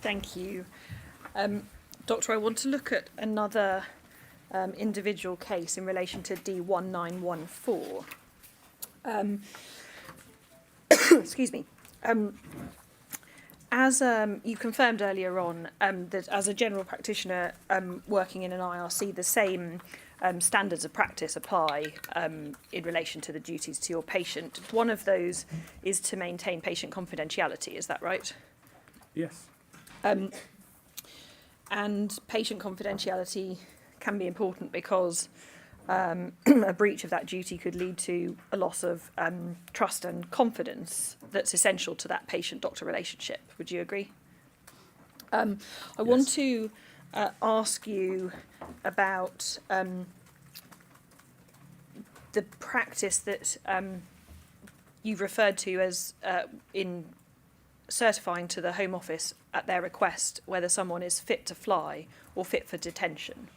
Thank you. Doctor, I want to look at another individual case in relation to D1914. Excuse me. As you confirmed earlier on, that as a general practitioner working in an IRC, the same standards of practice apply in relation to the duties to your patient. One of those is to maintain patient confidentiality, is that right? Yes. And patient confidentiality can be important because a breach of that duty could lead to a loss of trust and confidence that's essential to that patient-doctor relationship. Would you agree? I want to ask you about the practice that you've referred to as in certifying to the Home Office at their request whether someone is fit to fly or fit for detention.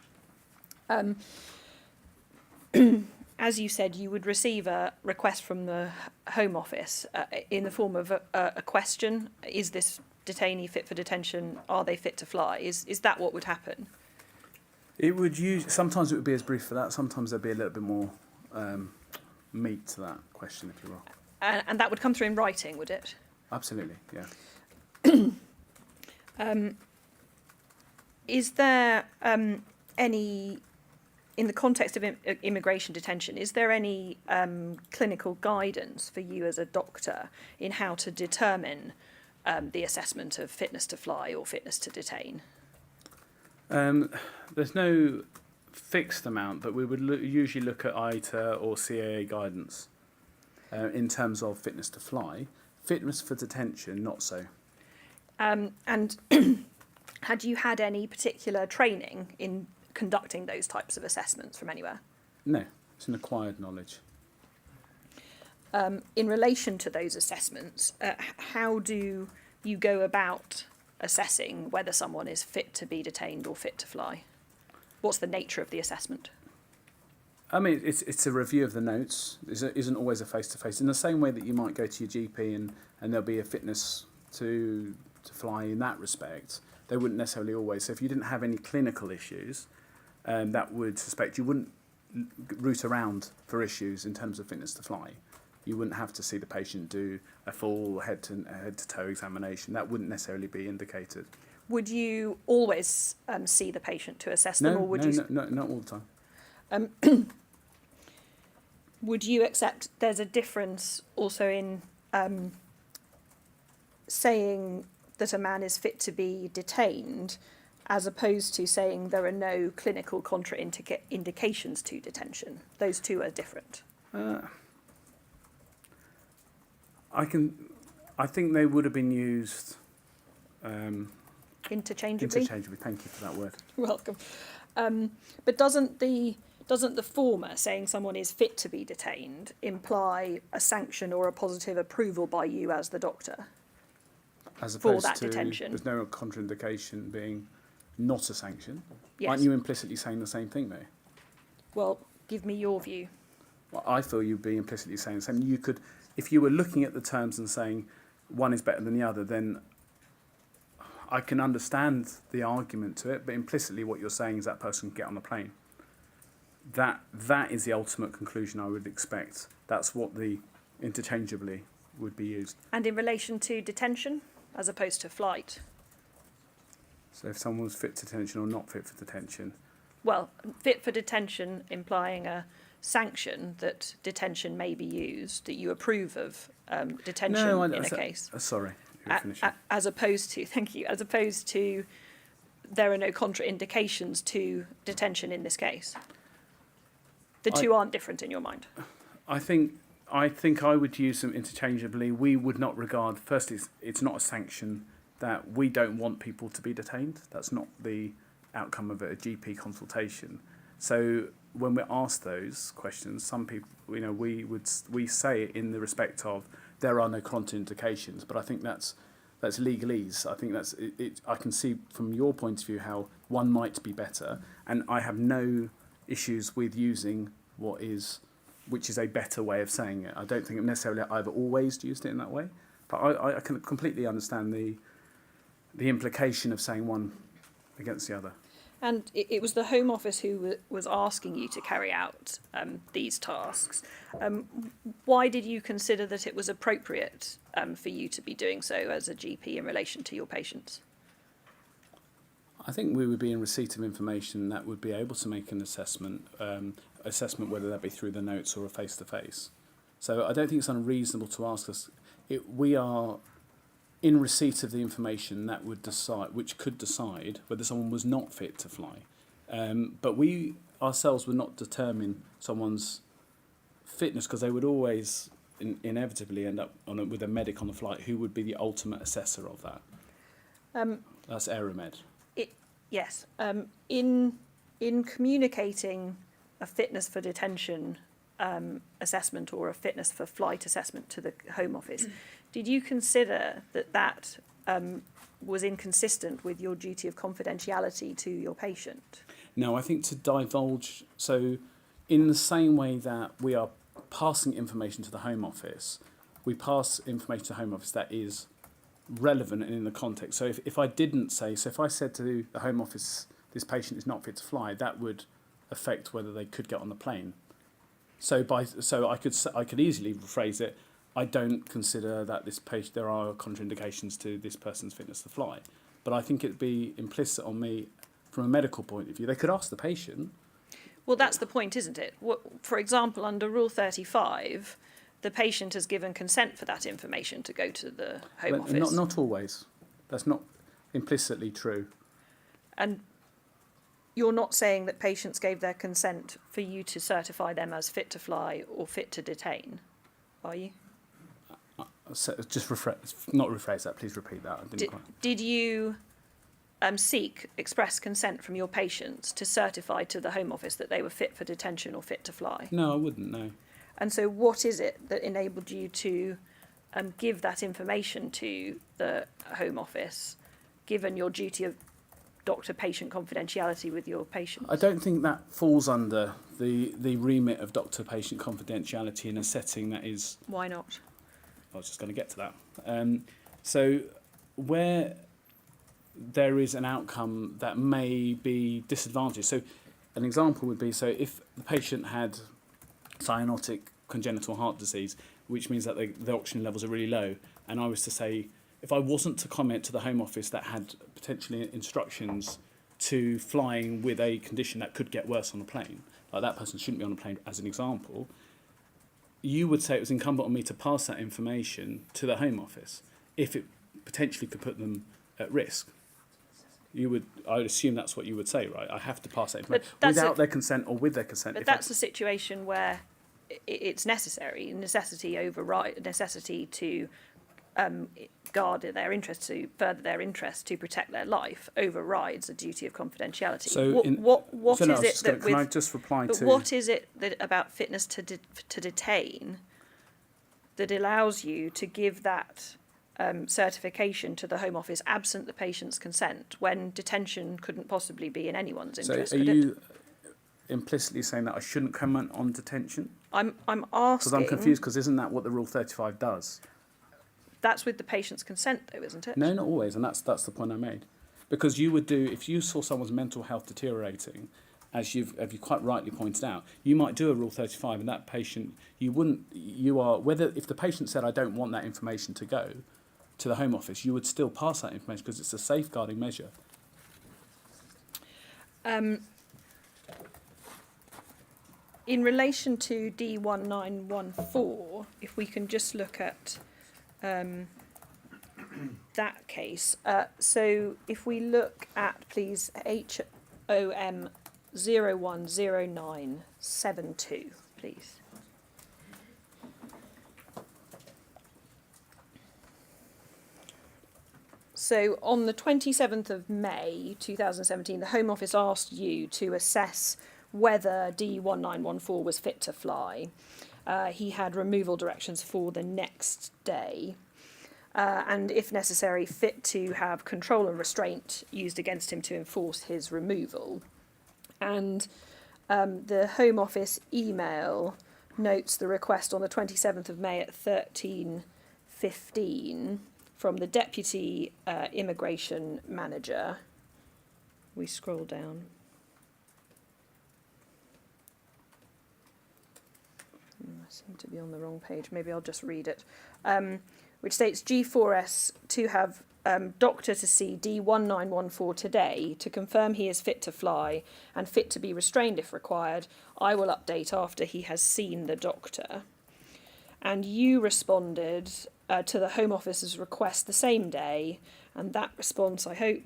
As you said, you would receive a request from the Home Office in the form of a question: is this detainee fit for detention? Are they fit to fly? Is that what would happen? It would sometimes it would be as brief for that. Sometimes there'd be a little bit more meat to that question, if you will. And that would come through in writing, would it? Absolutely, yeah. Is there any, in the context of immigration detention, is there any clinical guidance for you as a doctor in how to determine the assessment of fitness to fly or fitness to detain? There's no fixed amount, but we would usually look at ITA or CAA guidance in terms of fitness to fly. Fitness for detention, not so. And had you had any particular training in conducting those types of assessments from anywhere? No, it's an acquired knowledge. In relation to those assessments, how do you go about assessing whether someone is fit to be detained or fit to fly? What's the nature of the assessment? I mean, it's a review of the notes. It isn't always a face-to-face. In the same way that you might go to your GP and there'll be a fitness to fly in that respect, they wouldn't necessarily always. So if you didn't have any clinical issues, that would suspect you wouldn't route around for issues in terms of fitness to fly. You wouldn't have to see the patient do a full head to toe examination. That wouldn't necessarily be indicated. Would you always see the patient to assess them, or would you? No, not all the time. Would you accept there's a difference also in saying that a man is fit to be detained as opposed to saying there are no clinical contraindications to detention? Those two are different. I think they would have been used Interchangeably. Thank you for that word. Welcome. But doesn't the former, saying someone is fit to be detained, imply a sanction or a positive approval by you as the doctor? As opposed for that to detention. There's no contraindication being not a sanction. Yes. Aren't you implicitly saying the same thing, though? Well, give me your view. Well, I feel you'd be implicitly saying the same. You could, if you were looking at the terms and saying one is better than the other, then I can understand the argument to it, but implicitly what you're saying is that person can get on the plane. That is the ultimate conclusion I would expect. That's what the interchangeably would be used. And in relation to detention, as opposed to flight? So if someone's fit for detention or not fit for detention? Well, fit for detention implying a sanction that detention may be used, that you approve of detention in a case. Sorry. As opposed to, thank you, as opposed to there are no contraindications to detention in this case. The two aren't different in your mind. I think I would use them interchangeably. We would not regard, first, it's not a sanction that we don't want people to be detained. That's not the outcome of a GP consultation. So when we're asked those questions, some people, we say it in the respect of there are no contraindications, but I think that's legalese. I think that's it. I can see from your point of view how one might be better, and I have no issues with using which is a better way of saying it. I don't think necessarily I've always used it in that way, but I can completely understand the implication of saying one against the other. And it was the Home Office who was asking you to carry out these tasks. Why did you consider that it was appropriate for you to be doing so as a GP in relation to your patients? I think we would be in receipt of information that would be able to make an assessment whether that be through the notes or a face-to-face. So I don't think it's unreasonable to ask us. We are in receipt of the information that would decide, which could decide whether someone was not fit to fly. But we ourselves would not determine someone's fitness, because they would always inevitably end up with a medic on the flight who would be the ultimate assessor of that. That's Aeromed. Yes. In communicating a fitness for detention assessment or a fitness for flight assessment to the Home Office, did you consider that was inconsistent with your duty of confidentiality to your patient? No, I think to divulge, so in the same way that we are passing information to the Home Office, we pass information to the Home Office that is relevant and in the context. So if I didn't say, so if I said to the Home Office, this patient is not fit to fly, that would affect whether they could get on the plane. So I could easily rephrase it, I don't consider that this patient, there are contraindications to this person's fitness to fly. But I think it'd be implicit on me from a medical point of view. They could ask the patient. Well, that's the point, isn't it? For example, under Rule 35, the patient has given consent for that information to go to the Home Office. Not always. That's not implicitly true. And you're not saying that patients gave their consent for you to certify them as fit to fly or fit to detain, are you? So just not rephrase that, please repeat that. Did you seek express consent from your patients to certify to the Home Office that they were fit for detention or fit to fly? No, I wouldn't, no. And so what is it that enabled you to give that information to the Home Office, given your duty of doctor-patient confidentiality with your patients? I don't think that falls under the remit of doctor-patient confidentiality in a setting that is... Why not? I was just going to get to that. So where there is an outcome that may be disadvantaged. So an example would be, so if the patient had cyanotic congenital heart disease, which means that the oxygen levels are really low, and I was to say, if I wasn't to comment to the Home Office that had potentially instructions to flying with a condition that could get worse on a plane, like that person shouldn't be on a plane as an example, you would say it was incumbent on me to pass that information to the Home Office if it potentially could put them at risk. I would assume that's what you would say, right? I have to pass that information without their consent or with their consent. But that's a situation where it's necessary. Necessity to guard their interest, to further their interest, to protect their life overrides a duty of confidentiality. So can I just reply to... What is it that about fitness to detain that allows you to give that certification to the Home Office absent the patient's consent, when detention couldn't possibly be in anyone's interest? So are you implicitly saying that I shouldn't comment on detention? I'm asking... Because I'm confused, because isn't that what the Rule 35 does? That's with the patient's consent, though, isn't it? No, not always, and that's the point I made. Because you would do, if you saw someone's mental health deteriorating, as you quite rightly pointed out, you might do a Rule 35, and that patient, if the patient said, I don't want that information to go to the Home Office, you would still pass that information because it's a safeguarding measure. In relation to D1914, if we can just look at that case. So if we look at, please, HOM 010972, please. So on the 27th of May 2017, the Home Office asked you to assess whether D1914 was fit to fly. He had removal directions for the next day, and if necessary, fit to have control and restraint used against him to enforce his removal. And the Home Office email notes the request on the 27th of May at 13:15 from the Deputy Immigration Manager. We scroll down. I seem to be on the wrong page. Maybe I'll just read it. Which states G4S to have doctor to see D1914 today to confirm he is fit to fly and fit to be restrained if required. I will update after he has seen the doctor. And you responded to the Home Office's request the same day, and that response, I hope,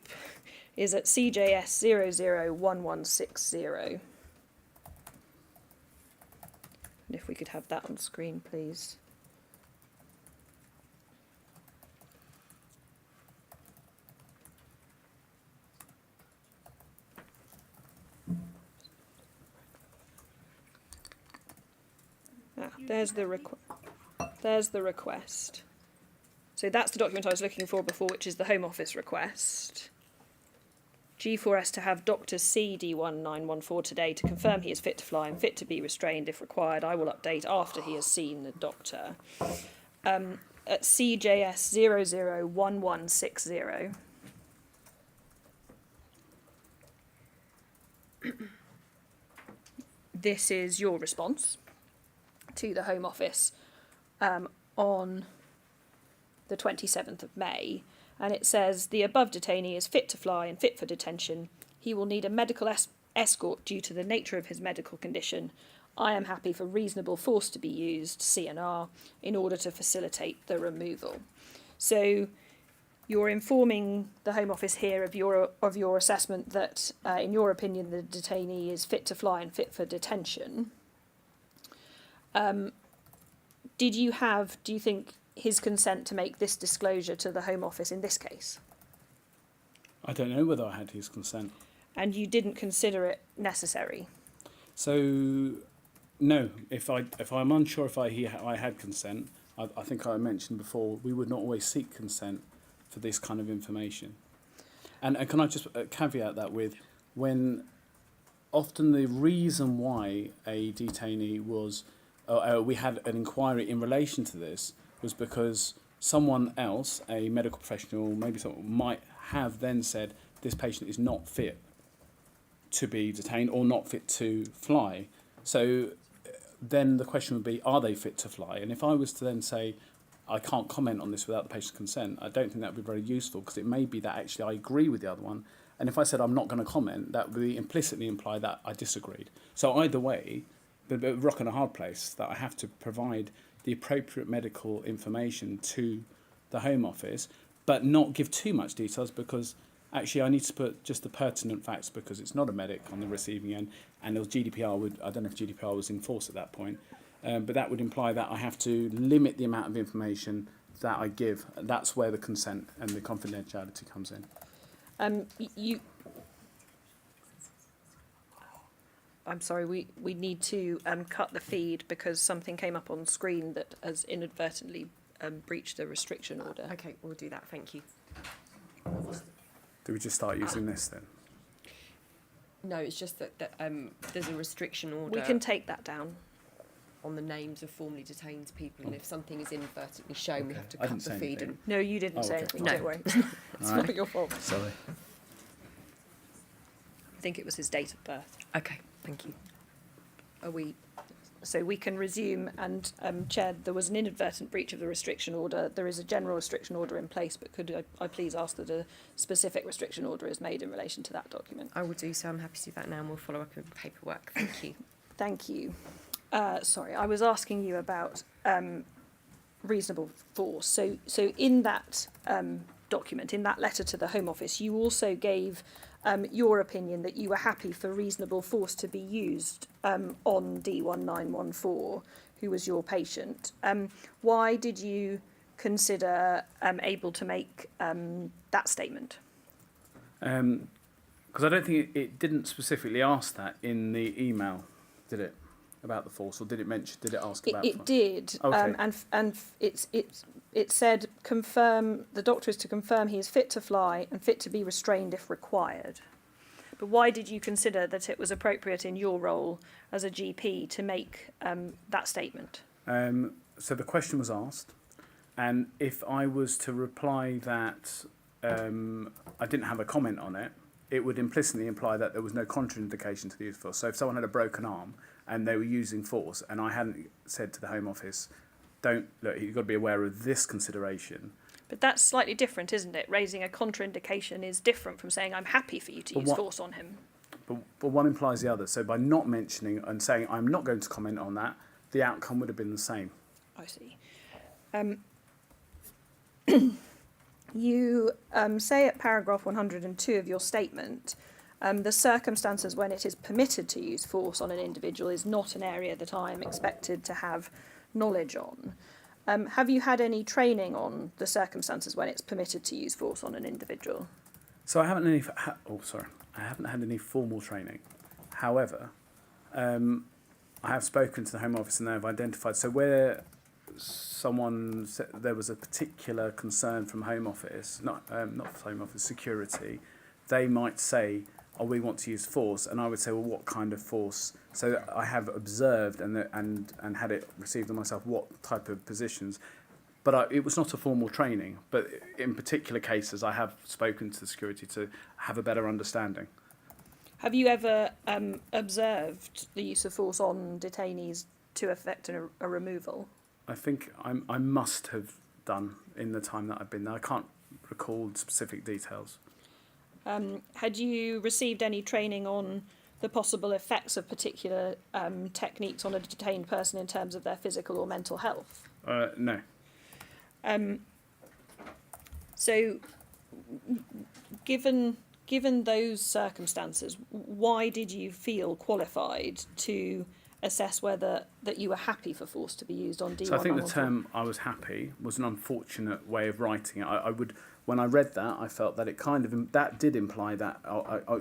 is at CJS 001160. And if we could have that on screen, please. There's the request. So that's the document I was looking for before, which is the Home Office request. G4S to have Dr. C D1914 today to confirm he is fit to fly and fit to be restrained if required. I will update after he has seen the doctor. At CJS 001160. This is your response to the Home Office on the 27th of May, and it says the above detainee is fit to fly and fit for detention. He will need a medical escort due to the nature of his medical condition. I am happy for reasonable force to be used, CNR, in order to facilitate the removal. So you're informing the Home Office here of your assessment that, in your opinion, the detainee is fit to fly and fit for detention. Do you think, his consent to make this disclosure to the Home Office in this case? I don't know whether I had his consent. And you didn't consider it necessary? So, no. If I'm unsure if I had consent, I think I mentioned before, we would not always seek consent for this kind of information. And can I just caveat that with, when often the reason why a detainee was, we had an inquiry in relation to this, was because someone else, a medical professional, maybe someone, might have then said this patient is not fit to be detained or not fit to fly. So then the question would be, are they fit to fly? And if I was to then say, I can't comment on this without the patient's consent, I don't think that would be very useful, because it may be that actually I agree with the other one. And if I said I'm not going to comment, that would implicitly imply that I disagreed. So either way, the rock and a hard place, that I have to provide the appropriate medical information to the Home Office, but not give too much details, because actually I need to put just the pertinent facts, because it's not a medic on the receiving end, and the GDPR I don't know if GDPR was in force at that point, but that would imply that I have to limit the amount of information that I give. That's where the consent and the confidentiality comes in. I'm sorry, we need to cut the feed because something came up on screen that has inadvertently breached a restriction order. Okay, we'll do that, thank you. Do we just start using this then? No, it's just that there's a restriction order. We can take that down. On the names of formerly detained people, and if something is inadvertently shown, we Okay. have to I cut didn't the say feed. anything. No, you didn't say okay. anything, No. don't worry. It's All not right. your fault. Sorry. I think it was his date of birth. Okay, thank you. So we can resume, and Chair, there was an inadvertent breach of the restriction order. There is a general restriction order in place, but could I please ask that a specific restriction order is made in relation to that document? I will do so. I'm happy to do that now, and we'll follow up with paperwork. Thank you. Thank you. Sorry, I was asking you about reasonable force. So in that document, in that letter to the Home Office, you also gave your opinion that you were happy for reasonable force to be used on D1914, who was your patient. Why did you consider able to make that statement? Because I don't think it didn't specifically ask that in the email, did it? About the force, or did it ask about it did, Okay. and it said confirm the doctor is to confirm he is fit to fly and fit to be restrained if required. But why did you consider that it was appropriate in your role as a GP to make that statement? So the question was asked. And if I was to reply that I didn't have a comment on it, it would implicitly imply that there was no contraindication to the use of force. So if someone had a broken arm and they were using force, and I hadn't said to the Home Office, look, you've got to be aware of this consideration. But that's slightly different, isn't it? Raising a contraindication is different from saying I'm happy for you to use force on him. But one implies the other. So by not mentioning and saying I'm not going to comment on that, the outcome would have been the same. I see. You say at paragraph 102 of your statement, the circumstances when it is permitted to use force on an individual is not an area that I am expected to have knowledge on. Have you had any training on the circumstances when it's permitted to use force on an individual? So I haven't had any formal training. However, I have spoken to the Home Office and they have identified. So where someone said there was a particular concern from Home Office, not Home Office, security, they might say, "Oh, we want to use force," and I would say, "Well, what kind of force?" So I have observed and had it received on myself what type of positions, but it was not a formal training. But in particular cases, I have spoken to the security to have a better understanding. Have you ever observed the use of force on detainees to effect a removal? I think I must have done in the time that I've been there. I can't recall specific details. Had you received any training on the possible effects of particular techniques on a detained person in terms of their physical or mental health? No. So, given those circumstances, why did you feel qualified to assess whether that you were happy for force to be used on D1? So I think the term "I was happy" was an unfortunate way of writing it. I would, when I read that, I felt that it that did imply that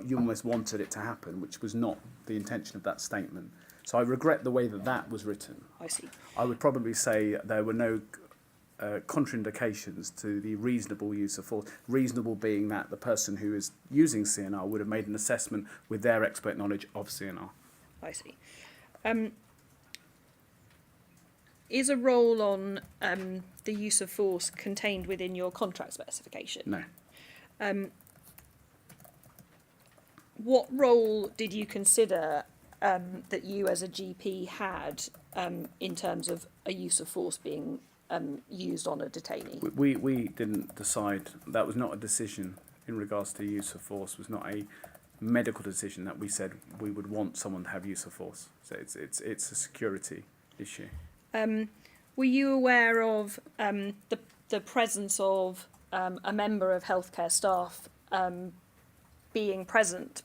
you almost wanted it to happen, which was not the intention of that statement. So I regret the way that was written. I see. I would probably say there were no contraindications to the reasonable use of force. Reasonable being that the person who is using CNR would have made an assessment with their expert knowledge of CNR. I see. Is a role on the use of force contained within your contract specification? No. What role did you consider that you as a GP had in terms of a use of force being used on a detainee? We didn't decide. That was not a decision in regards to use of force. It was not a medical decision that we said we would want someone to have use of force. So it's a security issue. Were you aware of the presence of a member of healthcare staff being present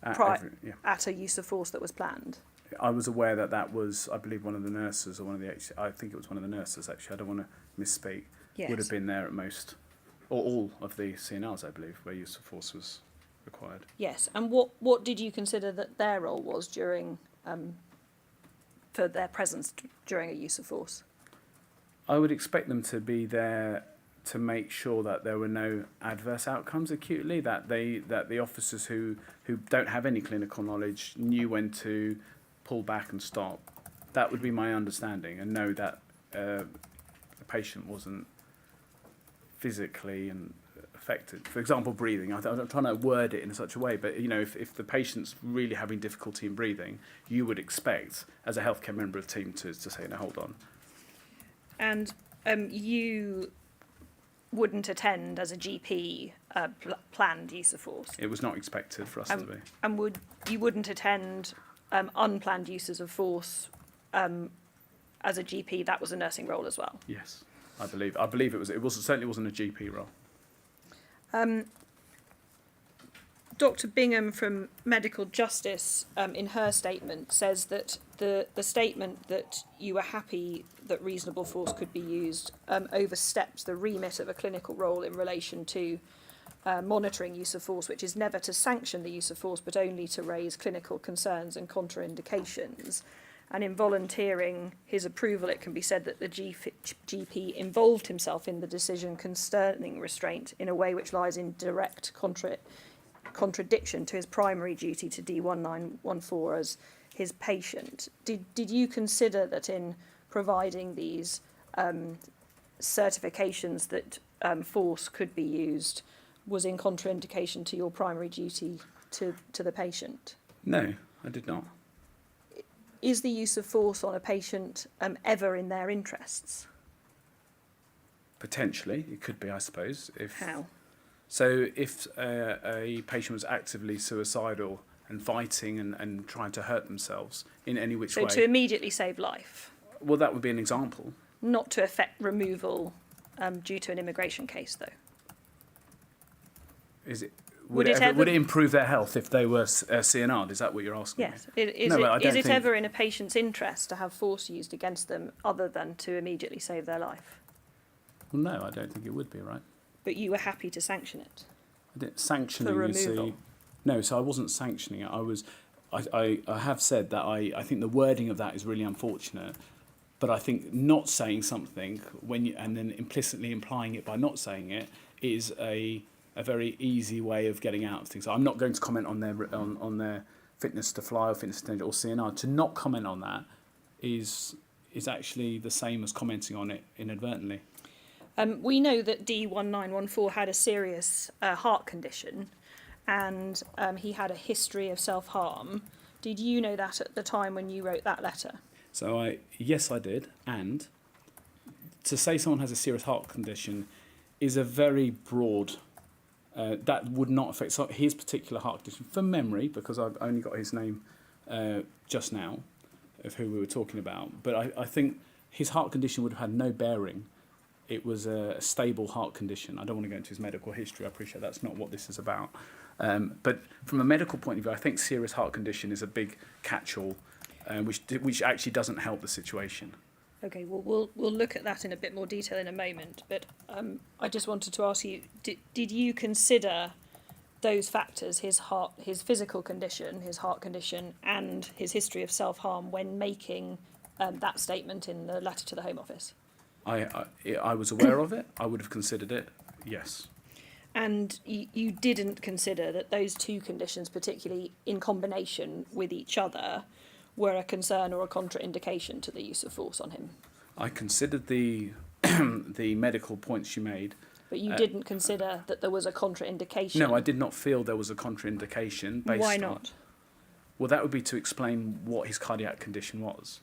at a use of force that was planned? I was aware that was, I believe, one of the nurses or I think it was one of the nurses actually. I don't want to misspeak. Yes. Would have been there at most, or all of the CNRs, I believe, where use of force was required. Yes, and what did you consider that their role was during for their presence during a use of force? I would expect them to be there to make sure that there were no adverse outcomes acutely, that the officers who don't have any clinical knowledge knew when to pull back and stop. That would be my understanding, and know that the patient wasn't physically and affected. For example, breathing. I'm trying to word it in such a way, but if the patient's really having difficulty in breathing, you would expect, as a healthcare member of the team, to say, no, hold on. And you wouldn't attend as a GP planned use of force? It was not expected for us to be. And you wouldn't attend unplanned uses of force as a GP? That was a nursing role as well? Yes, I believe it was. It certainly wasn't a GP role. Dr. Bingham from Medical Justice, in her statement, says that the statement that you were happy that reasonable force could be used oversteps the remit of a clinical role in relation to monitoring use of force, which is never to sanction the use of force, but only to raise clinical concerns and contraindications. And in volunteering his approval, it can be said that the GP involved himself in the decision concerning restraint in a way which lies in direct contradiction to his primary duty to D1914 as his patient. Did you consider that in providing these certifications that force could be used was in contraindication to your primary duty to the patient? No, I did not. Is the use of force on a patient ever in their interests? Potentially, it could be, I suppose. How? So if a patient was actively suicidal and fighting and trying to hurt themselves in any which So way, to immediately save life, well, that would be an example. not to effect removal due to an immigration case, though. Is it? Would Would it it, ever- would it improve their health if they were CNR'd? Is that what you're asking? Yes. Me? Is No, I don't it think- ever in a patient's interest to have force used against them other than to immediately save their life? Well, no, I don't think it would be, right? But you were happy to sanction it. I didn't sanctioning. For You see, removal. no, so I wasn't sanctioning it. I have said that I think the wording of that is really unfortunate. But I think not saying something and then implicitly implying it by not saying it is a very easy way of getting out of things. I'm not going to comment on their fitness to fly or fitness to danger or CNR. To not comment on that is actually the same as commenting on it inadvertently. We know that D1914 had a serious heart condition and he had a history of self-harm. Did you know that at the time when you wrote that letter? So yes, I did. And to say someone has a serious heart condition is a very broad. That would not affect his particular heart condition from memory, because I've only got his name just now of who we were talking about. But I think his heart condition would have had no bearing. It was a stable heart condition. I don't want to go into his medical history. I appreciate that's not what this is about. But from a medical point of view, I think serious heart condition is a big catch-all, which actually doesn't help the situation. Okay, well, we'll look at that in a bit more detail in a moment. But I just wanted to ask you: did you consider those factors, his physical condition, his heart condition, and his history of self-harm when making that statement in the letter to the Home Office? I was aware of it. I would have considered it. Yes. And you didn't consider that those two conditions, particularly in combination with each other, were a concern or a contraindication to the use of force on him? I considered the the medical points you made. But you didn't consider that there was a contraindication? No, I did not feel there was a contraindication. Based Why on, not? Well, that would be to explain what his cardiac condition was.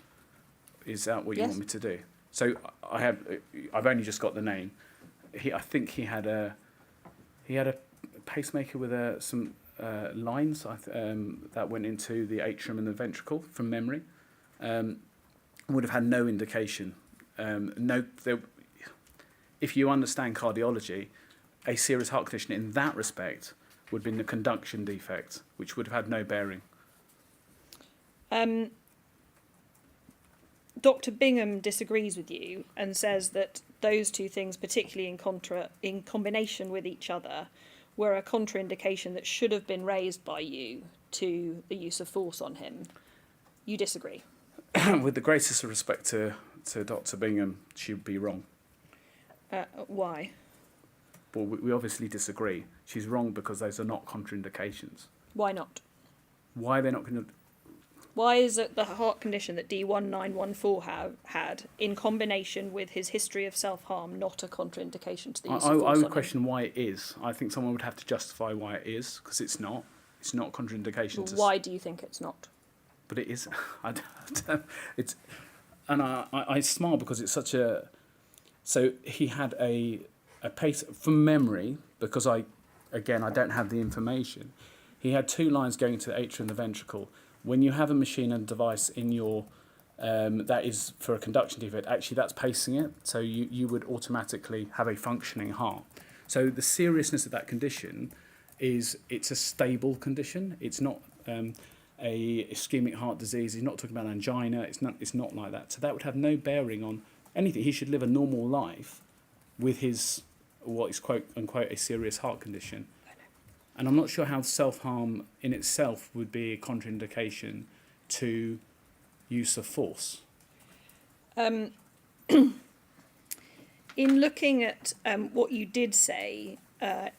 Is that what you Yes. want me to do? So I've only just got the name. I think he had a pacemaker with some lines that went into the atrium and the ventricle from memory. Would have had no indication. If you understand cardiology, a serious heart condition in that respect would have been a conduction defect, which would have had no bearing. Dr. Bingham disagrees with you and says that those two things, particularly in combination with each other, were a contraindication that should have been raised by you to the use of force on him. You disagree? With the greatest of respect to Dr. Bingham, she would be wrong. Why? Well, we obviously disagree. She's wrong because those are not contraindications. Why not? Why they're not going to... Why is it the heart condition that D1914 had, in combination with his history of self-harm, not a contraindication to the use of force I on would him? question why it is. I think someone would have to justify why it is, because it's not. It's not contraindication. Well, why do you think it's not? But it is. It's, and I smile because it's such a... So he had a pace from memory, because I don't have the information. He had two lines going to the atrium and the ventricle. When you have a machine and device in your that is for a conduction defect, actually that's pacing it, so you would automatically have a functioning heart. So the seriousness of that condition is it's a stable condition. It's not a ischemic heart disease. He's not talking about angina. It's not like that. So that would have no bearing on anything. He should live a normal life with his what is quote unquote a serious heart condition. And I'm not sure how self-harm in itself would be a contraindication to use of force. In looking at what you did say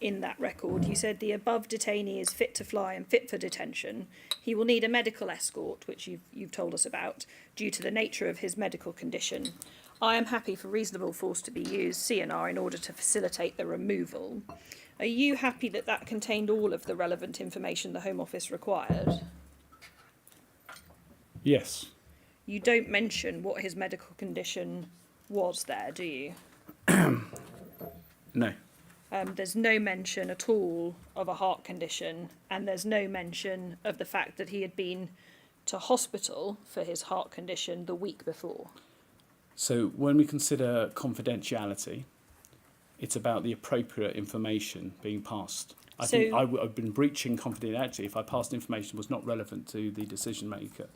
in that record. You said the above detainee is fit to fly and fit for detention. He will need a medical escort, which you've told us about, due to the nature of his medical condition. I am happy for reasonable force to be used, CNR, in order to facilitate the removal. Are you happy that that contained all of the relevant information the Home Office required? Yes. You don't mention what his medical condition was there, do you? No. There's no mention at all of a heart condition, and there's no mention of the fact that he had been to hospital for his heart condition the week before. So when we consider confidentiality, it's about the appropriate information being passed. I think I've been breaching confidentiality if I passed information that was not relevant to the decision maker.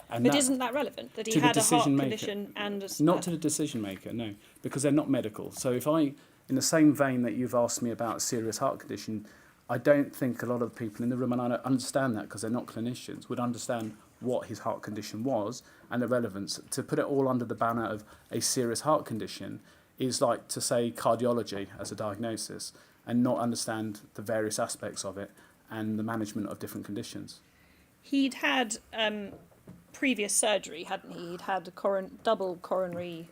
And But isn't that relevant, that he had a heart condition and a... Not to the decision maker, no, because they're not medical. So if I, in the same vein that you've asked me about a serious heart condition, I don't think a lot of people in the room, and I don't understand that because they're not clinicians, would understand what his heart condition was and the relevance. To put it all under the banner of a serious heart condition is like to say cardiology as a diagnosis and not understand the various aspects of it and the management of different conditions. He'd had previous surgery, hadn't he? He'd had a double coronary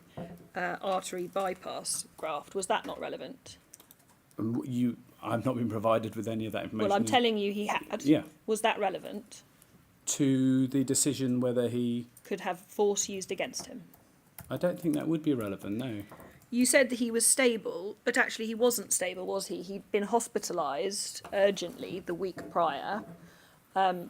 artery bypass graft. Was that not relevant? I've not been provided with any of that information. Well, I'm telling you he had. Yeah. Was that relevant? To the decision whether he... Could have force used against him? I don't think that would be relevant, no. You said that he was stable, but actually he wasn't stable, was he? He'd been hospitalised urgently the week prior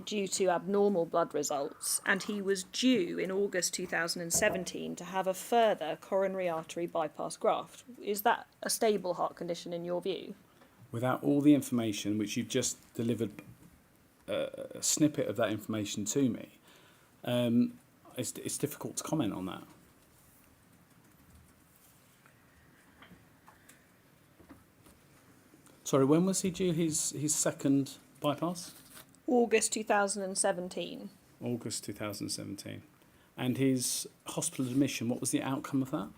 due to abnormal blood results, and he was due in August 2017 to have a further coronary artery bypass graft. Is that a stable heart condition in your view? Without all the information, which you've just delivered a snippet of that information to me, it's difficult to comment on that. Sorry, when was he due his second bypass? August 2017. August 2017. And his hospital admission, what was the outcome of that?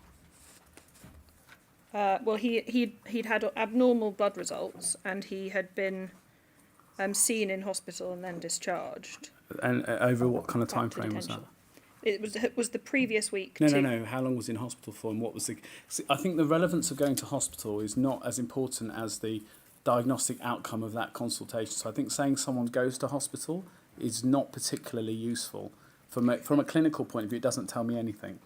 Well, he'd had abnormal blood results, and he had been seen in hospital and then discharged. And over what kind of Back time to frame was that? detention. It was the previous week. No. How long was he in hospital for, and what was the... See, I think the relevance of going to hospital is not as important as the diagnostic outcome of that consultation. So I think saying someone goes to hospital is not particularly useful. From a clinical point of view, it doesn't tell me anything.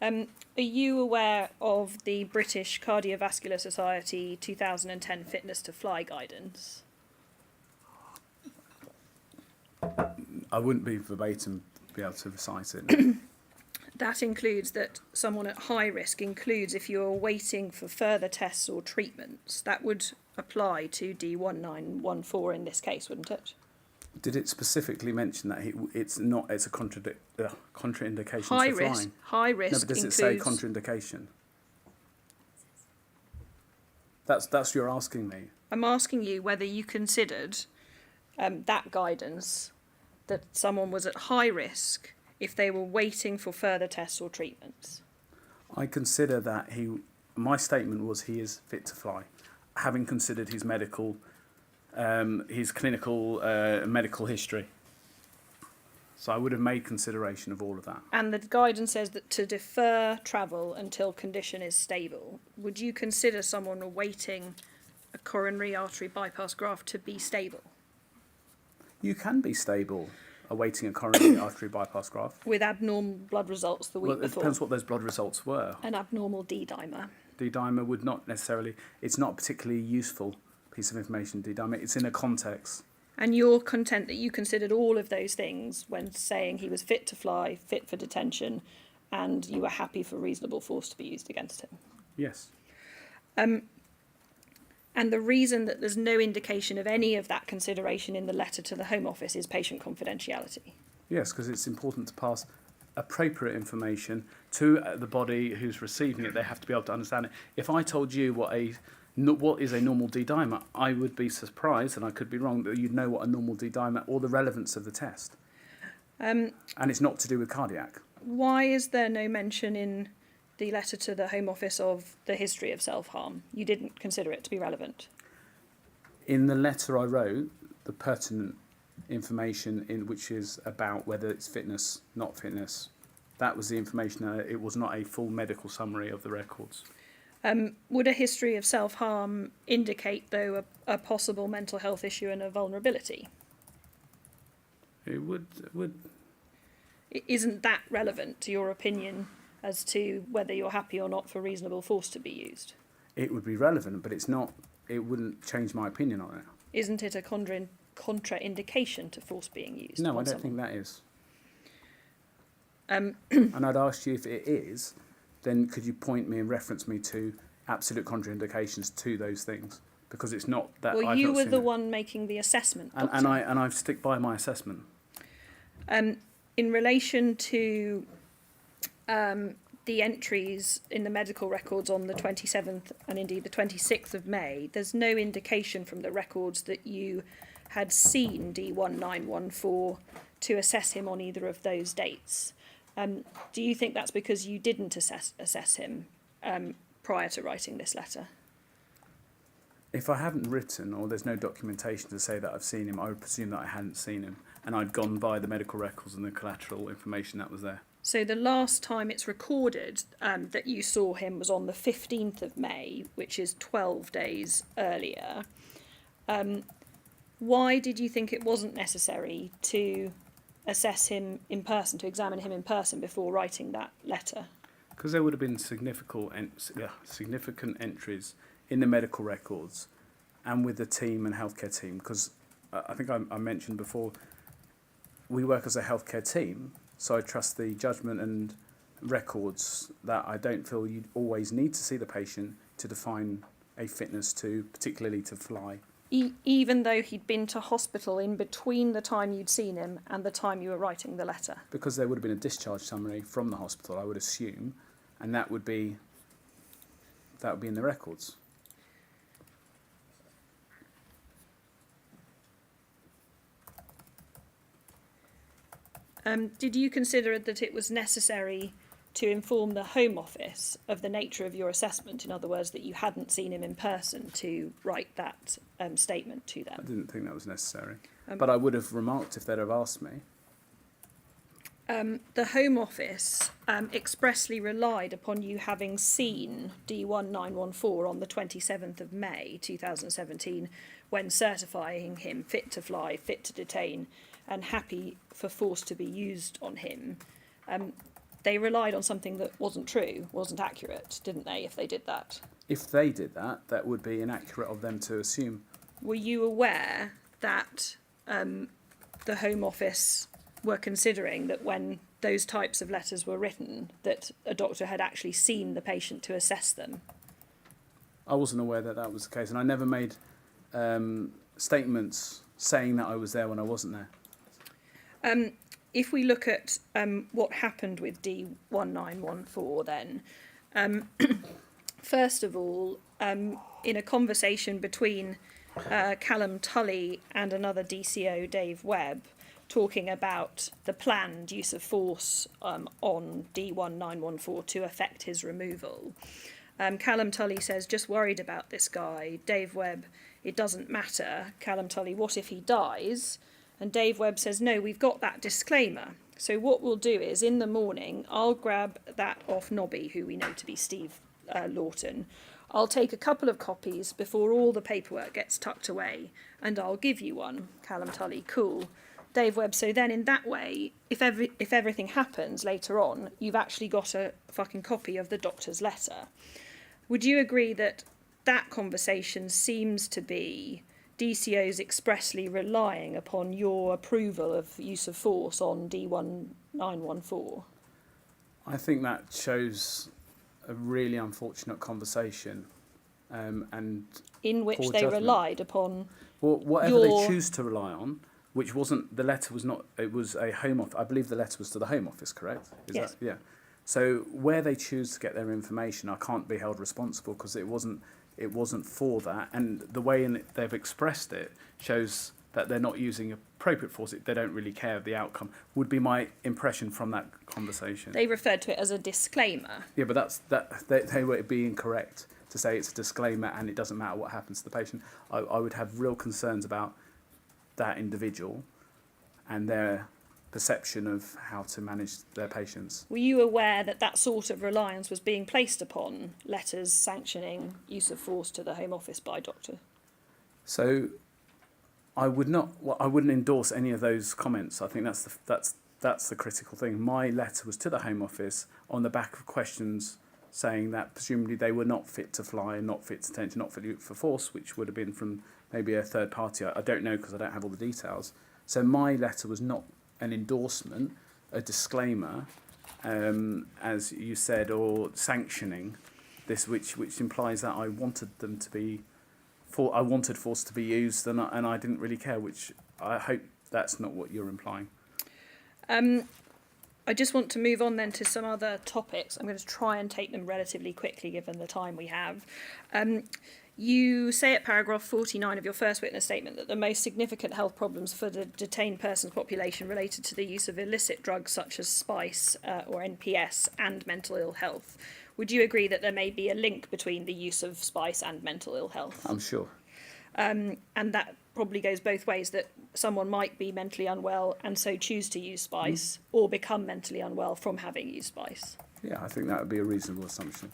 Are you aware of the British Cardiovascular Society 2010 Fitness to Fly guidance? I wouldn't be verbatim be able to recite it. That includes that someone at high risk includes if you're waiting for further tests or treatments. That would apply to D1914 in this case, wouldn't it? Did it specifically mention that it's a contraindication High for risk, flying? high risk No, but does includes... it say contraindication? That's you're asking me. I'm asking you whether you considered that guidance, that someone was at high risk if they were waiting for further tests or treatments. I consider that my statement was he is fit to fly, having considered his medical, his clinical medical history. So I would have made consideration of all of that. And the guidance says that to defer travel until condition is stable. Would you consider someone awaiting a coronary artery bypass graft to be stable? You can be stable awaiting a coronary artery bypass graft. With abnormal blood results the week Well, it before. depends what those blood results were. An abnormal D-dimer. D-dimer would not necessarily... It's not a particularly useful piece of information, D-dimer. It's in a context. And you're content that you considered all of those things when saying he was fit to fly, fit for detention, and you were happy for reasonable force to be used against him? Yes. And the reason that there's no indication of any of that consideration in the letter to the Home Office is patient confidentiality. Yes, because it's important to pass appropriate information to the body who's receiving it. They have to be able to understand it. If I told you what is a normal D-dimer, I would be surprised, and I could be wrong, that you'd know what a normal D-dimer or the relevance of the test. And it's not to do with cardiac. Why is there no mention in the letter to the Home Office of the history of self-harm? You didn't consider it to be relevant. In the letter I wrote, the pertinent information in which is about whether it's fitness, not fitness, that was the information. It was not a full medical summary of the records. Would a history of self-harm indicate, though, a possible mental health issue and a vulnerability? It would. Isn't that relevant to your opinion as to whether you're happy or not for reasonable force to be used? It would be relevant, but it's not. It wouldn't change my opinion on it. Isn't it a contraindication to force being used? No, I don't think that is. And I'd ask you if it is, then could you point me and reference me to absolute contraindications to those things? Because it's not that. Well, I've you not were seen the it. one making the assessment, And I stick by my assessment. in relation to the entries in the medical records on the 27th and indeed the 26th of May, there's no indication from the records that you had seen D1914 to assess him on either of those dates. Do you think that's because you didn't assess him prior to writing this letter? If I haven't written or there's no documentation to say that I've seen him, I would presume that I hadn't seen him and I'd gone by the medical records and the collateral information that was there. So the last time it's recorded that you saw him was on the 15th of May, which is 12 days earlier. Why did you think it wasn't necessary to assess him in person, to examine him in person before writing that letter? Because there would have been significant entries in the medical records and with the team and healthcare team. Because I think I mentioned before, we work as a healthcare team, so I trust the judgment and records that I don't feel you always need to see the patient to define a fitness to, particularly to fly. Even though he'd been to hospital in between the time you'd seen him and the time you were writing the letter? Because there would have been a discharge summary from the hospital, I would assume, and that would be in the records. Did you consider that it was necessary to inform the Home Office of the nature of your assessment? In other words, that you hadn't seen him in person to write that statement to them? I didn't think that was necessary. But I would have remarked if they'd have asked me. The Home Office expressly relied upon you having seen D1914 on the 27th of May 2017 when certifying him fit to fly, fit to detain and happy for force to be used on him. They relied on something that wasn't true, wasn't accurate, didn't they, if they did that? If they did that, that would be inaccurate of them to assume. Were you aware that the Home Office were considering that when those types of letters were written, that a doctor had actually seen the patient to assess them? I wasn't aware that that was the case, and I never made statements saying that I was there when I wasn't there. If we look at what happened with D1914 then, first of all, in a conversation between Callum Tully and another DCO, Dave Webb, talking about the planned use of force on D1914 to effect his removal, Callum Tully says, just worried about this guy. Dave Webb, it doesn't matter. Callum Tully, what if he dies? And Dave Webb says, no, we've got that disclaimer. So what we'll do is, in the morning, I'll grab that off Nobby, who we know to be Steve Lawton. I'll take a couple of copies before all the paperwork gets tucked away, and I'll give you one. Callum Tully, cool. Dave Webb, so then in that way, if everything happens later on, you've actually got a fucking copy of the doctor's letter. Would you agree that that conversation seems to be DCOs expressly relying upon your approval of use of force on D1914? I think that shows a really unfortunate conversation, and in which poor they judgment. Relied upon whatever they choose to rely on, which wasn't, the letter was not, it was a Home Office, I believe the letter was to the Home Office, correct? Yes. Yeah. So where they choose to get their information, I can't be held responsible because it wasn't for that, and the way they've expressed it shows that they're not using appropriate force. They don't really care of the outcome, would be my impression from that conversation. They referred to it as a disclaimer. Yeah, but they were being correct. to say it's a disclaimer and it doesn't matter what happens to the patient. I would have real concerns about that individual and their perception of how to manage their patients. Were you aware that that sort of reliance was being placed upon letters sanctioning use of force to the Home Office by doctor? So I wouldn't endorse any of those comments. I think that's the critical thing. My letter was to the Home Office on the back of questions saying that presumably they were not fit to fly, not fit to detention, not fit for force, which would have been from maybe a third party. I don't know because I don't have all the details. So my letter was not an endorsement, a disclaimer, as you said, or sanctioning this, which implies that I wanted them to be, I wanted force to be used, and I didn't really care. Which I hope that's not what you're implying. I just want to move on then to some other topics. I'm going to try and take them relatively quickly given the time we have. You say at paragraph 49 of your first witness statement that the most significant health problems for the detained persons population related to the use of illicit drugs such as spice or NPS and mental ill health. Would you agree that there may be a link between the use of spice and mental ill health? I'm sure. And that probably goes both ways, that someone might be mentally unwell and so choose to use spice or become mentally unwell from having used spice. Yeah, I think that would be a reasonable assumption.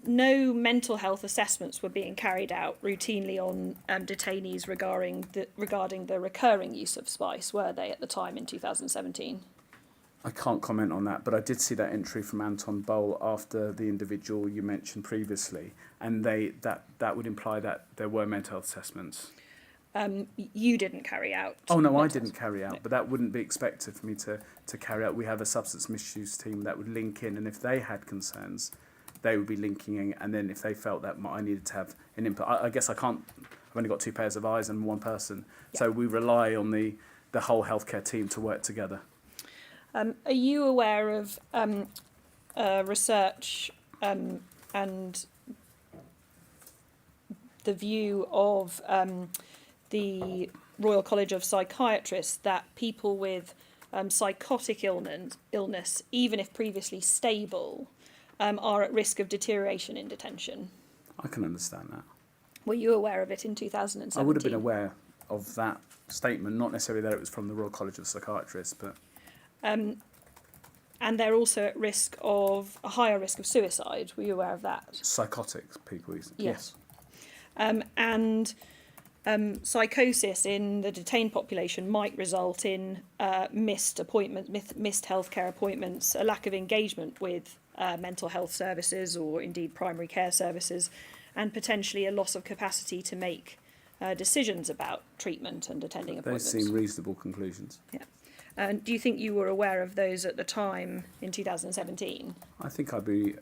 No mental health assessments were being carried out routinely on detainees regarding the recurring use of spice, were they, at the time in 2017? I can't comment on that, but I did see that entry from Anton Boll after the individual you mentioned previously, and that would imply that there were mental health assessments. You didn't carry out? Oh no, I didn't carry out, but that wouldn't be expected for me to carry out. We have a substance misuse team that would link in, and if they had concerns, they would be linking in, and then if they felt that I needed to have an input, I guess I can't. I've only got two pairs of eyes and one person, so we rely on the whole healthcare team to work together. Are you aware of research and the view of the Royal College of Psychiatrists that people with psychotic illness, even if previously stable, are at risk of deterioration in detention? I can understand that. Were you aware of it in 2017? I would have been aware of that statement, not necessarily that it was from the Royal College of Psychiatrists, but... and they're also at risk of a higher risk of suicide. Were you aware of that? Psychotic people, yes. And psychosis in the detained population might result in missed healthcare appointments, a lack of engagement with mental health services or indeed primary care services, and potentially a loss of capacity to make decisions about treatment and attending appointments. Those seem reasonable conclusions. Yeah. Do you think you were aware of those at the time in 2017? I think I would be.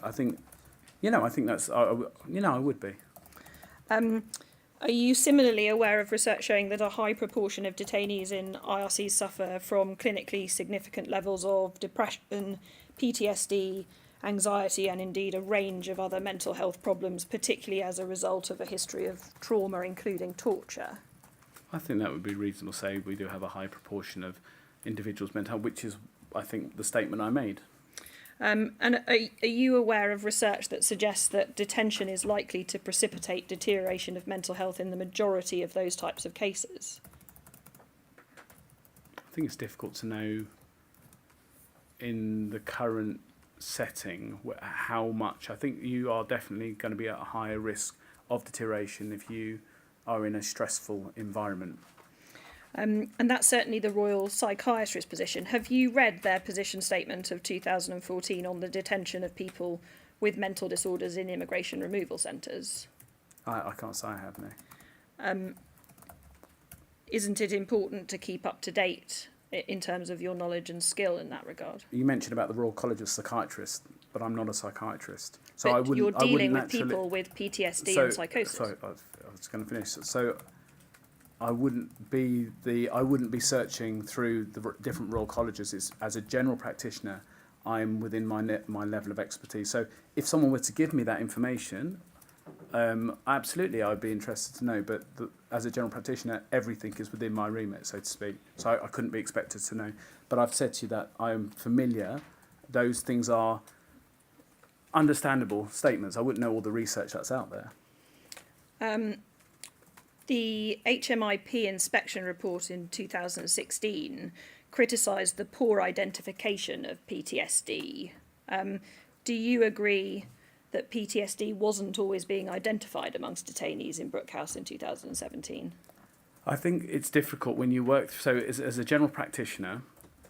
Are you similarly aware of research showing that a high proportion of detainees in IRCs suffer from clinically significant levels of depression, PTSD, anxiety, and indeed a range of other mental health problems, particularly as a result of a history of trauma, including torture? I think that would be reasonable to say we do have a high proportion of individuals' mental health, which is, I think, the statement I made. And are you aware of research that suggests that detention is likely to precipitate deterioration of mental health in the majority of those types of cases? I think it's difficult to know in the current setting how much. I think you are definitely going to be at a higher risk of deterioration if you are in a stressful environment. And that's certainly the Royal Psychiatrist position. Have you read their position statement of 2014 on the detention of people with mental disorders in immigration removal centres? I can't say I have, no. Isn't it important to keep up to date in terms of your knowledge and skill in that regard? You mentioned about the Royal College of Psychiatrists, but I'm not a psychiatrist. So you're dealing with people with PTSD and psychosis. Sorry, I was going to finish. So I wouldn't be searching through the different Royal Colleges. As a general practitioner, I'm within my level of expertise. So if someone were to give me that information, absolutely I'd be interested to know. But as a general practitioner, everything is within my remit, so to speak. So I couldn't be expected to know. But I've said to you that I am familiar. Those things are understandable statements. I wouldn't know all the research that's out there. The HMIP inspection report in 2016 criticised the poor identification of PTSD. Do you agree that PTSD wasn't always being identified amongst detainees in Brook House in 2017? I think it's difficult when you work. So as a general practitioner,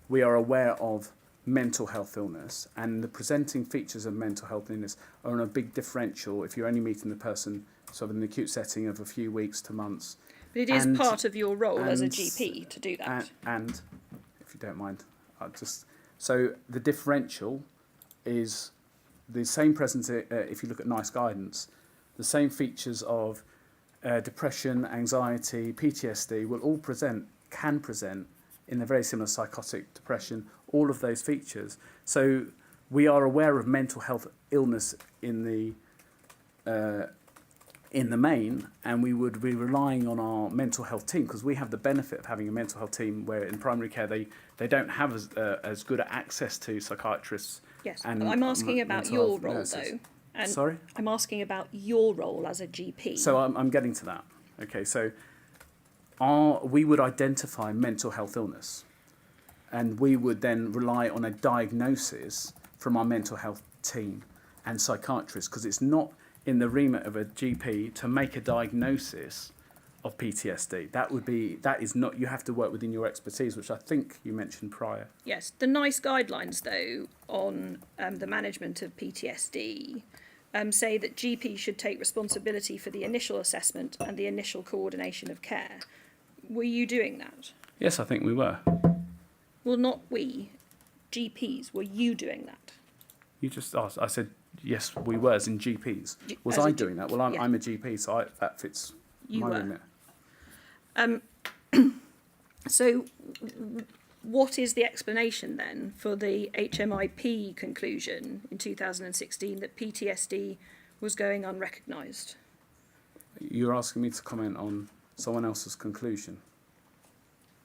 we are aware of mental health illness, and the presenting features of mental health illness are on a big differential if you're only meeting the person sort of in the acute setting of a few weeks to months. But it is And- part of your role as a and- GP to do that. And if you don't mind, so the differential is the same presence. If you look at NICE guidance, the same features of depression, anxiety, PTSD will all can present in a very similar psychotic depression. All of those features. So we are aware of mental health illness in the main, and we would be relying on our mental health team, because we have the benefit of having a mental health team where in primary care they don't have as good access to psychiatrists. Yes, and but I'm asking about mental your health role nurses. though. And Sorry? I'm asking about your role as a GP. So I'm getting to that. Okay, so we would identify mental health illness, and we would then rely on a diagnosis from our mental health team and psychiatrists, because it's not in the remit of a GP to make a diagnosis of PTSD. That is not, you have to work within your expertise, which I think you mentioned prior. Yes, the NICE guidelines though on the management of PTSD say that GPs should take responsibility for the initial assessment and the initial coordination of care. Were you doing that? Yes, I think we were. Well, not we, GPs. Were you doing that? You just asked. I said yes, we were, as in GPs. Was as I a doing that? Well, I'm, yeah. I'm a GP, so that fits You my were. remit. So what is the explanation then for the HMIP conclusion in 2016 that PTSD was going unrecognised? You're asking me to comment on someone else's conclusion.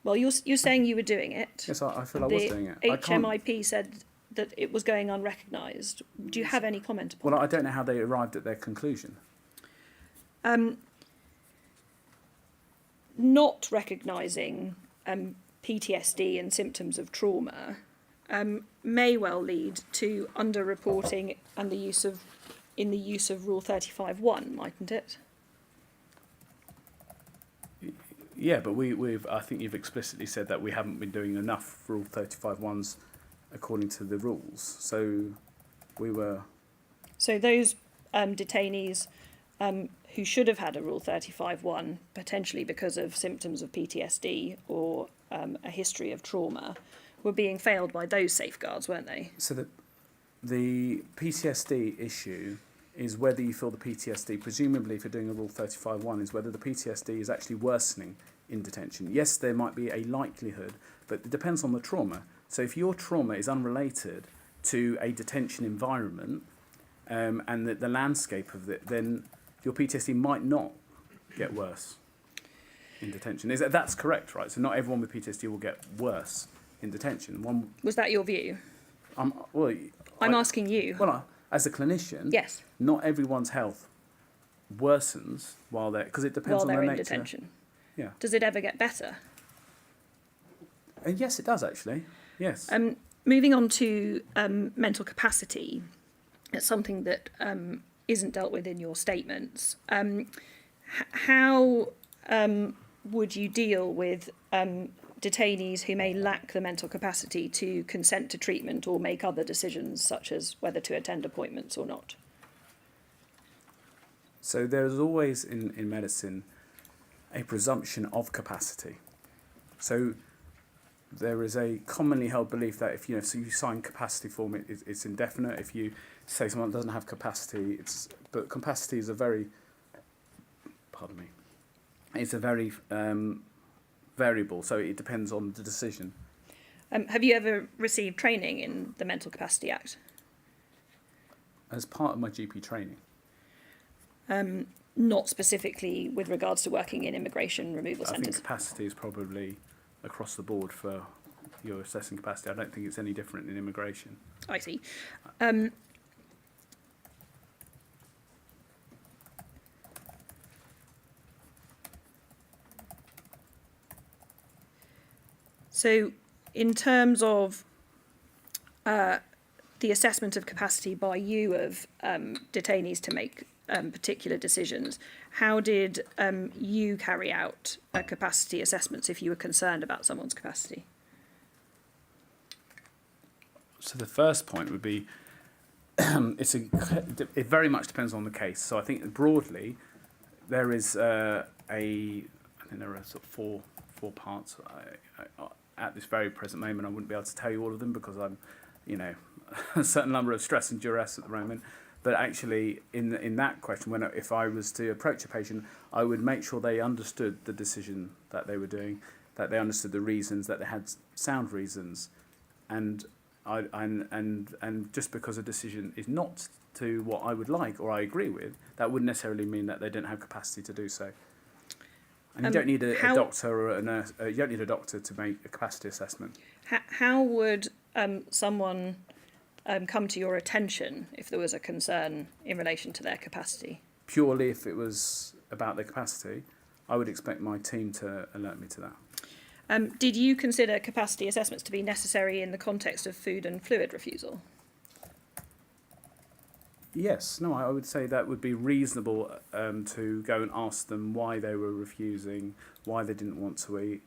Well, you're saying you were doing it. Yes, I feel I was doing it. The I can't, HMIP said that it was going unrecognised. Do you have any comment upon well, I don't know how they arrived at their conclusion. Not recognising PTSD and symptoms of trauma may well lead to underreporting and the use of Rule 35(1), mightn't it? Yeah, but I think you've explicitly said that we haven't been doing enough Rule 35(1)s according to the rules. So we were. So those detainees who should have had a Rule 35(1), potentially because of symptoms of PTSD or a history of trauma, were being failed by those safeguards, weren't they? So the PTSD issue is whether you feel the PTSD, presumably if you're doing a Rule 35(1), is whether the PTSD is actually worsening in detention. Yes, there might be a likelihood, but it depends on the trauma. So if your trauma is unrelated to a detention environment and the landscape of it, then your PTSD might not get worse in detention. That's correct, right? So not everyone with PTSD will get worse in detention. Was that your view? I'm asking you. Well, as a clinician, Yes. not everyone's health worsens because it depends While on they're the in nature. detention. Yeah. Does it ever get better? Yes, it does actually. Yes. Moving on to mental capacity, it's something that isn't dealt with in your statements. How would you deal with detainees who may lack the mental capacity to consent to treatment or make other decisions, such as whether to attend appointments or not? So there's always in medicine a presumption of capacity. So there is a commonly held belief that if you sign capacity form, it's indefinite. If you say someone doesn't have capacity, but capacity is a very, it's a very variable. So it depends on the decision. Have you ever received training in the Mental Capacity Act? As part of my GP training. Not specifically with regards to working in immigration removal I think centres. capacity is probably across the board for your assessing capacity. I don't think it's any different in immigration. I see. So, in terms of the assessment of capacity by you of detainees to make particular decisions, how did you carry out capacity assessments if you were concerned about someone's capacity? So the first point would be, it very much depends on the case. So I think broadly, there is I think there are sort of four parts. At this very present moment, I wouldn't be able to tell you all of them because I'm, a certain number of stress and duress at the moment. But actually, in that question, if I was to approach a patient, I would make sure they understood the decision that they were doing, that they understood the reasons, that they had sound reasons, and just because a decision is not to what I would like or I agree with, that wouldn't necessarily mean that they didn't have capacity to do so. And you don't need a doctor or a nurse. You don't need a doctor to make a capacity assessment. How would someone come to your attention if there was a concern in relation to their capacity? Purely if it was about their capacity, I would expect my team to alert me to that. Did you consider capacity assessments to be necessary in the context of food and fluid refusal? Yes, no, I would say that would be reasonable to go and ask them why they were refusing, why they didn't want to eat,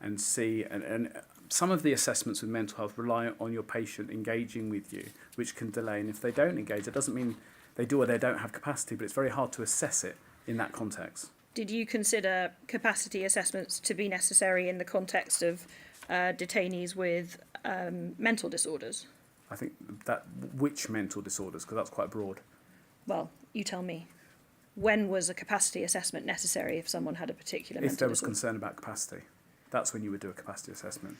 and see. And some of the assessments with mental health rely on your patient engaging with you, which can delay. And if they don't engage, it doesn't mean they do or they don't have capacity, but it's very hard to assess it in that context. Did you consider capacity assessments to be necessary in the context of detainees with mental disorders? I think that which mental disorders, because that's quite broad. Well, you tell me. When was a capacity assessment necessary if someone had a particular mental disorder? If there was concern about capacity, that's when you would do a capacity assessment.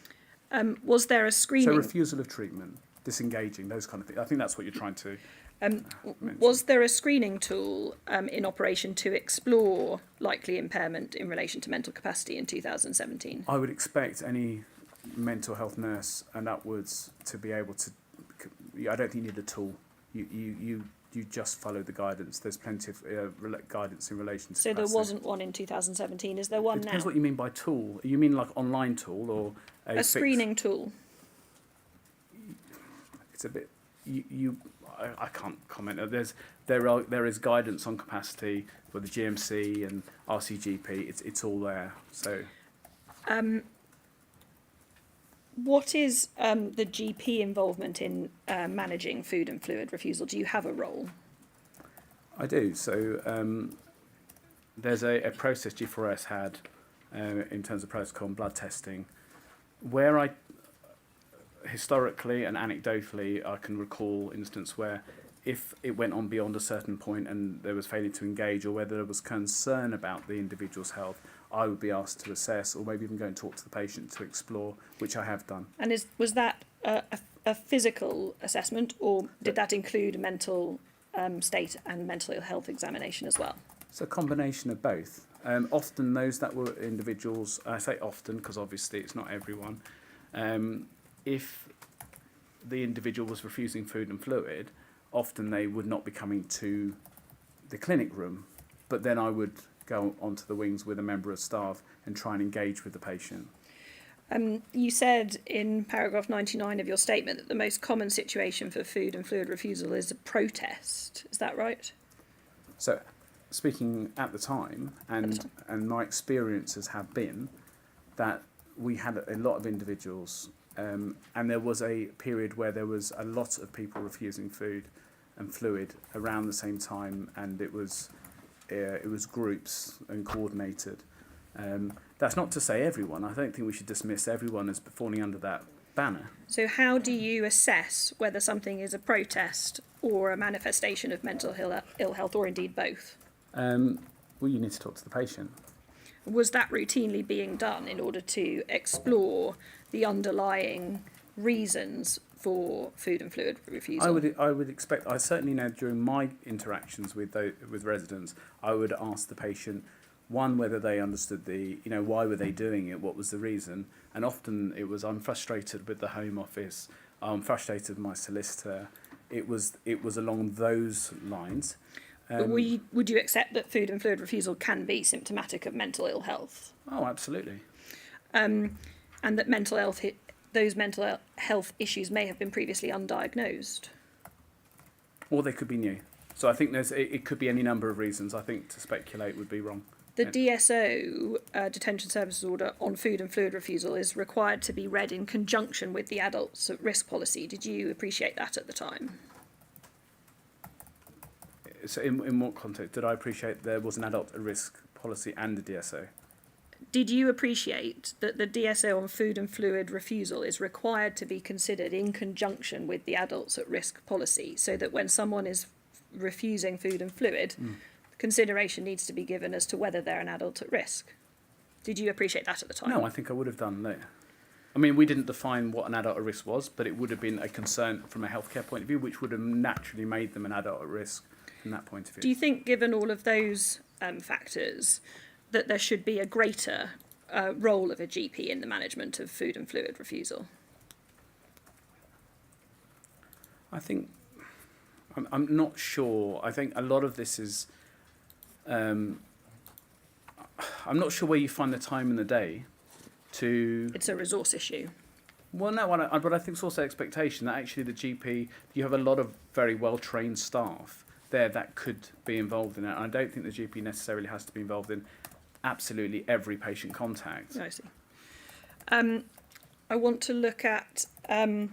Was there a screening? So refusal of treatment, disengaging, those kind of things. I think that's what you're trying to mention. Was there a screening tool in operation to explore likely impairment in relation to mental capacity in 2017? I would expect any mental health nurse and upwards to be able to. I don't think you need a tool. You just follow the guidance. There's plenty of guidance in relation to So capacity. there wasn't one in 2017. Is there one It depends now? what you mean by tool. You mean like online tool or A screening tool? It's a bit. I can't comment. There is guidance on capacity for the GMC and RCGP. It's all there. So. What is the GP involvement in managing food and fluid refusal? Do you have a role? I do. So there's a process G4S had in terms of protocol and blood testing, where I historically and anecdotally I can recall instance where if it went on beyond a certain point and there was failure to engage or whether there was concern about the individual's health, I would be asked to assess or maybe even go and talk to the patient to explore, which I have done. And was that a physical assessment, or did that include a mental state and mental health examination as well? It's a combination of both. Often those that were individuals, I say often because obviously it's not everyone, if the individual was refusing food and fluid, often they would not be coming to the clinic room, but then I would go onto the wings with a member of staff and try and engage with the patient. You said in paragraph 99 of your statement that the most common situation for food and fluid refusal is a protest. Is that right? So, speaking at the time, and my experiences have been that we had a lot of individuals, and there was a period where there was a lot of people refusing food and fluid around the same time, and it was groups and coordinated. That's not to say everyone. I don't think we should dismiss everyone as falling under that banner. So how do you assess whether something is a protest or a manifestation of mental ill health, or indeed both? Well, you need to talk to the patient. Was that routinely being done in order to explore the underlying reasons for food and fluid refusal? I would expect. I certainly know during my interactions with residents, I would ask the patient, one, whether they understood why were they doing it, what was the reason, and often it was, I'm frustrated with the Home Office, I'm frustrated with my solicitor. It was along those lines. But would you accept that food and fluid refusal can be symptomatic of mental ill health? Oh, absolutely. and that those mental health issues may have been previously undiagnosed. Or they could be new. So I think it could be any number of reasons. I think to speculate would be wrong. The DSO, Detention Services Order, on food and fluid refusal is required to be read in conjunction with the adults at risk policy. Did you appreciate that at the time? So in what context? Did I appreciate there was an adult at risk policy and a DSO? Did you appreciate that the DSO on food and fluid refusal is required to be considered in conjunction with the adults at risk policy, so that when someone is refusing food and fluid, consideration needs to be given as to whether they're an adult at risk? Did you appreciate that at the time? No, I think I would have done that. I mean, we didn't define what an adult at risk was, but it would have been a concern from a healthcare point of view, which would have naturally made them an adult at risk from that point of view. Do you think, given all of those factors, that there should be a greater role of a GP in the management of food and fluid refusal? I think, I'm not sure. I think a lot of this is, I'm not sure where you find the time in the day to... It's a resource issue. Well, no, but I think it's also expectation that actually the GP, you have a lot of very well-trained staff there that could be involved in it. I don't think the GP necessarily has to be involved in absolutely every patient contact. I see. I want to look at a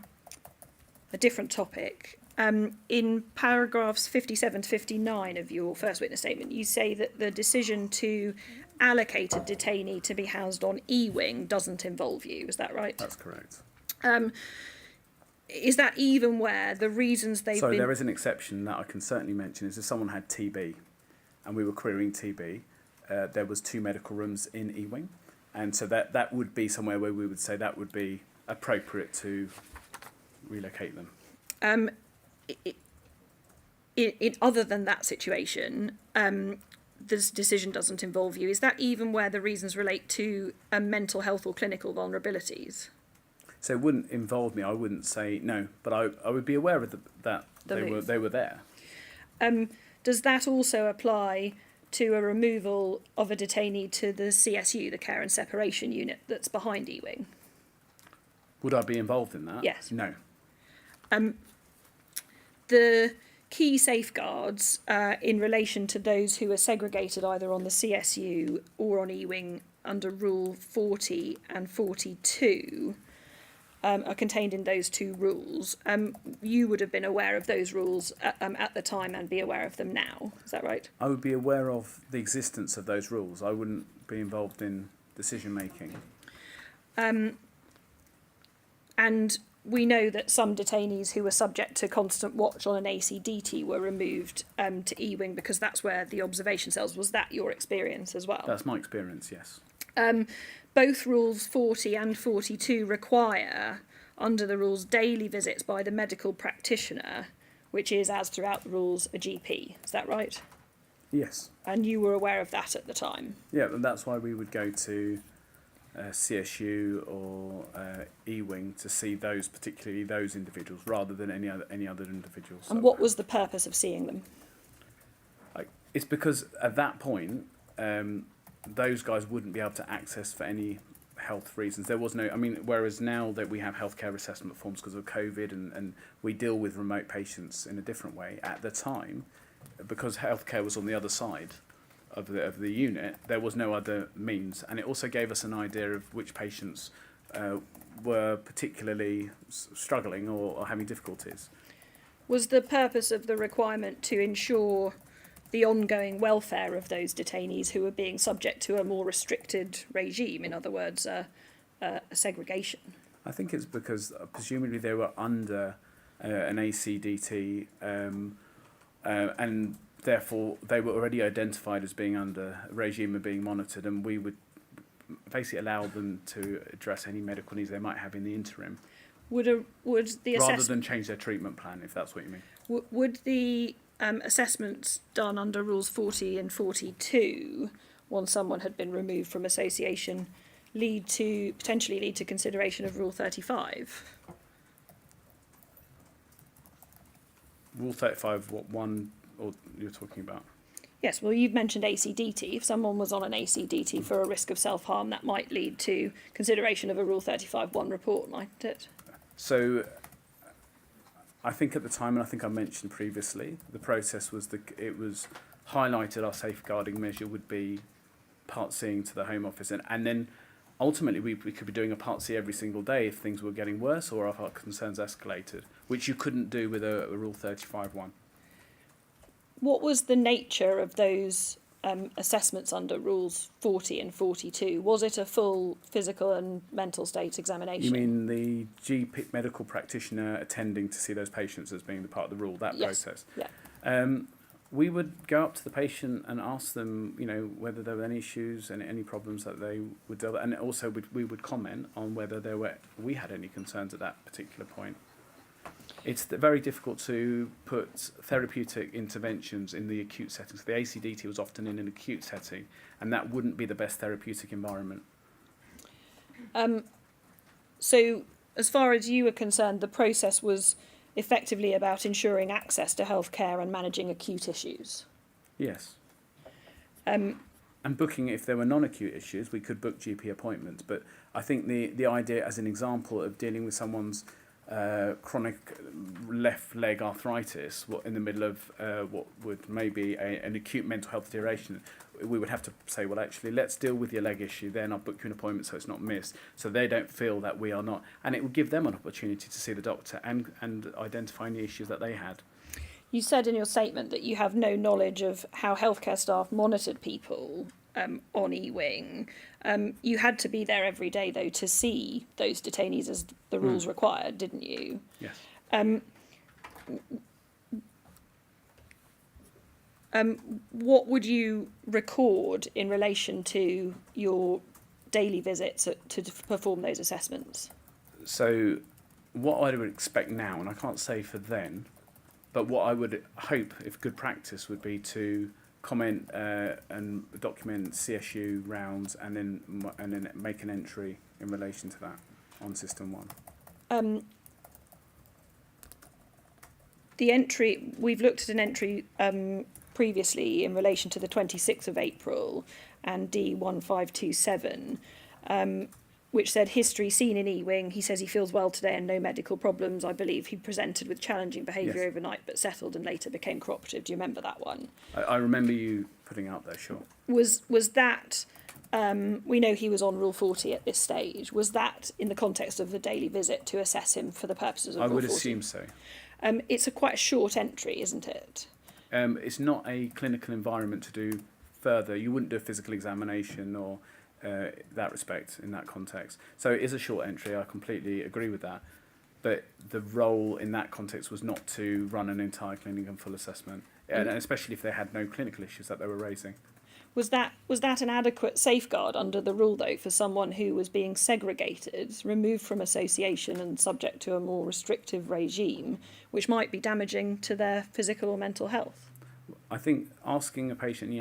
different topic. In paragraphs 57 to 59 of your first witness statement, you say that the decision to allocate a detainee to be housed on E-wing doesn't involve you. Is that right? That's correct. Is that even where the reasons they've been... So there is an exception that I can certainly mention, is if someone had TB and we were querying TB, there was 2 medical rooms in E-wing, and so that would be somewhere where we would say that would be appropriate to relocate them. Other than that situation, this decision doesn't involve you. Is that even where the reasons relate to mental health or clinical vulnerabilities? So it wouldn't involve me. I wouldn't say no, but I would be aware of that they were there. Does that also apply to a removal of a detainee to the CSU, the Care and Separation Unit that's behind E-wing? Would I be involved in that? Yes. No. The key safeguards in relation to those who are segregated either on the CSU or on E-wing under Rule 40 and 42 are contained in those 2 rules. You would have been aware of those rules at the time and be aware of them now. Is that right? I would be aware of the existence of those rules. I wouldn't be involved in decision making. And we know that some detainees who were subject to constant watch on an ACDT were removed to E-wing because that's where the observation cells. Was that your experience as well? That's my experience, yes. Both Rules 40 and 42 require, under the rules, daily visits by the medical practitioner, which is, as throughout the rules, a GP. Is that right? Yes. And you were aware of that at the time? Yeah, and that's why we would go to CSU or E-wing to see particularly those individuals, rather than any other individuals. And what was the purpose of seeing them? It's because at that point, those guys wouldn't be able to access for any health reasons. There was no, whereas now that we have healthcare assessment forms because of COVID and we deal with remote patients in a different way, at the time, because healthcare was on the other side of the unit, there was no other means. And it also gave us an idea of which patients were particularly struggling or having difficulties. Was the purpose of the requirement to ensure the ongoing welfare of those detainees who were being subject to a more restricted regime, in other words, a segregation? I think it's because presumably they were under an ACDT and therefore they were already identified as being under a regime and being monitored, and we would basically allow them to address any medical needs they might have in the interim. Would the rather than change their treatment plan, if that's what you mean. Would the assessments done under Rules 40 and 42, once someone had been removed from association, potentially lead to consideration of Rule 35? Rule 35, what one or you're talking about? Yes, well, you've mentioned ACDT. If someone was on an ACDT for a risk of self-harm, that might lead to consideration of a Rule 35(1) report, mightn't it? So I think at the time, and I think I mentioned previously, the process was it was highlighted our safeguarding measure would be Part C'ing to the Home Office, and then ultimately we could be doing a Part C every single day if things were getting worse or if our concerns escalated, which you couldn't do with a Rule 35(1). What was the nature of those assessments under Rules 40 and 42? Was it a full physical and mental state examination? You mean the GP medical practitioner attending to see those patients as being the part of the rule, that Yes. process? Yeah. We would go up to the patient and ask them, whether there were any issues and any problems that they would deal with, and also we would comment on whether we had any concerns at that particular point. It's very difficult to put therapeutic interventions in the acute setting. So the ACDT was often in an acute setting, and that wouldn't be the best therapeutic environment. So, as far as you were concerned, the process was effectively about ensuring access to healthcare and managing acute issues. Yes. And booking, if there were non-acute issues, we could book GP appointments. But I think the idea, as an example of dealing with someone's chronic left leg arthritis, in the middle of what would maybe an acute mental health deterioration, we would have to say, well, actually, let's deal with your leg issue, then I'll book you an appointment so it's not missed, so they don't feel that we are not. And it would give them an opportunity to see the doctor and identify any issues that they had. You said in your statement that you have no knowledge of how healthcare staff monitored people on E-Wing. You had to be there every day, though, to see those detainees as the rules required, didn't you? Yes. What would you record in relation to your daily visits to perform those assessments? So what I would expect now, and I can't say for then, but what I would hope, if good practice, would be to comment and document CSU rounds and then make an entry in relation to that on System 1. The entry, we've looked at an entry previously in relation to the 26th of April and D1527, which said history seen in E-Wing. He says he feels well today and no medical problems. I believe he presented with challenging behaviour Yes. overnight but settled and later became cooperative. Do you remember that one? I remember you putting out there, sure. Was that, we know he was on Rule 40 at this stage, was that in the context of the daily visit to assess him for the purposes of I Rule would 40? assume so. It's quite a short entry, isn't it? It's not a clinical environment to do further. You wouldn't do a physical examination or that respect in that context. So it is a short entry. I completely agree with that. But the role in that context was not to run an entire clinic and full assessment, and especially if they had no clinical issues that they were raising. Was that an adequate safeguard under the rule, though, for someone who was being segregated, removed from association and subject to a more restrictive regime, which might be damaging to their physical or mental health? I think asking a patient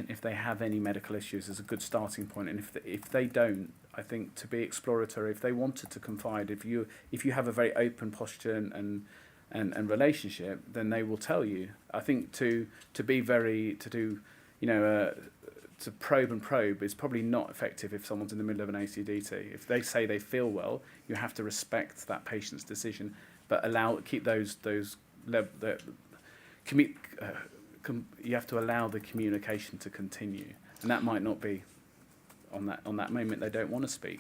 if they have any medical issues is a good starting point, and if they don't, I think to be exploratory, if they wanted to confide, if you have a very open posture and relationship, then they will tell you. I think to probe is probably not effective if someone's in the middle of an ACDT. If they say they feel well, you have to respect that patient's decision, but you have to allow the communication to continue, and that might not be on that moment they don't want to speak.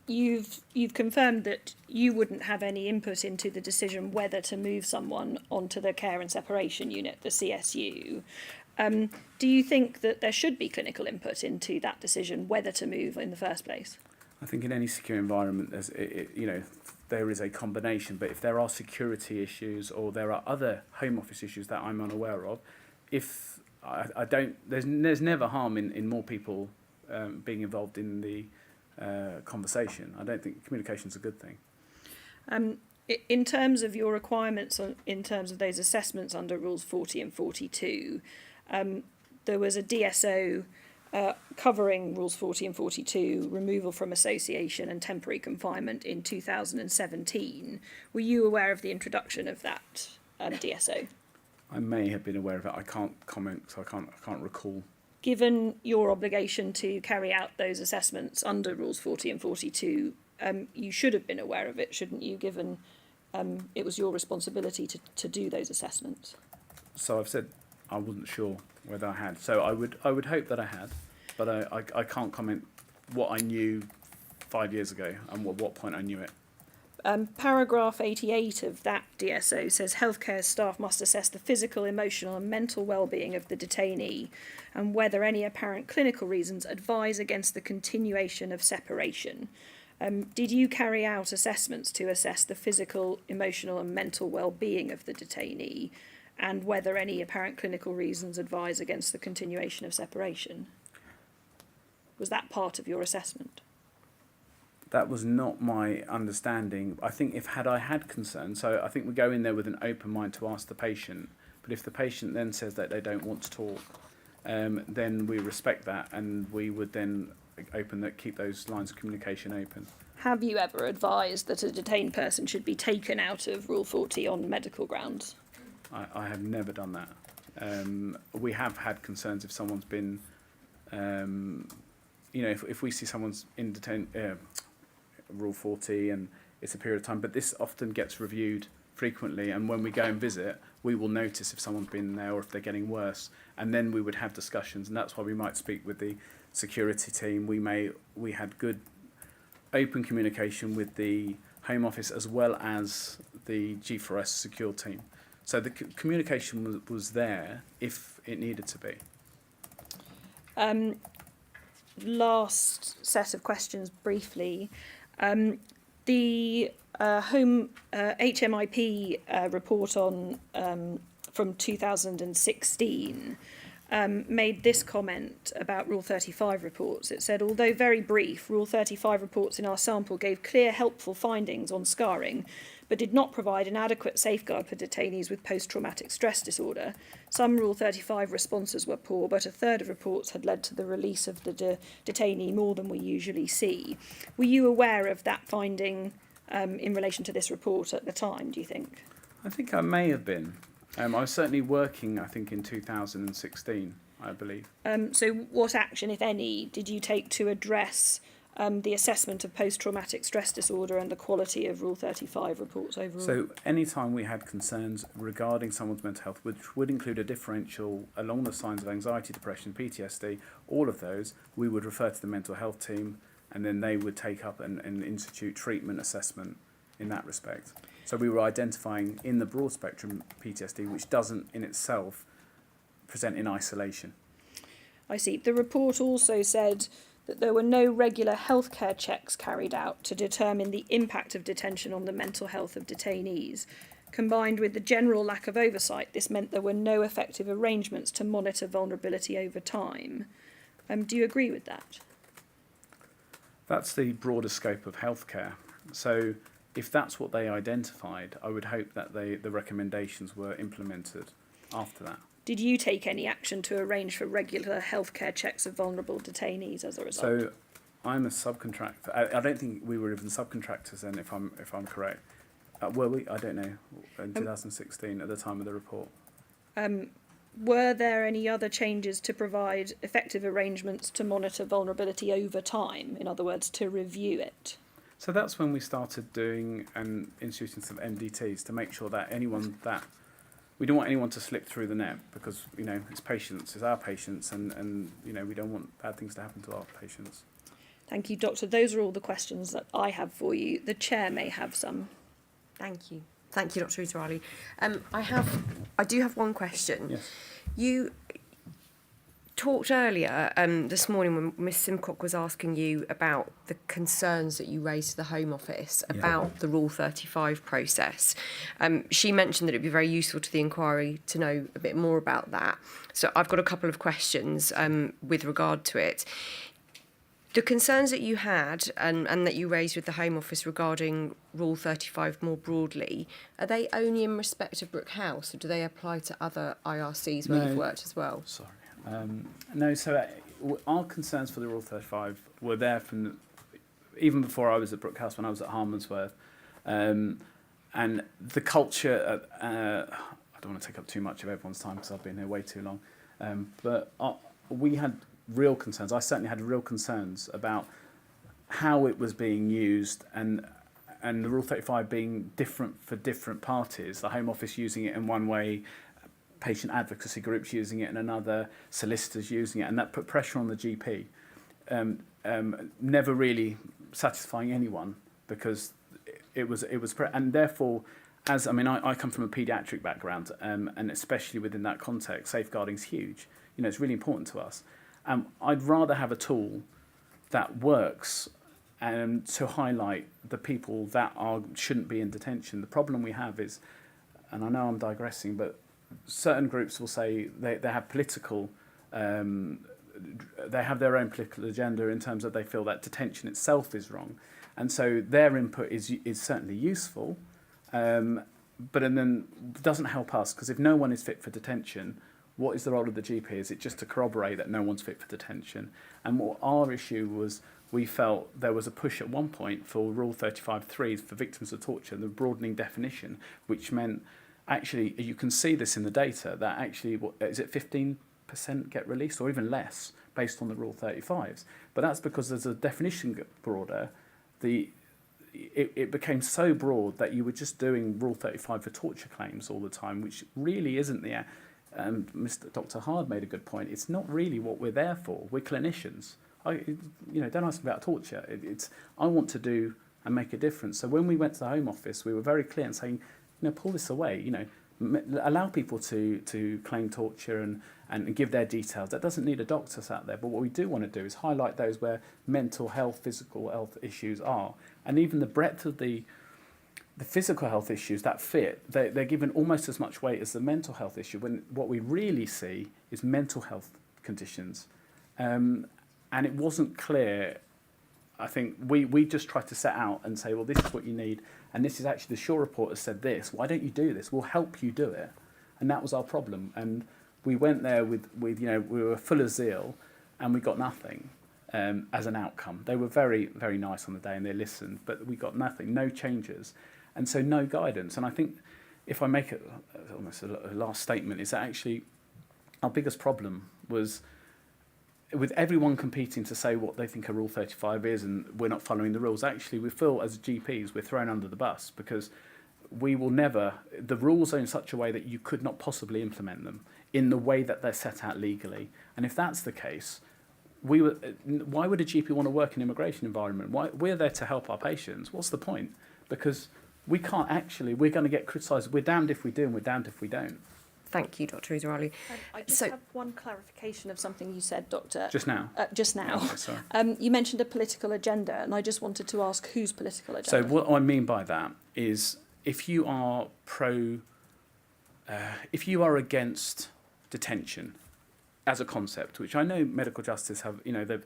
You've confirmed that you wouldn't have any input into the decision whether to move someone onto the care and separation unit, the CSU. Do you think that there should be clinical input into that decision whether to move in the first place? I think in any secure environment, there is a combination. But if there are security issues or there are other Home Office issues that I'm unaware of, there's never harm in more people being involved in the conversation. I don't think communication is a good thing. In terms of your requirements, in terms of those assessments under Rules 40 and 42, there was a DSO covering Rules 40 and 42, removal from association and temporary confinement in 2017. Were you aware of the introduction of that DSO? I may have been aware of it. I can't comment, so I can't recall. Given your obligation to carry out those assessments under Rules 40 and 42, you should have been aware of it, shouldn't you, given it was your responsibility to do those assessments? So I've said I wasn't sure whether I had. So I would hope that I had, but I can't comment what I knew 5 years ago and what point I knew it. Paragraph 88 of that DSO says healthcare staff must assess the physical, emotional and mental well-being of the detainee and whether any apparent clinical reasons advise against the continuation of separation. Did you carry out assessments to assess the physical, emotional and mental well-being of the detainee and whether any apparent clinical reasons advise against the continuation of separation? Was that part of your assessment? That was not my understanding. I think had I had concerns, so I think we go in there with an open mind to ask the patient, but if the patient then says that they don't want to talk, then we respect that and we would then keep those lines of communication open. Have you ever advised that a detained person should be taken out of Rule 40 on medical grounds? I have never done that. We have had concerns if someone's been, if we see someone's in Rule 40 and it's a period of time, but this often gets reviewed frequently, and when we go and visit we will notice if someone's been there or if they're getting worse, and then we would have discussions, and that's why we might speak with the security team. We had good open communication with the Home Office as well as the G4S secure team, so the communication was there if it needed to be. Last set of questions briefly. The Home HMIP report on from 2016 made this comment about Rule 35 reports. It said, although very brief, Rule 35 reports in our sample gave clear, helpful findings on scarring, but did not provide an adequate safeguard for detainees with post-traumatic stress disorder. Some Rule 35 responses were poor, but a third of reports had led to the release of the detainee more than we usually see. Were you aware of that finding in relation to this report at the time, do you think? I think I may have been. I was certainly working, I think, in 2016, I believe. So what action, if any, did you take to address the assessment of post-traumatic stress disorder and the quality of Rule 35 reports overall? So any time we had concerns regarding someone's mental health, which would include a differential along the signs of anxiety, depression, PTSD, all of those, we would refer to the mental health team, and then they would take up and institute treatment assessment in that respect. So we were identifying in the broad spectrum PTSD, which doesn't in itself present in isolation. I see. The report also said that there were no regular healthcare checks carried out to determine the impact of detention on the mental health of detainees. Combined with the general lack of oversight, this meant there were no effective arrangements to monitor vulnerability over time. Do you agree with that? That's the broader scope of healthcare. So if that's what they identified, I would hope that the recommendations were implemented after that. Did you take any action to arrange for regular healthcare checks of vulnerable detainees as a result? So I'm a subcontractor. I don't think we were even subcontractors then, if I'm correct. Were we? I don't know. In 2016, at the time of the report. Were there any other changes to provide effective arrangements to monitor vulnerability over time? In other words, to review it? So that's when we started doing and instituting some MDTs to make sure that we don't want anyone to slip through the net, because it's patients, it's our patients, and we don't want bad things to happen to our patients. Thank you, Doctor. Those are all the questions that I have for you. The Chair may have some. Thank you. Thank you, Dr. Rizali. I do have one question. Yes. You talked earlier this morning when Ms Simcock was asking you about the concerns that you raised to the Home Office about the Rule 35 process. She mentioned that it would be very useful to the inquiry to know a bit more about that. So I've got a couple of questions with regard to it. The concerns that you had and that you raised with the Home Office regarding Rule 35 more broadly, are they only in respect of Brook House, or do they apply to other IRCs where you've worked as well? Sorry. No, so our concerns for the Rule 35 were there from even before I was at Brook House, when I was at Harmondsworth. And the culture, I don't don't want to take up too much of everyone's time because I've been here way too long. But we had real concerns. I certainly had real concerns about how it was being used and the Rule 35 being different for different parties. The Home Office using it in one way, patient advocacy groups using it in another, solicitors using it, and that put pressure on the GP. Never really satisfying anyone because and therefore, I come from a paediatric background, and especially within that context, safeguarding is huge. It's really important to us. I'd rather have a tool that works to highlight the people that shouldn't be in detention. The problem we have is, and I know I'm digressing, but certain groups will say they have political, they have their own political agenda in terms of they feel that detention itself is wrong. And so their input is certainly useful, but then doesn't help us, because if no one is fit for detention, what is the role of the GP? Is it just to corroborate that no one's fit for detention? And what our issue was, we felt there was a push at one point for Rule 35.3 for victims of torture, the broadening definition, which meant actually, you can see this in the data, that actually, is it 15% get released or even less based on the Rule 35s? But that's because as the definition got broader, it became so broad that you were just doing Rule 35 for torture claims all the time, which really isn't the... Dr. Hard made a good point. It's not really what we're there for. We're clinicians. Don't ask me about torture. I want to do and make a difference. So when we went to the Home Office, we were very clear in saying, pull this away. Allow people to claim torture and give their details. That doesn't need a doctor sat there. But what we do want to do is highlight those where mental health, physical health issues are, and even the breadth of the physical health issues that fit, they're given almost as much weight as the mental health issue, when what we really see is mental health conditions. And it wasn't clear. I think we just tried to set out and say, well, this is what you need, and this is actually, the Shaw report has said this. Why don't you do this? We'll help you do it. And that was our problem. And we went there with we were full of zeal, and we got nothing as an outcome. They were very, very nice on the day, and they listened, but we got nothing, no changes. And so no guidance. And I think if I make almost a last statement, is that actually our biggest problem was with everyone competing to say what they think a Rule 35 is and we're not following the rules. Actually, we feel as GPs we're thrown under the bus because we will never... The rules are in such a way that you could not possibly implement them in the way that they're set out legally. And if that's the case, why would a GP want to work in an immigration environment? We're there to help our patients. What's the point? Because we can't actually... We're going to get criticised. We're damned if we do and we're damned if we don't. Thank you, Dr. Israeli. I just have one clarification of something you said, Doctor. Just now? Just now. Oh, sorry. You mentioned a political agenda, and I just wanted to ask whose political agenda? So what I mean by that is if you are if you are against detention as a concept, which I know medical justice have, they've,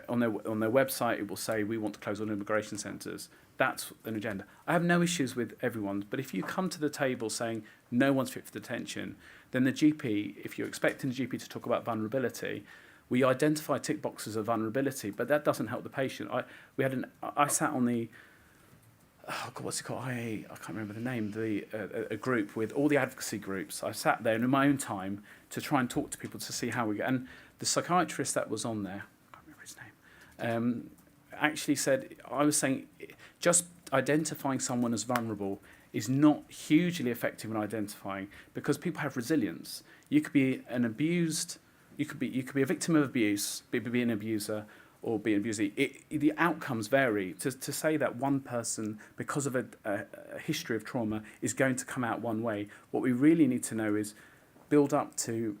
on their website it will say we want to close all immigration centres. That's an agenda. I have no issues with everyone, but if you come to the table saying no one's fit for detention, then the GP, if you're expecting the GP to talk about vulnerability, we identify tick boxes of vulnerability, but that doesn't help the patient. I sat on the, what's it called? I can't remember the name. A group with all the advocacy groups. I sat there in my own time to try and talk to people to see how we go. And the psychiatrist that was on there, I can't remember his name, actually said, I was saying, just identifying someone as vulnerable is not hugely effective in identifying, because people have resilience. You could be you could be a victim of abuse, be an abuser, or be an abusee. The outcomes vary. To say that one person, because of a history of trauma, is going to come out one way, what we really need to know is build up to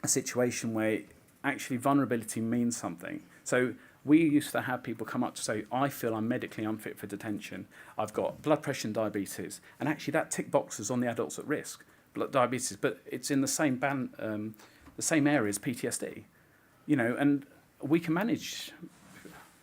a situation where actually vulnerability means something. So we used to have people come up to say, I feel I'm medically unfit for detention. I've got blood pressure and diabetes. And actually that tick boxes on the adults at risk, diabetes, but it's in the same area as PTSD. And we can manage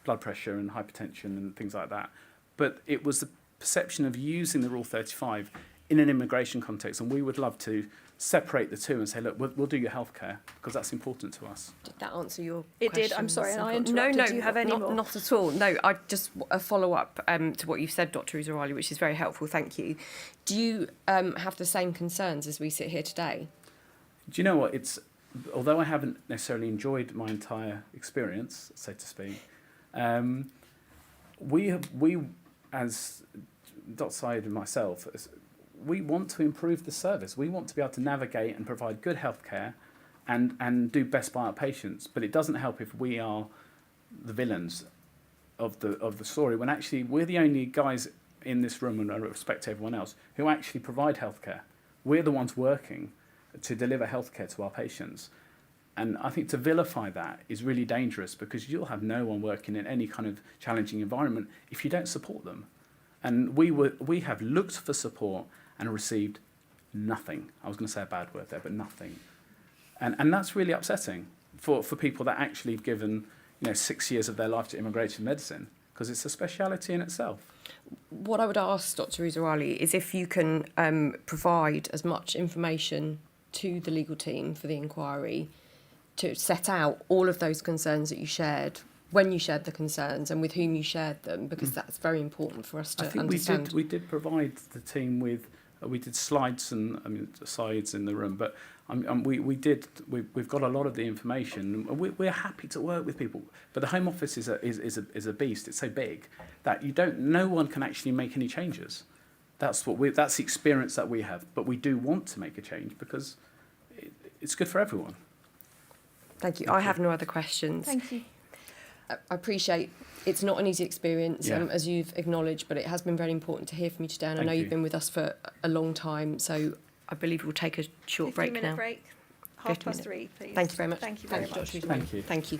blood pressure and hypertension and things like that. But it was the perception of using the Rule 35 in an immigration context, and we would love to separate the two and say, look, we'll do your healthcare because that's important to us. Did that answer your It question? did. I'm sorry, and I No, interrupted. no, Do you have any not, more? not at all. No, I just a follow up to what you've said, Dr. Uzarali, which is very helpful. Thank you. Do you have the same concerns as we sit here today? Do you know what? Although I haven't necessarily enjoyed my entire experience, so to speak, we as Dr. Syed and myself, we want to improve the service. We want to be able to navigate and provide good healthcare and do best by our patients. But it doesn't help if we are the villains of the story, when actually we're the only guys in this room, and I respect everyone else, who actually provide healthcare. We're the ones working to deliver healthcare to our patients. And I think to vilify that is really dangerous, because you'll have no one working in any kind of challenging environment if you don't support them. And we have looked for support and received nothing. I was going to say a bad word there, but nothing. And that's really upsetting for people that actually have given 6 years of their life to immigration medicine, because it's a speciality in itself. What I would ask Dr. Uzarali is if you can provide as much information to the legal team for the inquiry to set out all of those concerns that you shared, when you shared the concerns and with whom you shared them, because that's very important for us to understand. We did provide the team with, we did slides and sides in the room, but we've got a lot of the information. We're happy to work with people, but the Home Office is a beast. It's so big that no one can actually make any changes. That's the experience that we have, but we do want to make a change because it's good for everyone. Thank you. I have no other questions. Thank you. I appreciate it's not an easy experience, Yeah. as you've acknowledged, but it has been very important to hear from you today. And I know you've been with us for a long time, so I believe we'll take a short break now. 15-minute break. 3:30, please. Thank you very much. Thank you very much. Dr. Uzarali. Thank you. Thank you.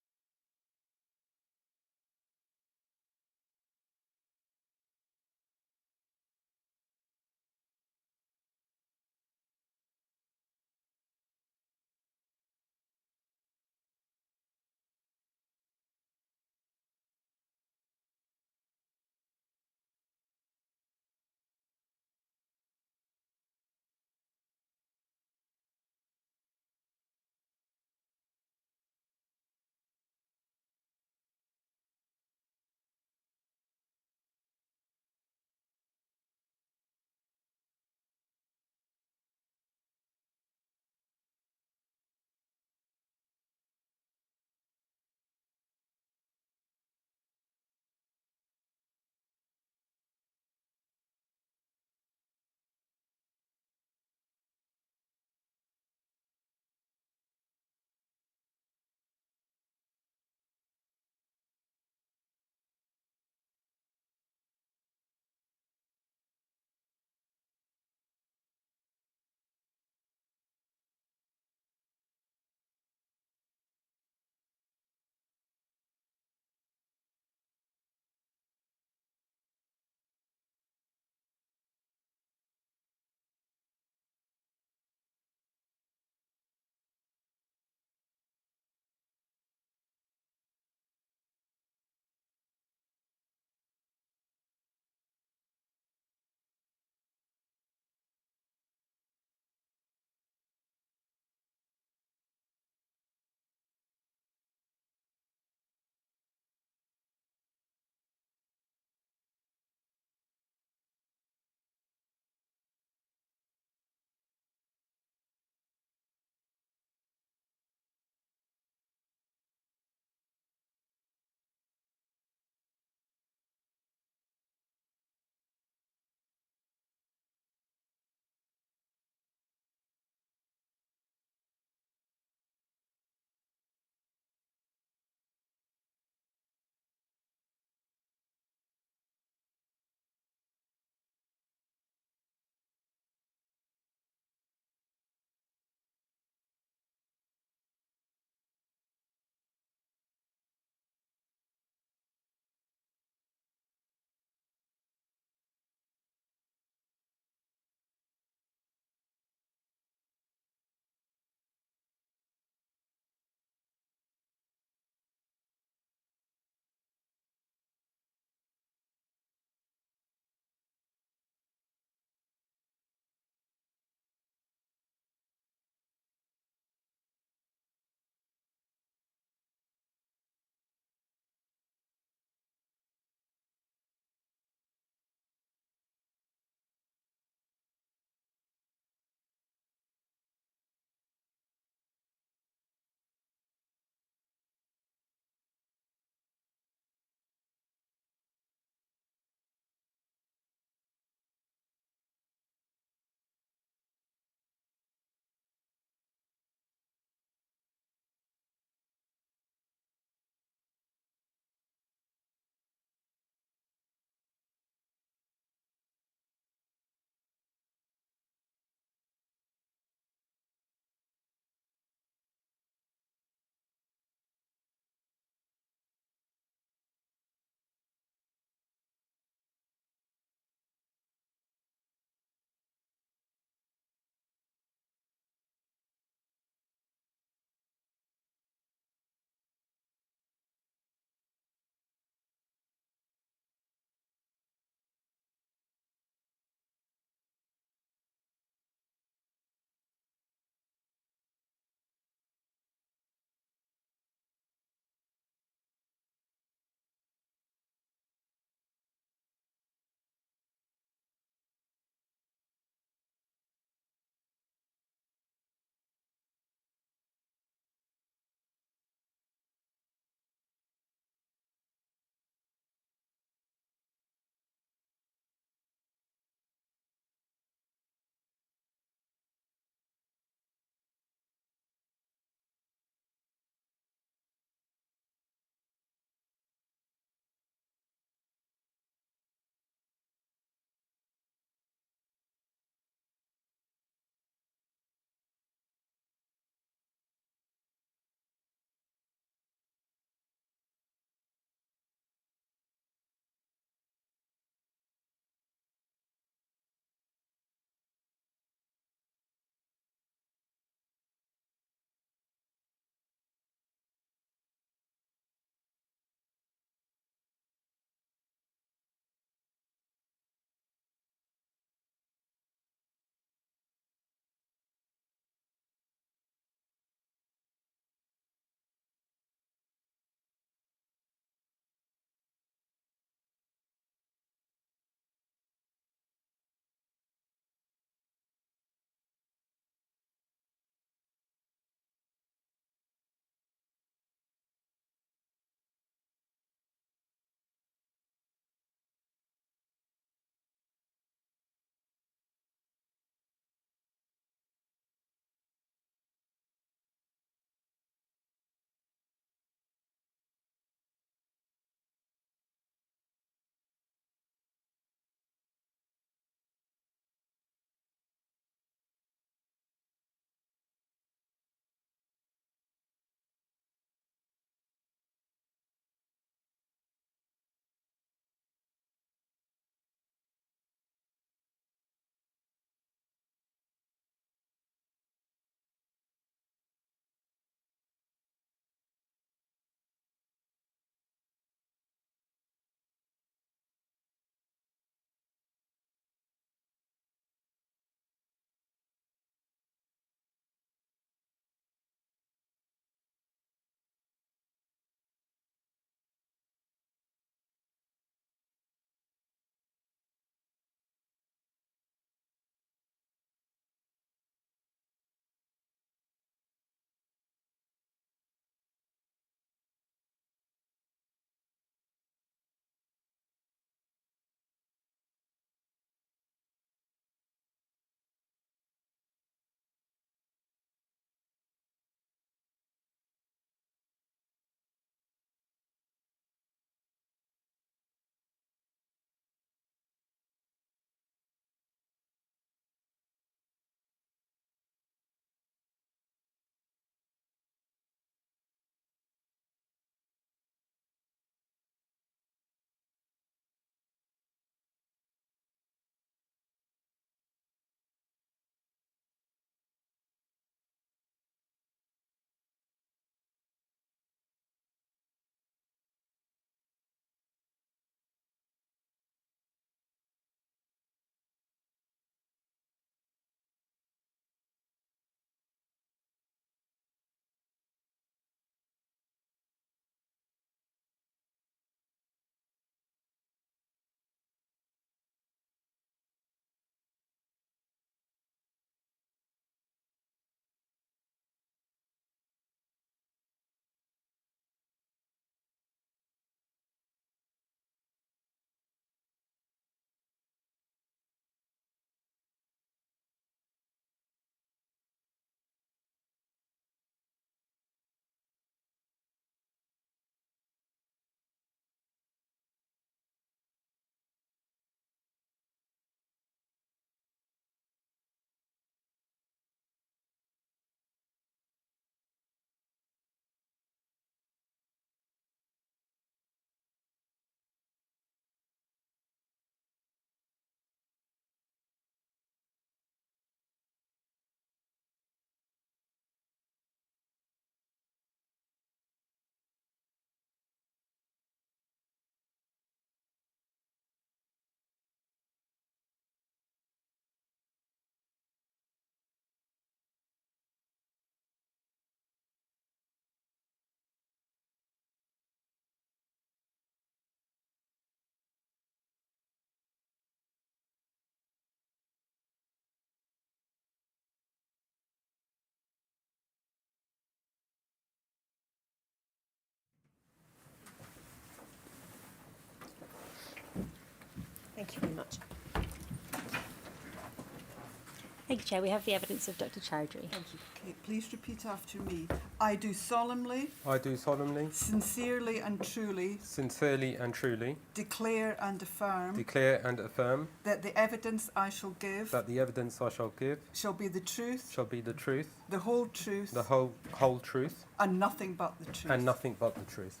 Thank you, Chair. We have the evidence of Dr. Chowdhury. Thank you. Okay, please repeat after me. I do solemnly, I do solemnly, sincerely and truly sincerely and truly declare and affirm declare and affirm that the evidence I shall give that the evidence I shall give shall be the truth, shall be the truth, the whole truth, the whole truth, and nothing but the truth. and nothing but the truth.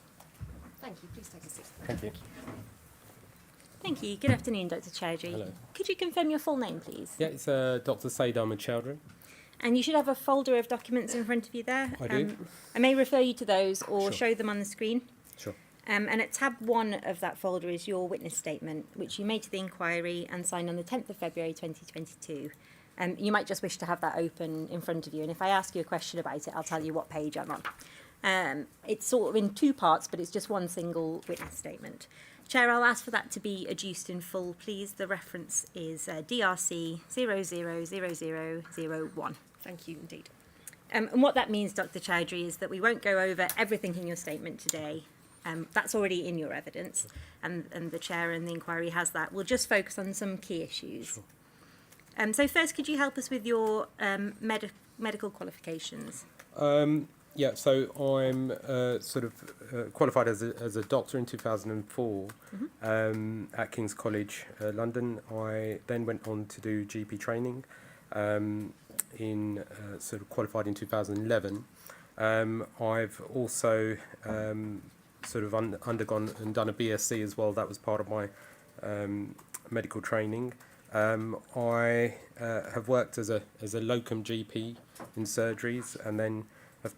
Thank you. Please take a seat. Thank you. Thank you. Good afternoon, Dr. Chowdhury. Hello. Could you confirm your full name, please? Yeah, it's Dr. Said Ahmed Chowdhury. And you should have a folder of documents in front of you there. I do. I may refer you to those or Sure. show them on the screen. Sure. And at tab 1 of that folder is your witness statement, which you made to the inquiry and signed on the 10th of February 2022. You might just wish to have that open in front of you, and if I ask you a question about it, I'll tell you what page I'm on. It's sort of in 2 parts, but it's just one single witness statement. Chair, I'll ask for that to be adduced in full, please. The reference is DRC 000001. Thank you indeed. And what that means, Dr. Chowdhury, is that we won't go over everything in your statement today. That's already in your evidence, and the Chair and the inquiry has that. We'll just focus on some key issues. Sure. So first, could you help us with your medical qualifications? Yeah, so I'm qualified as a doctor in 2004 at King's College, London. I then went on to do GP training, qualified in 2011. I've also undergone and done a BSc as well. That was part of my medical training. I have worked as a locum GP in surgeries, and then have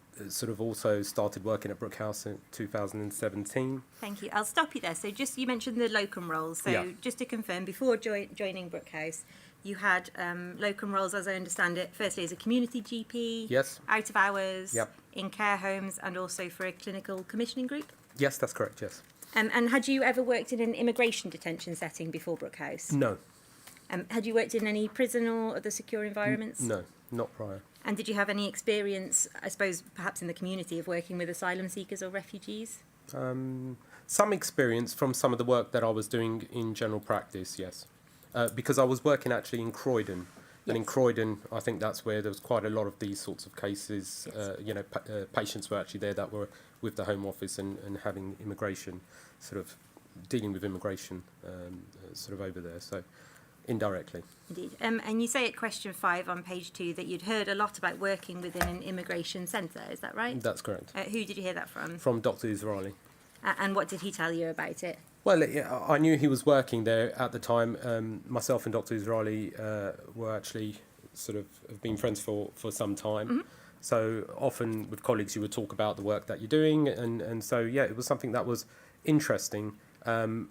also started working at Brook House in 2017. Thank you. I'll stop you there. So you mentioned the locum roles. So Yeah. just to confirm, before joining Brook House, you had locum roles, as I understand it, firstly as a community GP, Yes. out of hours, Yep. in care homes, and also for a clinical commissioning group. Yes, that's correct, yes. And had you ever worked in an immigration detention setting before Brook House? No. Had you worked in any prison or other secure environments? No, not prior. And did you have any experience, I suppose, perhaps in the community, of working with asylum seekers or refugees? Some experience from some of the work that I was doing in general practice, yes. Because I was working actually in Croydon. And in Croydon, I think that's where there was quite a lot of these sorts of cases. Yes. Patients were actually there that were with the Home Office and having immigration, dealing with immigration over there. So indirectly. Indeed. And you say at question 5 on page 2 that you'd heard a lot about working within an immigration centre, is that right? That's correct. Who did you hear that from? From Dr. Israeli. And what did he tell you about it? Well, I knew he was working there at the time. Myself and Dr. Israeli were actually have been friends for some time. Mm-hmm. So often with colleagues you would talk about the work that you're doing, and so it was something that was interesting,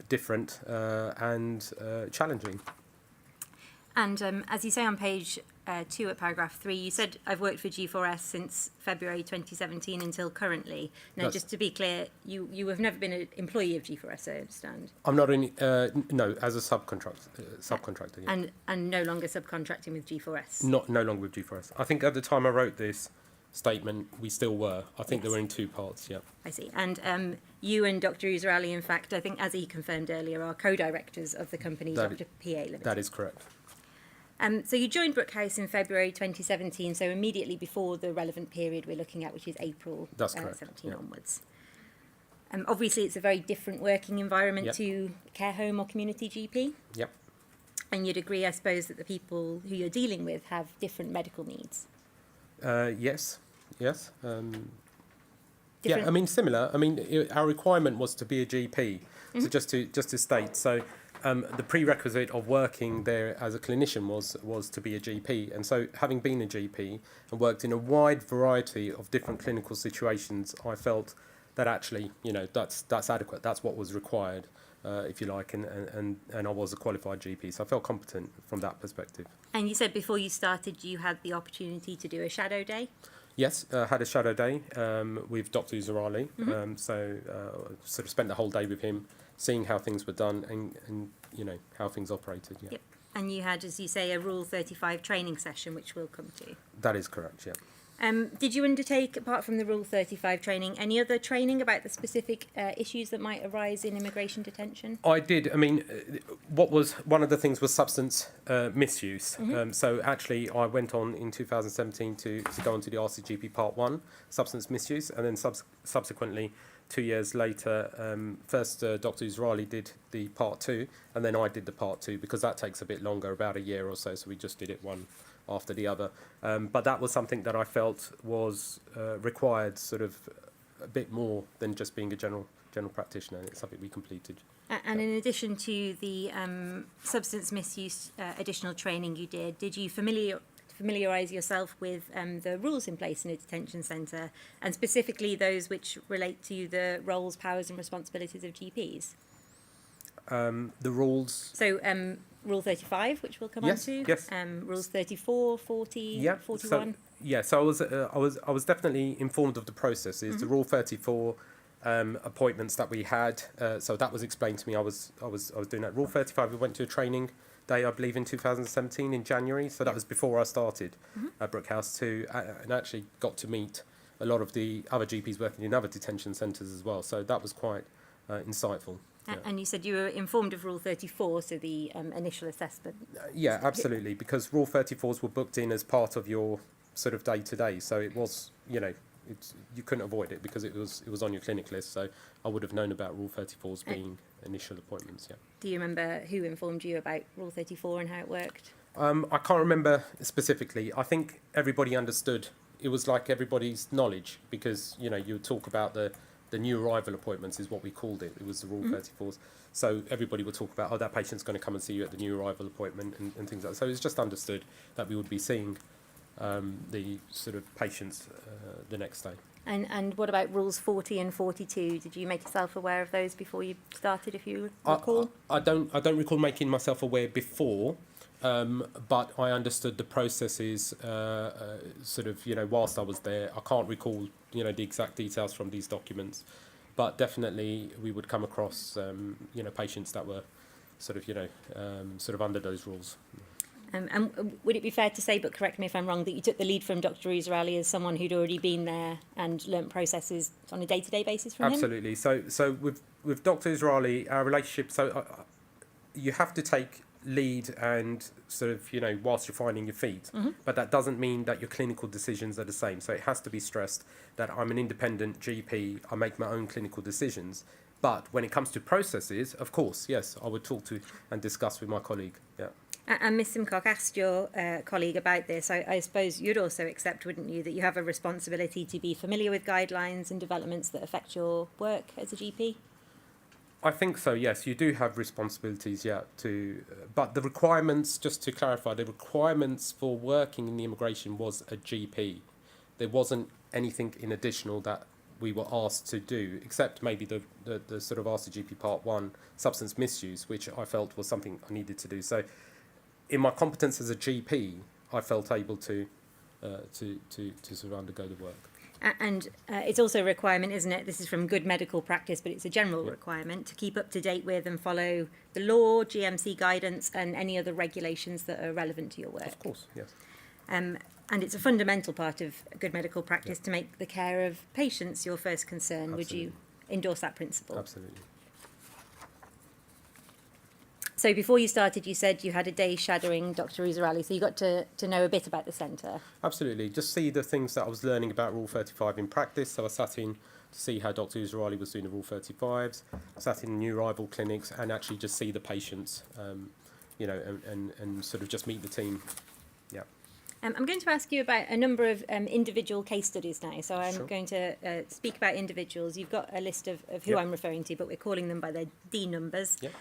different and challenging. And as you say on page 2 at paragraph 3, you said, I've worked for G4S since February 2017 until currently. Now, just to be clear, you have never been an employee of G4S, I understand. I'm not any, no, as a subcontractor. Yeah. And no longer subcontracting with G4S? No longer with G4S. I think at the time I wrote this statement, we still were. I think they were in 2 parts, yeah. I see. And you and Dr. Israeli, in fact, I think as he confirmed earlier, are co-directors of the company Dr. PA Limited. That is correct. So you joined Brook House in February 2017, so immediately before the relevant period we're looking at, which is April 17 onwards. Obviously, it's a very different working environment to care home or community GP. Yep. And you'd agree, I suppose, that the people who you're dealing with have different medical needs. Yes. Similar. Our requirement was to be a GP. Mm-hmm. So just to state, so the prerequisite of working there as a clinician was to be a GP. And so having been a GP and worked in a wide variety of different clinical situations, I felt that actually, that's adequate. That's what was required, if you like, and I was a qualified GP. So I felt competent from that perspective. And you said before you started you had the opportunity to do a shadow day? Yes, had a shadow day with Dr. Israeli. Mm-hmm. Spent the whole day with him, seeing how things were done and how things operated. Yeah. Yep. And you had, as you say, a Rule 35 training session, which we'll come to. That is correct, yeah. Did you undertake, apart from the Rule 35 training, any other training about the specific issues that might arise in immigration detention? I did. I mean, what was one of the things was substance misuse. So actually, I went on in 2017 to go on to the RCGP Part 1, substance misuse, and then subsequently, 2 years later, first Dr. Israeli did the Part 2, and then I did the Part 2, because that takes a bit longer, about a year or so, so we just did it one after the other. But that was something that I felt was required sort of a bit more than just being a general practitioner, and it's something we completed. And in addition to the substance misuse additional training you did you familiarise yourself with the rules in place in a detention centre, and specifically those which relate to the roles, powers and responsibilities of GPs? The rules. So Rule 35, which we'll come on to. Yes. Rules 34, 40, 41. So I was definitely informed of the processes. The Rule 34 appointments that we had. So that was explained to me. I was doing that. Rule 35. We went to a training day, I believe, in 2017 in January. So that was before I started at Brook House too, and actually got to meet a lot of the other GPs working in other detention centres as well. So that was quite insightful. Yeah. And you said you were informed of Rule 34, so the initial assessment. Yeah, absolutely, because Rule 34s were booked in as part of your sort of day-to-day, so it was, you couldn't avoid it because it was on your clinic list, so I would have known about Rule 34s being initial appointments, yeah. Do you remember who informed you about Rule 34 and how it worked? I can't remember specifically. I think everybody understood. It was like everybody's knowledge, because, you would talk about the new arrival appointments is what we called it. It was the Rule 34s. So everybody would talk about, that patient's going to come and see you at the new arrival appointment and things like that. So it's just understood that we would be seeing the sort of patients the next day. And what about Rules 40 and 42? Did you make yourself aware of those before you started, if you recall? I don't recall making myself aware before, but I understood the processes sort of, whilst I was there. I can't recall, the exact details from these documents, but definitely we would come across, patients that were sort of under those rules. And would it be fair to say, but correct me if I'm wrong, that you took the lead from Dr. Israeli as someone who'd already been there and learnt processes on a day-to-day basis from him? Absolutely. So with Dr. Israeli, our relationship, you have to take lead and sort of, whilst you're finding your feet, but that doesn't mean that your clinical decisions are the same. So it has to be stressed that I'm an independent GP, I make my own clinical decisions. But when it comes to processes, of course, yes, I would talk to and discuss with my colleague, yeah. And Ms Simcock asked your colleague about this. I suppose you'd also accept, wouldn't you, that you have a responsibility to be familiar with guidelines and developments that affect your work as a GP? I think so, yes. You do have responsibilities, yeah, but the requirements, just to clarify, the requirements for working in the immigration was a GP. There wasn't anything in additional that we were asked to do, except maybe the sort of RCGP Part 1 substance misuse, which I felt was something I needed to do. So in my competence as a GP, I felt able to sort of undergo the work. And it's also a requirement, isn't it? This is from good medical practice, but it's a general requirement to keep up to date with and follow the law, GMC guidance, and any other regulations that are relevant to your work. Of course, yes. And it's a fundamental part of good medical practice to make the care of patients your first concern. Absolutely. Would you endorse that principle? Absolutely. So before you started, you said you had a day shadowing Dr. Israeli, so you got to know a bit about the centre. Absolutely. Just see the things that I was learning about Rule 35 in practice. So I sat in to see how Dr. Israeli was doing the Rule 35s, sat in new arrival clinics and actually just see the patients, and sort of just meet the team. Yeah. I'm going to ask you about a number of individual case studies now. So I'm Sure. going to speak about individuals. You've got a list of who I'm referring to, but we're calling them by their D numbers. Yep.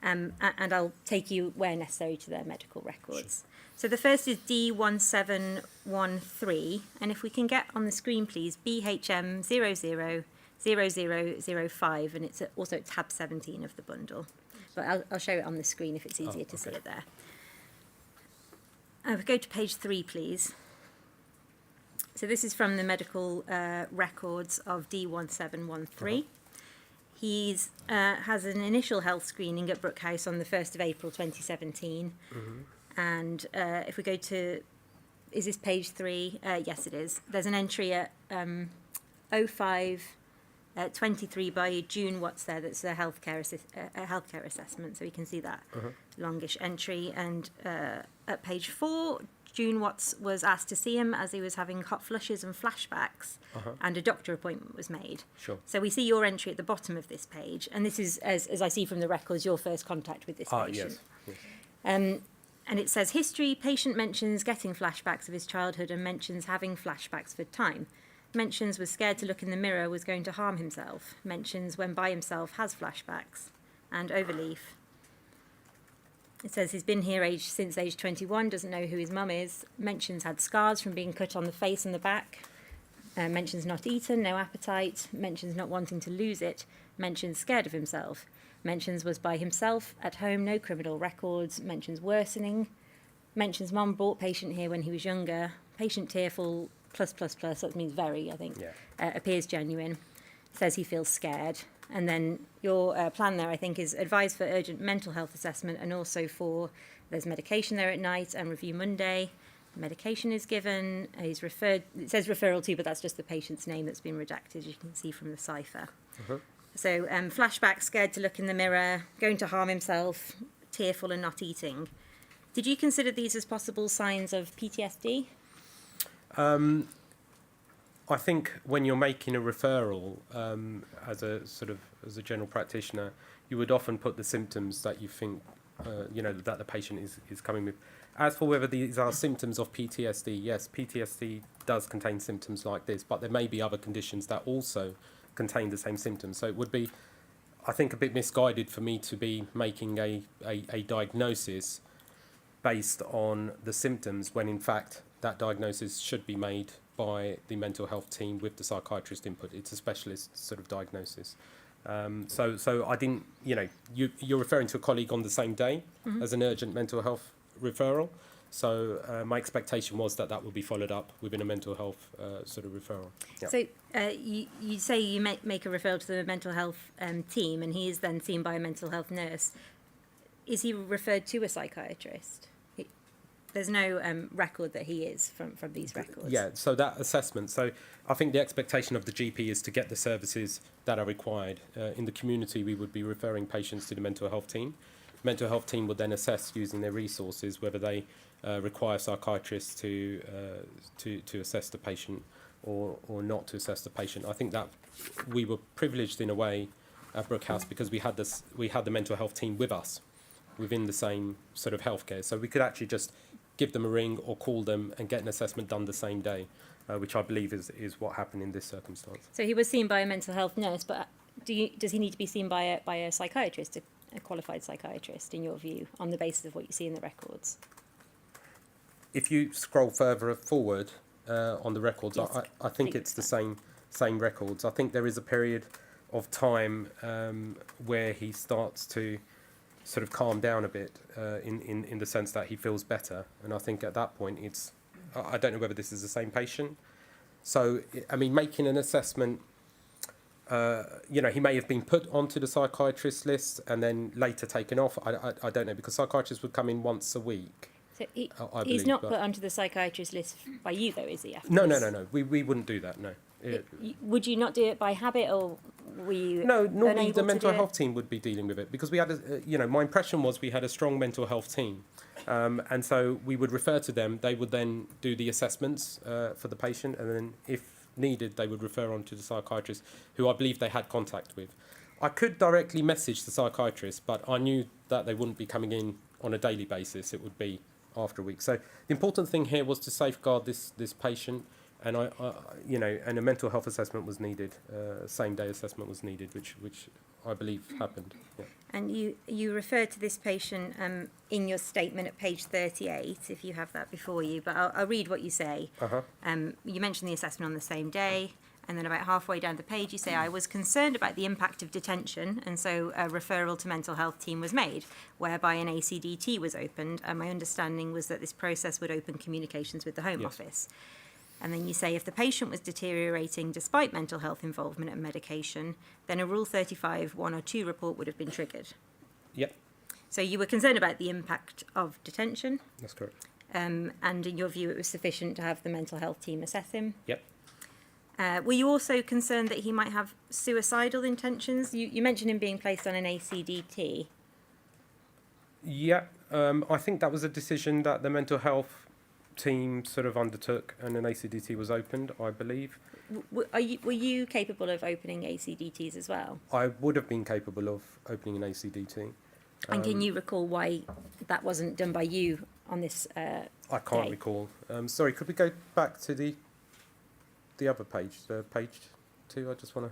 And I'll take you where necessary to their medical records. Sure. So the first is D1713, and if we can get on the screen, please, BHM 000005, and it's also at tab 17 of the bundle. But I'll show it on the screen if it's easier to see it there. We go to page 3, please. So this is from the medical records of D1713. He has an initial health screening at Brook House on the 1st of April 2017. And if we go to is this page 3? Yes, it is. There's an entry at 0523 by June Watts there. That's a healthcare assessment. So you can see that longish entry. And at page 4, June Watts was asked to see him as he was having hot flushes and flashbacks, and a doctor appointment was made. Sure. So we see your entry at the bottom of this page, and this is, as I see from the records, your first contact with this patient. Yes. And it says, history, patient mentions getting flashbacks of his childhood and mentions having flashbacks for time. Mentions was scared to look in the mirror, was going to harm himself. Mentions when by himself has flashbacks. And overleaf. It says he's been here since age 21, doesn't know who his mum is. Mentions had scars from being cut on the face and the back. Mentions not eaten, no appetite. Mentions not wanting to lose it. Mentions scared of himself. Mentions was by himself, at home, no criminal records. Mentions worsening. Mentions mum brought patient here when he was younger. Patient tearful, +++, that means very, I think. Appears genuine. Says he feels scared. And then your plan there, I think, is advised for urgent mental health assessment, and also there's medication there at night and review Monday. Medication is given. He's referred. It says referral to, but that's just the patient's name that's been redacted, as you can see from the cipher. So flashback, scared to look in the mirror, going to harm himself, tearful and not eating. Did you consider these as possible signs of PTSD? I think when you're making a referral, as a general practitioner, you would often put the symptoms that you think, that the patient is coming with. As for whether these are symptoms of PTSD, yes, PTSD does contain symptoms like this, but there may be other conditions that also contain the same symptoms. So it would be, I think, a bit misguided for me to be making a diagnosis based on the symptoms when in fact that diagnosis should be made by the mental health team with the psychiatrist input. It's a specialist sort of diagnosis. So I didn't, you're referring to a colleague on the same day as an urgent mental health referral. So my expectation was that would be followed up within a mental health sort of referral. Yeah. So you say you make a referral to the mental health team, and he is then seen by a mental health nurse. Is he referred to a psychiatrist? There's no record that he is from these records. Yeah, so that assessment. So I think the expectation of the GP is to get the services that are required. In the community, we would be referring patients to the mental health team. Mental health team would then assess using their resources whether they require psychiatrists to assess the patient or not to assess the patient. I think that we were privileged in a way at Brook House because we had the mental health team with us within the same sort of healthcare. So we could actually just give them a ring or call them and get an assessment done the same day, which I believe is what happened in this circumstance. So he was seen by a mental health nurse, but does he need to be seen by a psychiatrist, a qualified psychiatrist, in your view, on the basis of what you see in the records? If you scroll further forward on the records, Yes, I think it's the same records. I think there is a period of time where he starts to sort of calm down a bit in the sense that he feels better. And I think at that point I don't know whether this is the same patient. So, I mean, making an assessment, he may have been put onto the psychiatrist list and then later taken off. I don't know, because psychiatrists would come in once a week. So I he's believe, not but put onto the psychiatrist list by you, though, is he? No. We wouldn't do that, no. Would you not do it by habit, or were you No, normally unable the to mental do it? health team would be dealing with it because we had, my impression was we had a strong mental health team. And so we would refer to them. They would then do the assessments for the patient. And then if needed, they would refer on to the psychiatrist, who I believe they had contact with. I could directly message the psychiatrist, but I knew that they wouldn't be coming in on a daily basis. It would be after a week. So the important thing here was to safeguard this patient. And and a mental health assessment was needed. Same day assessment was needed, which I believe happened. Yeah. And you referred to this patient in your statement at page 38, if you have that before you. But I'll read what you say. You mentioned the assessment on the same day, and then about halfway down the page, you say, "I was concerned about the impact of detention, and so a referral to mental health team was made, whereby an ACDT was opened. And my understanding was that this process would open communications with the Home Office." And then you say, if the patient was deteriorating despite mental health involvement and medication, then a Rule 35 1 or 2 report would have been triggered. Yep, So you were concerned about the impact of detention. that's correct. and in your view it was sufficient to have the mental health team assess him. Yep. Were you also concerned that he might have suicidal intentions? You mentioned him being placed on an ACDT. Yeah, I think that was a decision that the mental health team sort of undertook, and an ACDT was opened, I believe. Were you capable of opening ACDTs as well? I would have been capable of opening an ACDT. And can you recall why that wasn't done by you on this I can't day? recall. Sorry, could we go back to the other page, page 2? I just want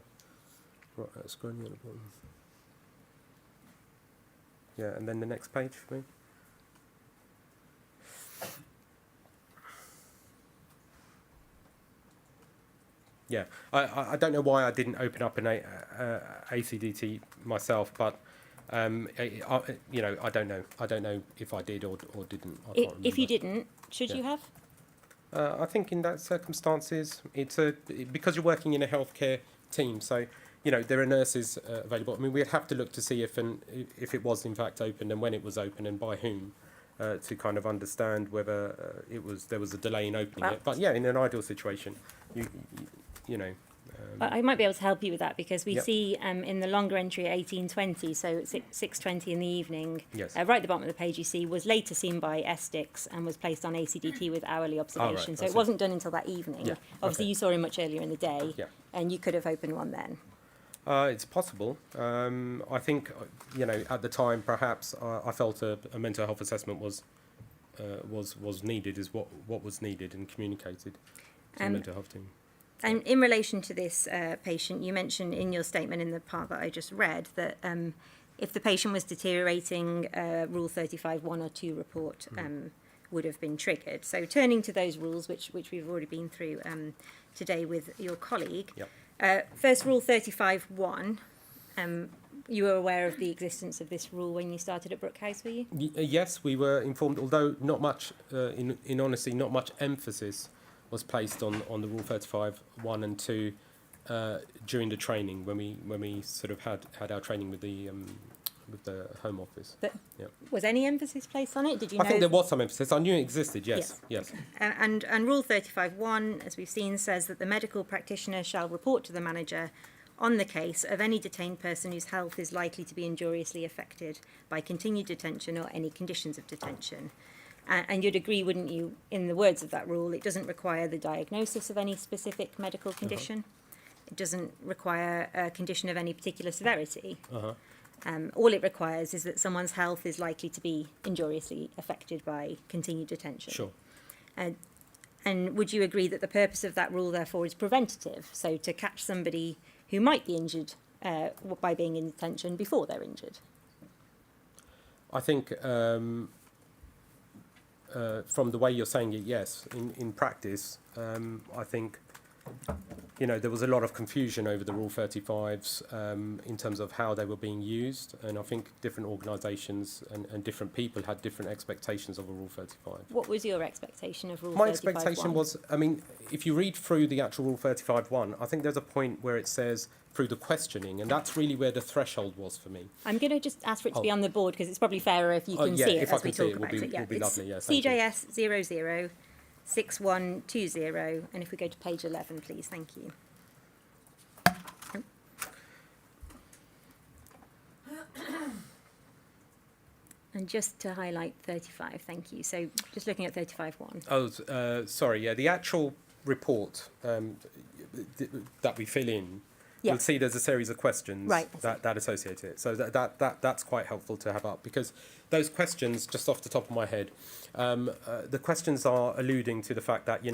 to scroll you at the bottom. Yeah, and then the next page for me. Yeah, I don't know why I didn't open up an ACDT myself, but I don't know. I don't know if I did or didn't. I can't If you remember. didn't, should you have? I think in that circumstances, because you're working in a healthcare team, so there are nurses available. I mean, we'd have to look to see if it was in fact opened and when it was opened and by whom, to kind of understand whether there was a delay in opening Well, it. But yeah, in an ideal situation, I might be able to help you with that because we Yep. see in the longer entry at 18:20, so it's 6:20 in the evening, Yes. right at the bottom of the page you see, was later seen by SDICS and was placed on ACDT with hourly observation. So I it see. wasn't done until that evening. Yeah, Obviously okay. you saw him much earlier in the day Yeah. and you could have opened one then. It's possible. I think at the time perhaps I felt a mental health assessment was needed, is what was needed and communicated to the mental health team. And in relation to this patient, you mentioned in your statement in the part that I just read that if the patient was deteriorating, Rule 35 1 or 2 report would have been triggered. So turning to those rules, which we've already been through today with your colleague. Yep. First, Rule 35 1. You were aware of the existence of this rule when you started at Brook House, were you? Yes, we were informed, although not much, in honesty, not much emphasis was placed on the Rule 35 1 and 2 during the training when we sort of had our training with the Home Office. Was any emphasis placed on it? Did you I know? think there was some emphasis. I knew it existed. Yes. And Rule 35 1, as we've seen, says that the medical practitioner shall report to the manager on the case of any detained person whose health is likely to be injuriously affected by continued detention or any conditions of detention. And you'd agree, wouldn't you, in the words of that rule, it doesn't require the diagnosis of any specific medical condition. It doesn't require a condition of any particular severity. All it requires is that someone's health is likely to be injuriously affected by continued detention. Sure. And would you agree that the purpose of that rule, therefore, is preventative? So to catch somebody who might be injured by being in detention before they're injured? I think from the way you're saying it, yes. In practice, I think there was a lot of confusion over the Rule 35s in terms of how they were being used, and I think different organisations and different people had different expectations of a Rule 35. What was your expectation of Rule 35? My expectation was, if you read through the actual Rule 35.1, I think there's a point where it says through the questioning, and that's really where the threshold was for me. I'm going to just ask for it to be on the board because it's probably fairer if you can see it as we talk about it. Yeah, it would be lovely. Yeah, CJS 006120, and if we go to page 11, please, thank you. And just to highlight 35, thank you. So just looking at 35.1. Oh, sorry. Yeah, the actual report that we fill in. Yeah. You'll see there's a series of questions Right. that associate it. So that's quite helpful to have up, because those questions, just off the top of my head, the questions are alluding to the fact that,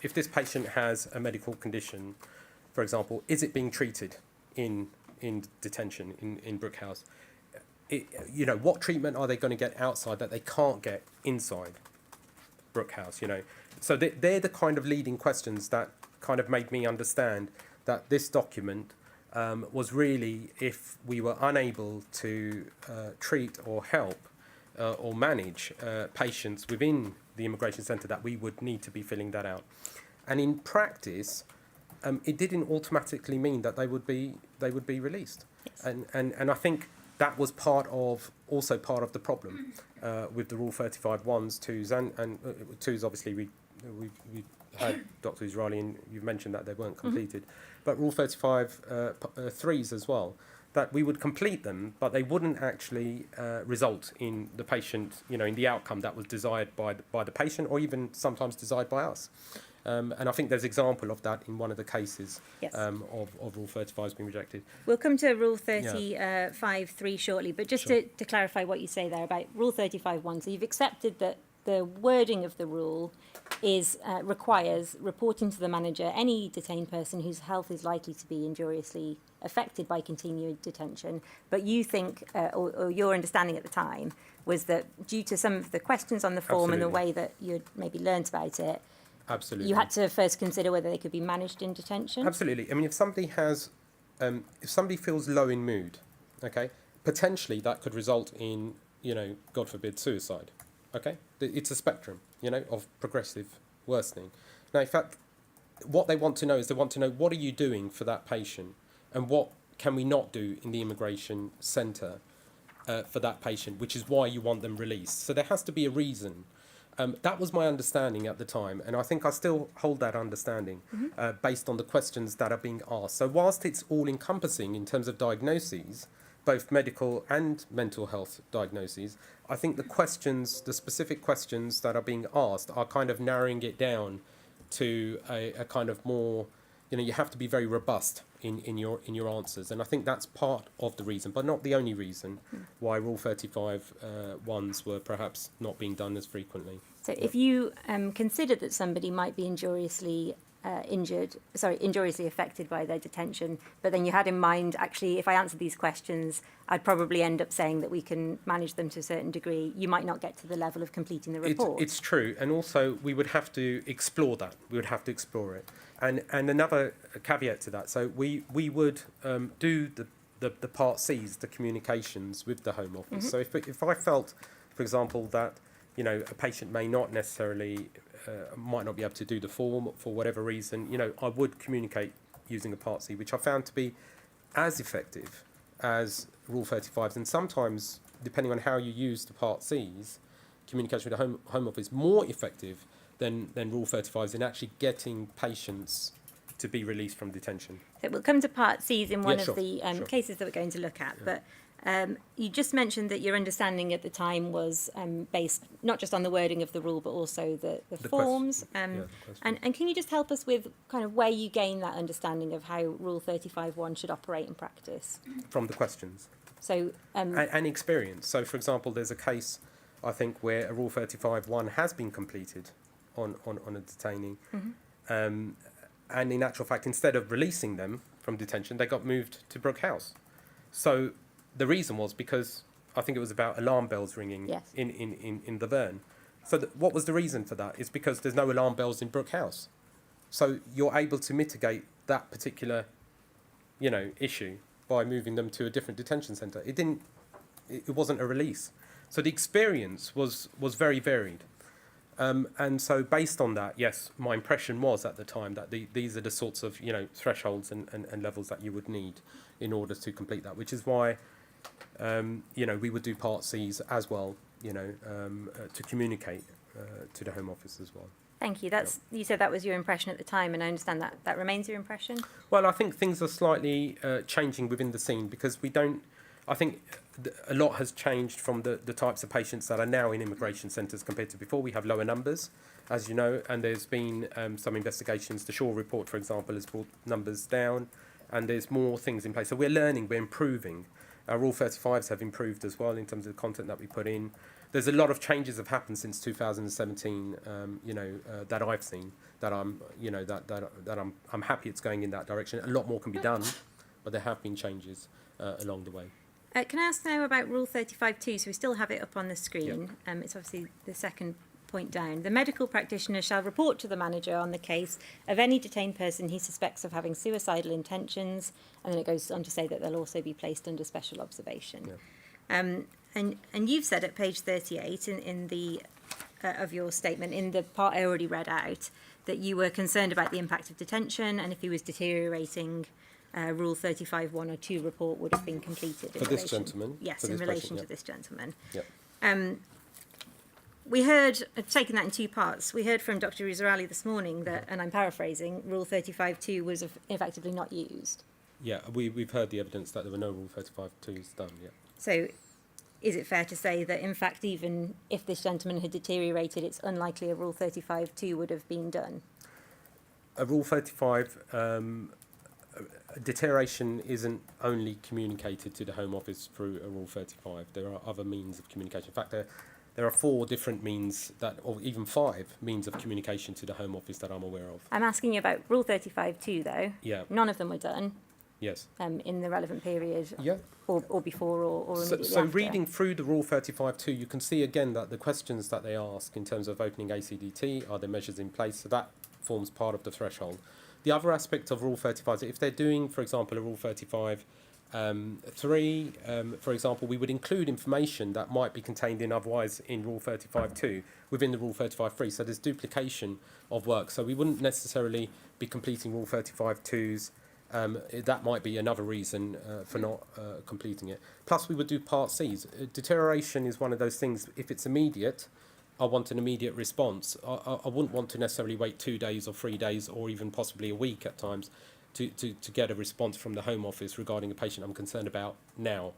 if this patient has a medical condition, for example, is it being treated in detention in Brook House? What treatment are they going to get outside that they can't get inside Brook House? So they're the kind of leading questions that kind of made me understand that this document was really, if we were unable to treat or help or manage patients within the immigration centre, that we would need to be filling that out. And in practice, it didn't automatically mean that they would be released. Yes. And I think that was also part of the problem with the Rule 35 1s, 2s, and 2s. Obviously, we had Dr. Israeli, and you've mentioned that they weren't completed, but Rule 35 3s as well. That we would complete them, but they wouldn't actually result in the patient, in the outcome that was desired by the patient, or even sometimes desired by us. And I think there's example of that in one of the cases Yes. of Rule 35 being rejected. We'll come to Rule 35.3 shortly, but just Sure. to clarify what you say there about Rule 35.1, so you've accepted that the wording of the rule requires reporting to the manager any detained person whose health is likely to be injuriously affected by continued detention, but you think, or your understanding at the time, was that due to some of the questions on the form and the way that you'd maybe learnt about it, Absolutely. you had to first consider whether they could be managed in detention? Absolutely. I mean, if somebody feels low in mood, okay, potentially that could result in, God forbid, suicide. Okay, it's a spectrum, of progressive worsening. Now, in fact, what they want to know is what are you doing for that patient, and what can we not do in the immigration centre for that patient, which is why you want them released. So there has to be a reason. That was my understanding at the time, and I think I still hold that understanding based on the questions that are being asked. So whilst it's all-encompassing in terms of diagnoses, both medical and mental health diagnoses, I think the specific questions that are being asked are kind of narrowing it down to a kind of more, you have to be very robust in your answers. And I think that's part of the reason, but not the only reason, why Rule 35 ones were perhaps not being done as frequently. So if you considered that somebody might be injuriously affected by their detention, but then you had in mind, actually, if I answer these questions, I'd probably end up saying that we can manage them to a certain degree, you might not get to the level of completing the report. It's true, and also we would have to explore that. We would have to explore it. And another caveat to that, so we would do the Part Cs, the communications with the Home Office. So if I felt, for example, that a patient may not necessarily might not be able to do the form for whatever reason, I would communicate using a Part C, which I found to be as effective as Rule 35s, and sometimes, depending on how you use the Part Cs, communication with the Home Office more effective than Rule 35s in actually getting patients to be released from detention. So we'll come to Part Cs in one sure, of the sure. cases that we're going to look at, but you just mentioned that your understanding at the time was based not just on the wording of the rule, but also the forms. The And can you just help us with kind of where you gain that understanding of how Rule 35.1 should operate in practice? From the questions. So And experience. So, for example, there's a case, I think, where a Rule 35.1 has been completed on a detainee. And in actual fact, instead of releasing them from detention, they got moved to Brook House. So the reason was because I think it was about alarm bells ringing Yes. in the Verne. So what was the reason for that? It's because there's no alarm bells in Brook House. So you're able to mitigate that particular, issue by moving them to a different detention centre. It wasn't a release. So the experience was very varied. And so based on that, yes, my impression was at the time that these are the sorts of, thresholds and levels that you would need in order to complete that, which is why, we would do Part Cs as well, to communicate to the Home Office as well. thank you. You said that was your impression at the time, and I understand that remains your impression? Well, I think things are slightly changing within the scene because I think a lot has changed from the types of patients that are now in immigration centres compared to before. We have lower numbers, as you know, and there's been some investigations. The Shaw report, for example, has brought numbers down, and there's more things in place. So we're learning, we're improving. Our Rule 35s have improved as well in terms of the content that we put in. There's a lot of changes have happened since 2017, that I've seen, that I'm happy it's going in that direction. A lot more can be done, but there have been changes along the way. Can I ask now about Rule 35.2? So we still have it up on the screen. It's obviously the second point down. The medical practitioner shall report to the manager on the case of any detained person he suspects of having suicidal intentions, and then it goes on to say that they'll also be placed under special observation. And you've said at page 38 in the of your statement, in the part I already read out, that you were concerned about the impact of detention and if he was deteriorating Rule 35 1 or 2 report would have been completed. For this gentleman? Yes, For in this relation patient, to this gentleman. Yeah. We heard, taking that in two parts, we heard from Dr. Rizarali this morning that, and I'm paraphrasing, Rule 35 2 was effectively not used. Yeah, we've heard the evidence that there were no Rule 35.2s done, yeah. So is it fair to say that, in fact, even if this gentleman had deteriorated, it's unlikely a Rule 35 2 would have been done? A Rule 35 deterioration isn't only communicated to the Home Office through a Rule 35. There are other means of communication. In fact, there are 4 different means or even 5 means of communication to the Home Office that I'm aware of. I'm asking you about Rule 35 2, though. Yeah. None of them were done Yes. in the relevant period, Yeah. or before, or immediately So after. reading through the Rule 35.2, you can see again that the questions that they ask in terms of opening ACDT, are there measures in place? So that forms part of the threshold. The other aspect of Rule 35 is if they're doing, for example, a Rule 35 3, for example, we would include information that might be contained in otherwise in Rule 35.2 within the Rule 35.3. So there's duplication of work. So we wouldn't necessarily be completing Rule 35.2s. That might be another reason for not completing it. Plus, we would do Part Cs. Deterioration is one of those things, if it's immediate, I want an immediate response. I wouldn't want to necessarily wait 2 days or 3 days or even possibly a week at times to get a response from the Home Office regarding a patient I'm concerned about now.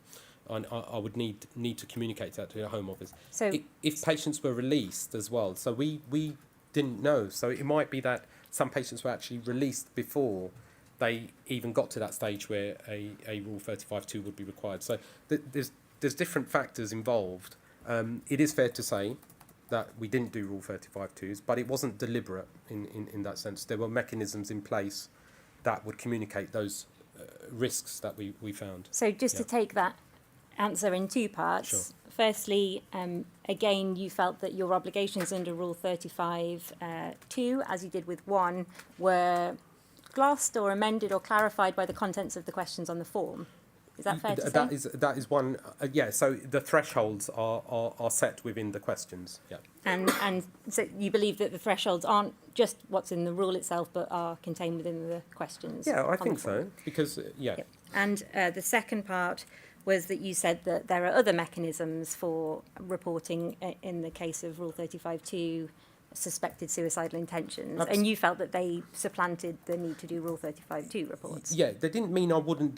And I would need to communicate that to the Home Office. So If patients were released as well, so we didn't know. So it might be that some patients were actually released before they even got to that stage where a Rule 35.2 would be required. So there's different factors involved. It is fair to say that we didn't do Rule 35.2s, but it wasn't deliberate in that sense. There were mechanisms in place that would communicate those risks that we found. So just to take that answer in 2 parts. Sure. Firstly, again, you felt that your obligations under Rule 35 2, as you did with 1, were glossed or amended or clarified by the contents of the questions on the form. Is that fair to say? That is one. So the thresholds are set within the questions. Yeah. And so you believe that the thresholds aren't just what's in the rule itself, but are contained within the questions? Yeah, I on think the form? so because Yep. And the second part was that you said that there are other mechanisms for reporting in the case of Rule 35.2 suspected suicidal intentions, and you felt that they supplanted the need to do Rule 35.2 reports. Yeah, they didn't mean I wouldn't.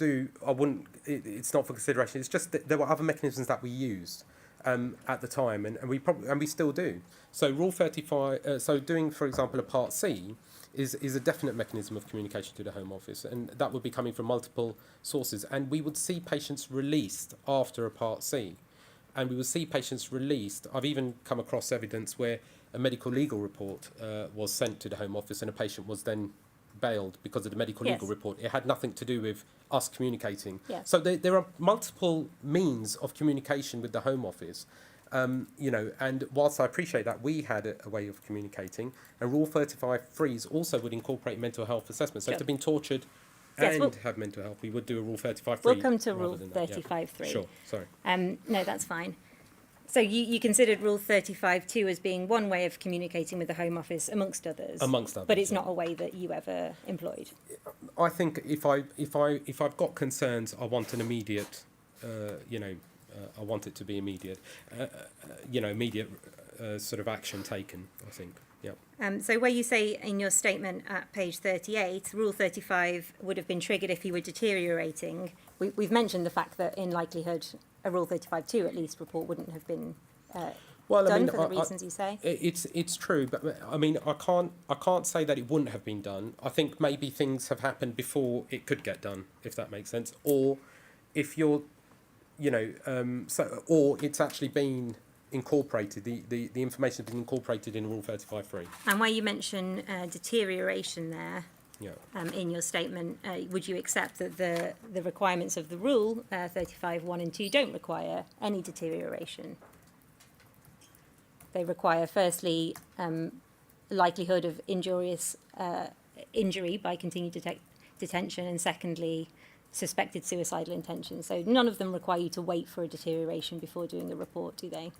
It's not for consideration. It's just that there were other mechanisms that we used at the time, and we still do. So Rule 35. So doing, for example, a Part C is a definite mechanism of communication to the Home Office, and that would be coming from multiple sources. And we would see patients released after a Part C, and we would see patients released. I've even come across evidence where a medical legal report was sent to the Home Office and a patient was then bailed because of the medical legal report. It had nothing to do with us communicating. Yes. So there are multiple means of communication with the Home Office. And whilst I appreciate that we had a way of communicating, and Rule 35.3s also would incorporate mental health assessment. So if they've been tortured and have mental health, we would do a Rule 35.3. We'll come to Rule 35.3. Sure, sorry. No, that's fine. So you considered Rule 35.2 as being one way of communicating with the Home Office amongst others. Amongst others, but it's yeah. not a way that you ever employed. I think if I've got concerns, I want an immediate, I want it to be immediate, immediate sort of action taken. I think, yeah. So where you say in your statement at page 38, Rule 35 would have been triggered if you were deteriorating. We've mentioned the fact that in likelihood a Rule 35.2 at least report wouldn't have been done for the reasons you say. It's true, but I mean I can't say that it wouldn't have been done. I think maybe things have happened before it could get done, if that makes sense. Or if you're, or it's actually been incorporated. The information has been incorporated in Rule 35.3. And where you mention deterioration there. Yeah. In your statement, would you accept that the requirements of the rule 35.1 and 2 don't require any deterioration? They require, firstly, likelihood of injurious injury by continued detention, and secondly, suspected suicidal intention. So none of them require you to wait for a deterioration before doing a report, do they?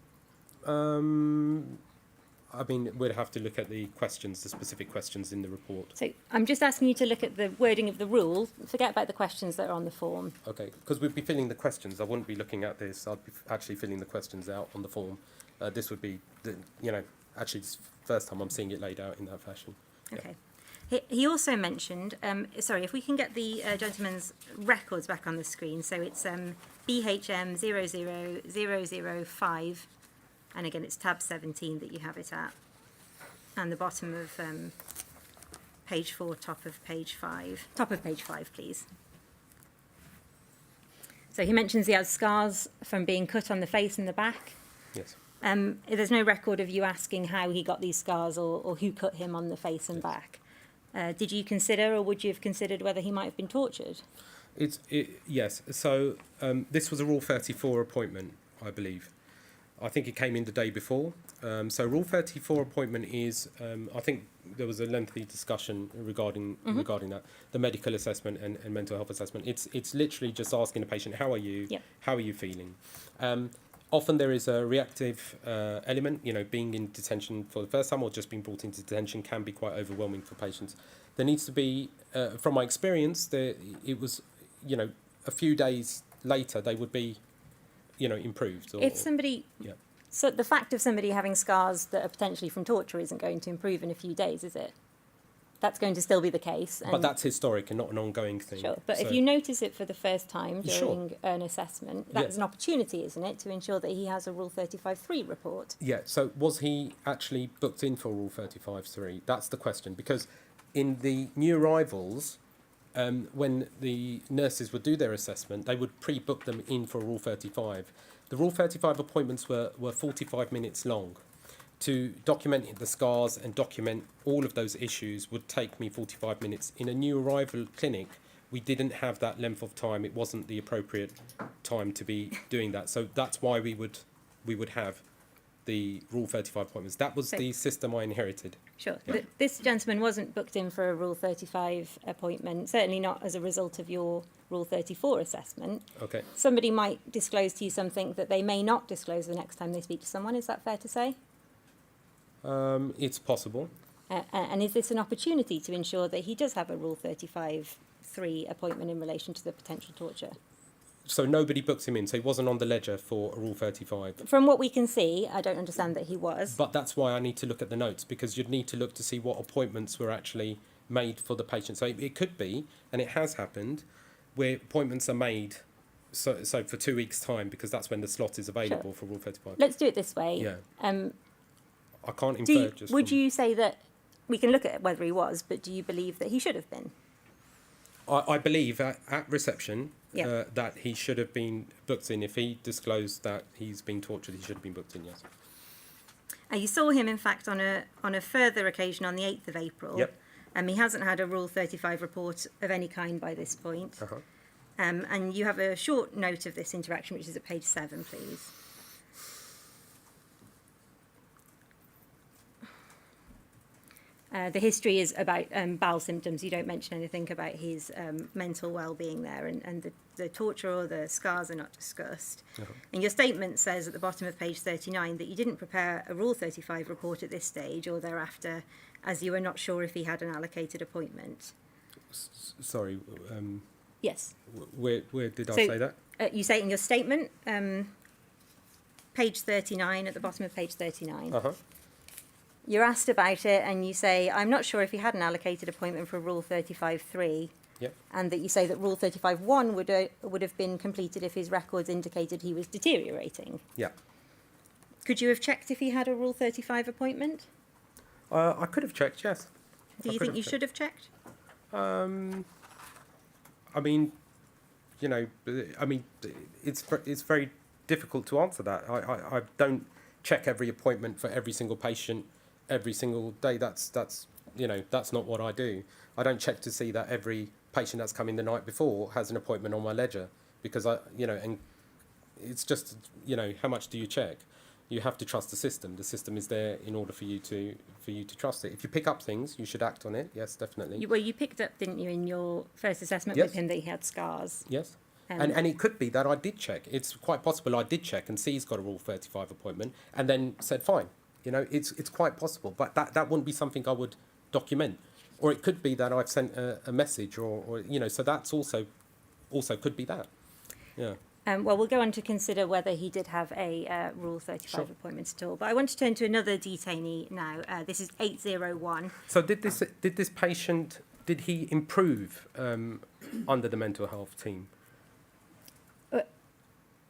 I mean, we'd have to look at the questions, the specific questions in the report. So I'm just asking you to look at the wording of the rule. Forget about the questions that are on the form. Okay, because we'd be filling the questions. I wouldn't be looking at this. I'd be actually filling the questions out on the form. This would be, actually it's the first time I'm seeing it laid out in that fashion. Yeah. Okay. He also mentioned, sorry, if we can get the gentleman's records back on the screen. So it's BHM 00005, and again it's tab 17 that you have it at, and the bottom of page 4, top of page 5. Top of page 5, please. So he mentions he has scars from being cut on the face and the back. Yes. There's no record of you asking how he got these scars or who cut him on the face and back. Did you consider, or would you have considered whether he might have been tortured? Yes. So this was a Rule 34 appointment, I believe. I think it came in the day before. So Rule 34 appointment is, I think there was a lengthy discussion regarding that, the medical assessment and mental health assessment. It's literally just asking the patient, how are you? Yep. How are you feeling? Often there is a reactive element, being in detention for the first time or just being brought into detention can be quite overwhelming for patients. There needs to be, from my experience, it was, a few days later they would be, improved. If somebody, Yeah. so the fact of somebody having scars that are potentially from torture isn't going to improve in a few days, is it? That's going to still be the case. But that's historic and not an ongoing thing. Sure, but if So- you notice it for the first time Sure. during an assessment, that's an opportunity, isn't it, to ensure that he has a Rule 35.3 report? Yeah, so was he actually booked in for Rule 35.3? That's the question, because in the new arrivals, when the nurses would do their assessment, they would pre-book them in for Rule 35. The Rule 35 appointments were 45 minutes long. To document the scars and document all of those issues would take me 45 minutes. In a new arrival clinic, we didn't have that length of time. It wasn't the appropriate time to be doing that. So that's why we would have the Rule 35 appointments. That was So- the system I inherited. Sure. Yeah. This gentleman wasn't booked in for a Rule 35 appointment, certainly not as a result of your Rule 34 assessment. Okay. Somebody might disclose to you something that they may not disclose the next time they speak to someone. Is that fair to say? It's possible. And is this an opportunity to ensure that he does have a Rule 35.3 appointment in relation to the potential torture? So nobody booked him in, so he wasn't on the ledger for a Rule 35. From what we can see, I don't understand that he was. But that's why I need to look at the notes, because you'd need to look to see what appointments were actually made for the patient. So it could be, and it has happened, where appointments are made so for 2 weeks' time, because that's when the slot is available for Rule 35. Let's do it this way. Yeah. I can't Do infer you, just would from- you say that we can look at whether he was, but do you believe that he should have been? I believe at reception Yeah. that he should have been booked in. If he disclosed that he's been tortured, he should have been booked in, yes. You saw him, in fact, on a further occasion on the 8th of April. Yep. He hasn't had a Rule 35 report of any kind by this point. Uh-huh. And you have a short note of this interaction, which is at page 7, please. The history is about bowel symptoms. You don't mention anything about his mental well-being there, and the torture or the scars are not discussed. Uh-huh. And your statement says at the bottom of page 39 that you didn't prepare a Rule 35 report at this stage or thereafter, as you were not sure if he had an allocated appointment. Sorry, Yes. where did I So- say that? You say it in your statement, page 39, at the bottom of page 39. Uh-huh. You're asked about it and you say, I'm not sure if he had an allocated appointment for Rule 35.3. Yep. And that you say that Rule 35.1 would have been completed if his records indicated he was deteriorating. Yeah. Could you have checked if he had a Rule 35 appointment? I could have checked, yes. Do you could think have you checked. should have checked? I mean, it's very difficult to answer that. I don't check every appointment for every single patient every single day. That's not what I do. I don't check to see that every patient that's come in the night before has an appointment on my ledger, because and it's just, how much do you check? You have to trust the system. The system is there in order for you to trust it. If you pick up things, you should act on it. Yes, definitely. You picked up, didn't you, in your first assessment Yes. with him that he had scars? Yes. Um, And it could be that I did check. It's quite possible I did check and see he's got a Rule 35 appointment and then said, fine, You know, it's quite possible, but that wouldn't be something I would document. Or it could be that I've sent a message, or you know, so that's also could be that. Yeah. Well, we'll go on to consider whether he did have a Rule 35 Sure. appointment at all. But I want to turn to another detainee now. This is 801. So did this patient, did he improve under the mental health team?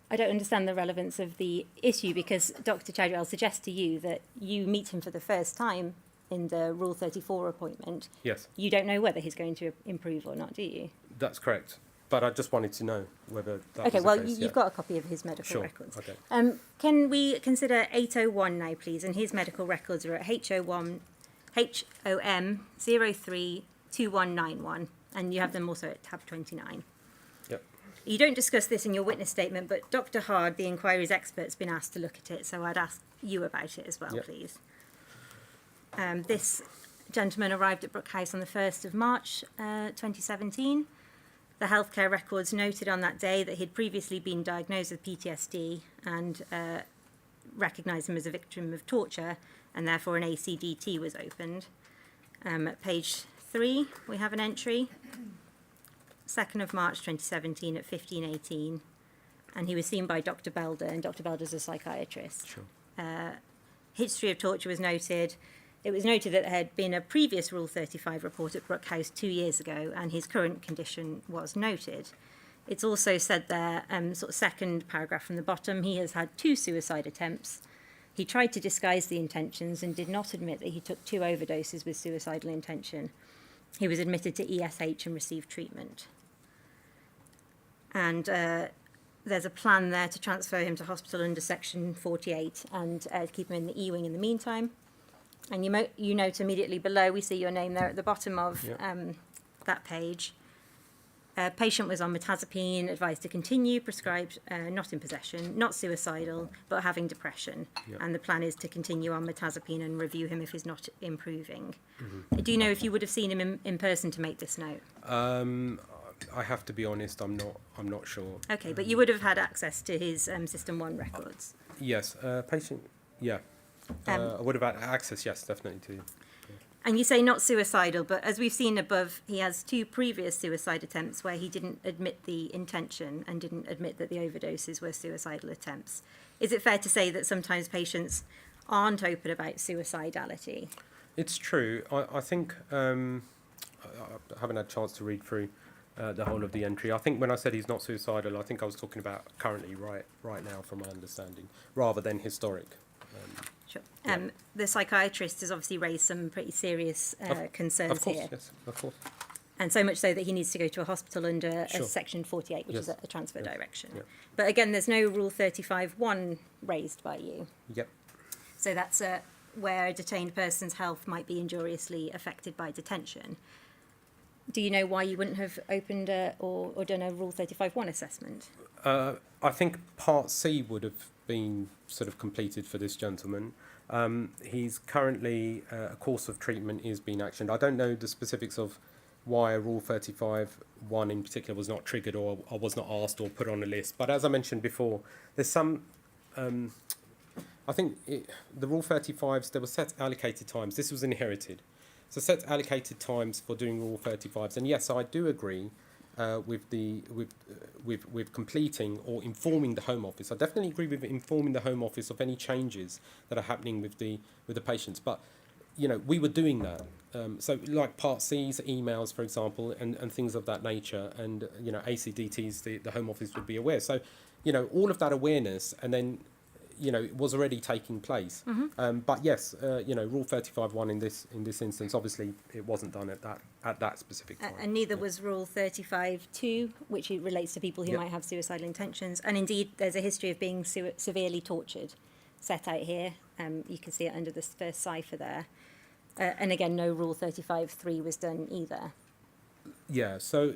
I don't understand the relevance of the issue, because Dr. Chowdhury, I'll suggest to you that you meet him for the first time in the Rule 34 appointment. Yes, You don't know whether he's going to improve or not, do you? that's correct. But I just wanted to know whether that Okay, was well, the case. you've got a copy of his medical Sure, records. okay. Can we consider 801 now, please? And his medical records are at HOM 032191, and you have them also at tab 29. Yep. You don't discuss this in your witness statement, but Dr. Hard, the inquiry's expert, has been asked to look at it, so I'd ask you about it as well, Yep. please. This gentleman arrived at Brook House on the 1st of March 2017. The healthcare records noted on that day that he'd previously been diagnosed with PTSD and recognised him as a victim of torture, and therefore an ACDT was opened. At page 3, we have an entry. 2nd of March 2017 at 15:18, and he was seen by Dr. Belder, and Dr. Belder's a psychiatrist. Sure. History of torture was noted. It was noted that there had been a previous Rule 35 report at Brook House 2 years ago, and his current condition was noted. It's also said there, sort of second paragraph from the bottom, he has had 2 suicide attempts. He tried to disguise the intentions and did not admit that he took 2 overdoses with suicidal intention. He was admitted to ESH and received treatment. And there's a plan there to transfer him to hospital under Section 48 and keep him in the E-wing in the meantime. And you note immediately below, we see your name there at the bottom of that page. Patient was on mirtazapine, advised to continue, prescribed not in possession, not suicidal, but having depression. Yep. And the plan is to continue on mirtazapine and review him if he's not improving. Do you know if you would have seen him in person to make this note? I have to be honest, I'm not sure. Okay, but you would have had access to his System 1 records. Yes, patient, yeah. I would have had access, yes, definitely to. And you say not suicidal, but as we've seen above, he has 2 previous suicide attempts where he didn't admit the intention and didn't admit that the overdoses were suicidal attempts. Is it fair to say that sometimes patients aren't open about suicidality? It's true. I think I haven't had a chance to read through the whole of the entry. I think when I said he's not suicidal, I think I was talking about currently, right now, from my understanding, rather than historic. Sure. The psychiatrist has obviously raised some pretty serious concerns Of course, here. yes, of course. And so much so that he needs to go to a hospital under Sure. Section 48, which is Yes. a transfer Yes. direction. Yep. But again, there's no Rule 35(1) raised by you. Yep. So that's where a detained person's health might be injuriously affected by detention. Do you know why you wouldn't have opened or done a Rule 35(1) assessment? I think Part C would have been sort of completed for this gentleman. He's currently, a course of treatment is being actioned. I don't know the specifics of why a Rule 35(1) in particular was not triggered or was not asked or put on a list. But as I mentioned before, there's some... I think the Rule 35s, there were set allocated times. This was inherited. So set allocated times for doing Rule 35s. And yes, I do agree with completing or informing the Home Office. I definitely agree with informing the Home Office of any changes that are happening with the patients. But you know, we were doing that. So like Part C's, emails, for example, and things of that nature, and you know, ACDTs, the Home Office would be aware. So you know, all of that awareness, and then you know, it was already taking place. But yes, you know, Rule 35(1) in this instance, obviously, it wasn't done at that specific time. And neither was Rule 35(2), which relates to people who Yep. might have suicidal intentions. And indeed, there's a history of being severely tortured set out here. You can see it under this first cipher there. And again, no Rule 35(3) was done either. Yeah, so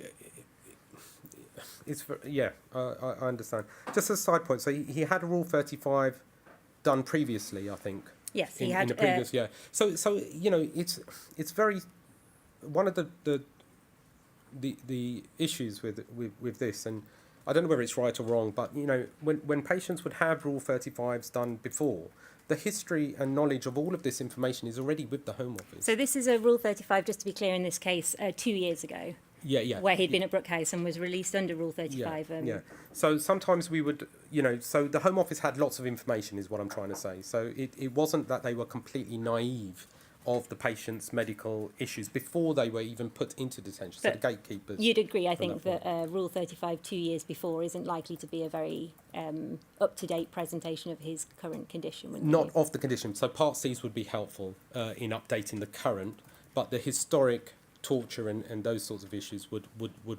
I understand. Just as a side point, so he had a Rule 35 done previously, I think. Yes, he in had. the previous year. So you know, it's very one of the issues with this, and I don't know whether it's right or wrong, but when patients would have Rule 35s done before, the history and knowledge of all of this information is already with the Home Office. So this is a Rule 35, just to be clear in this case, 2 years ago, Yeah. where he'd been at Brook House and was released under Rule 35. Yeah. So sometimes we would, so the Home Office had lots of information, is what I'm trying to say. So it wasn't that they were completely naive of the patient's medical issues before they were even put into detention. So But the gatekeepers. You'd agree, I from think, that that Rule 35 2 years before isn't likely to be a very up-to-date presentation of his current condition, wouldn't Not you? of the condition. So Part Cs would be helpful in updating the current, but the historic torture and those sorts of issues would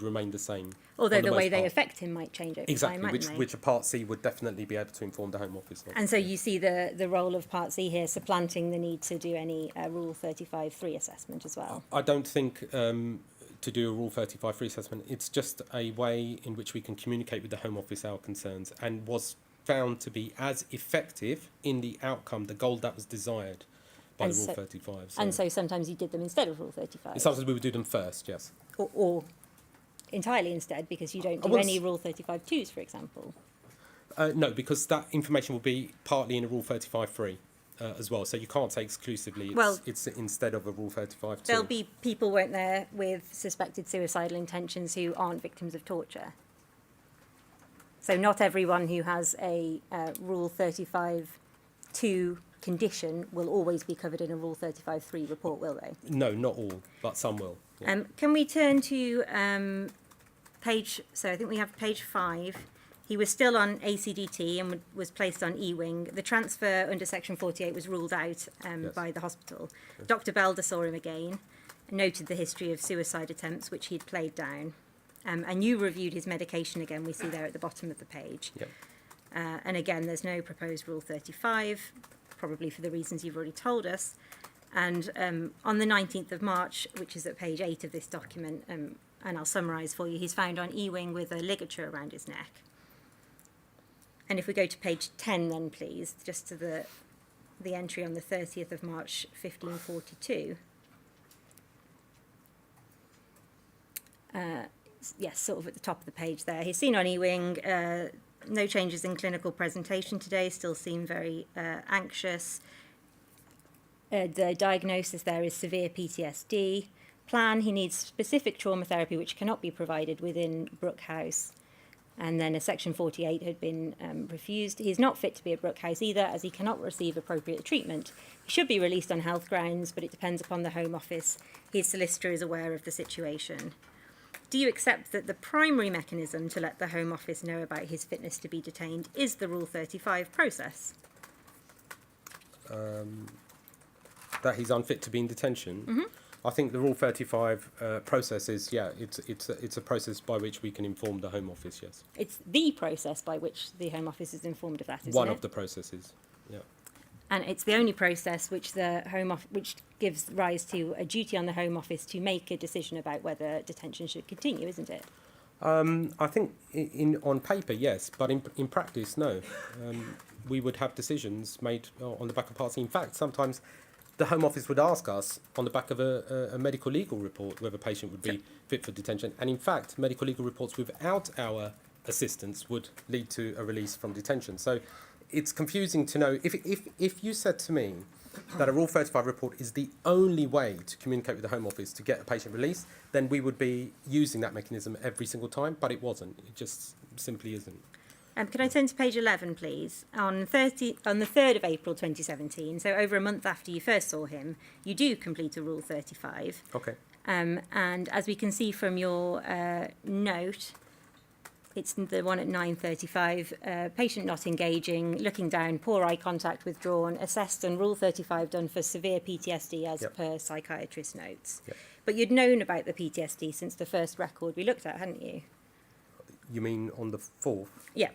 remain the same. Although for the the way most they part. affect him might change over time, Exactly, mightn't they? which a Part C would definitely be able to inform the Home Office of. And so you see the role of Part C here supplanting the need to do any Rule 35(3) assessment as well. I don't think to do a Rule 35 free assessment, it's just a way in which we can communicate with the Home Office our concerns, and was found to be as effective in the outcome, the goal that was desired by And the Rule so- 35. And so sometimes you did them instead of Rule 35. Sometimes we would do them first, yes. Or entirely instead, because you don't I do will any s- Rule 35(2)s, for example. No, because that information will be partly in a Rule 35 free as well. So you can't say exclusively Well- it's instead of a Rule 35 There'll 2. be people, won't there, with suspected suicidal intentions who aren't victims of torture. So not everyone who has a Rule 35(2) condition will always be covered in a Rule 35(3) report, will they? No, not all, but some will. Yeah. Can we turn to so I think we have page 5. He was still on ACDT and was placed on E-Wing. The transfer under Section 48 was ruled out Yes. by the hospital. Dr. Belder saw him again, noted the history of suicide attempts, which he'd played down. And you reviewed his medication again, we see there at the bottom of the page. Yep. And again, there's no proposed Rule 35, probably for the reasons you've already told us. And on the 19th of March, which is at page 8 of this document, and I'll summarise for you, he's found on E-Wing with a ligature around his neck. And if we go to page 10 then, please, just to the entry on the 30th of March, 1542. Yes, sort of at the top of the page there. He's seen on E-Wing, no changes in clinical presentation today, still seem very anxious. The diagnosis there is severe PTSD. Plan, he needs specific trauma therapy which cannot be provided within Brook House. And then a Section 48 had been refused. He's not fit to be at Brook House either, as he cannot receive appropriate treatment. He should be released on health grounds, but it depends upon the Home Office. His solicitor is aware of the situation. Do you accept that the primary mechanism to let the Home Office know about his fitness to be detained is the Rule 35 process? That he's unfit to be in detention. Mm-hmm. I think the Rule 35 process is, it's a process by which we can inform the Home Office, yes. It's the process by which the Home Office is informed of that, isn't One it? of the processes, yeah. And it's the only process which which gives rise to a duty on the Home Office to make a decision about whether detention should continue, isn't it? I think on paper, yes, but in practice, no. We would have decisions made on the back of Part C. In fact, sometimes the Home Office would ask us on the back of a medical legal report whether a patient would be fit for detention. And in fact, medical legal reports without our assistance would lead to a release from detention. So it's confusing to know. If you said to me that a Rule 35 report is the only way to communicate with the Home Office to get a patient released, then we would be using that mechanism every single time, but it wasn't. It just simply isn't. Can I turn to page 11, please? On the 3rd of April 2017, so over a month after you first saw him, you do complete a Rule 35. Okay. And as we can see from your note, it's the one at 9:35, patient not engaging, looking down, poor eye contact, withdrawn, assessed and Rule 35 done for severe PTSD as Yep. per psychiatrist notes. Yep. But you'd known about the PTSD since the first record we looked at, hadn't you? You mean on the 4th? Yeah,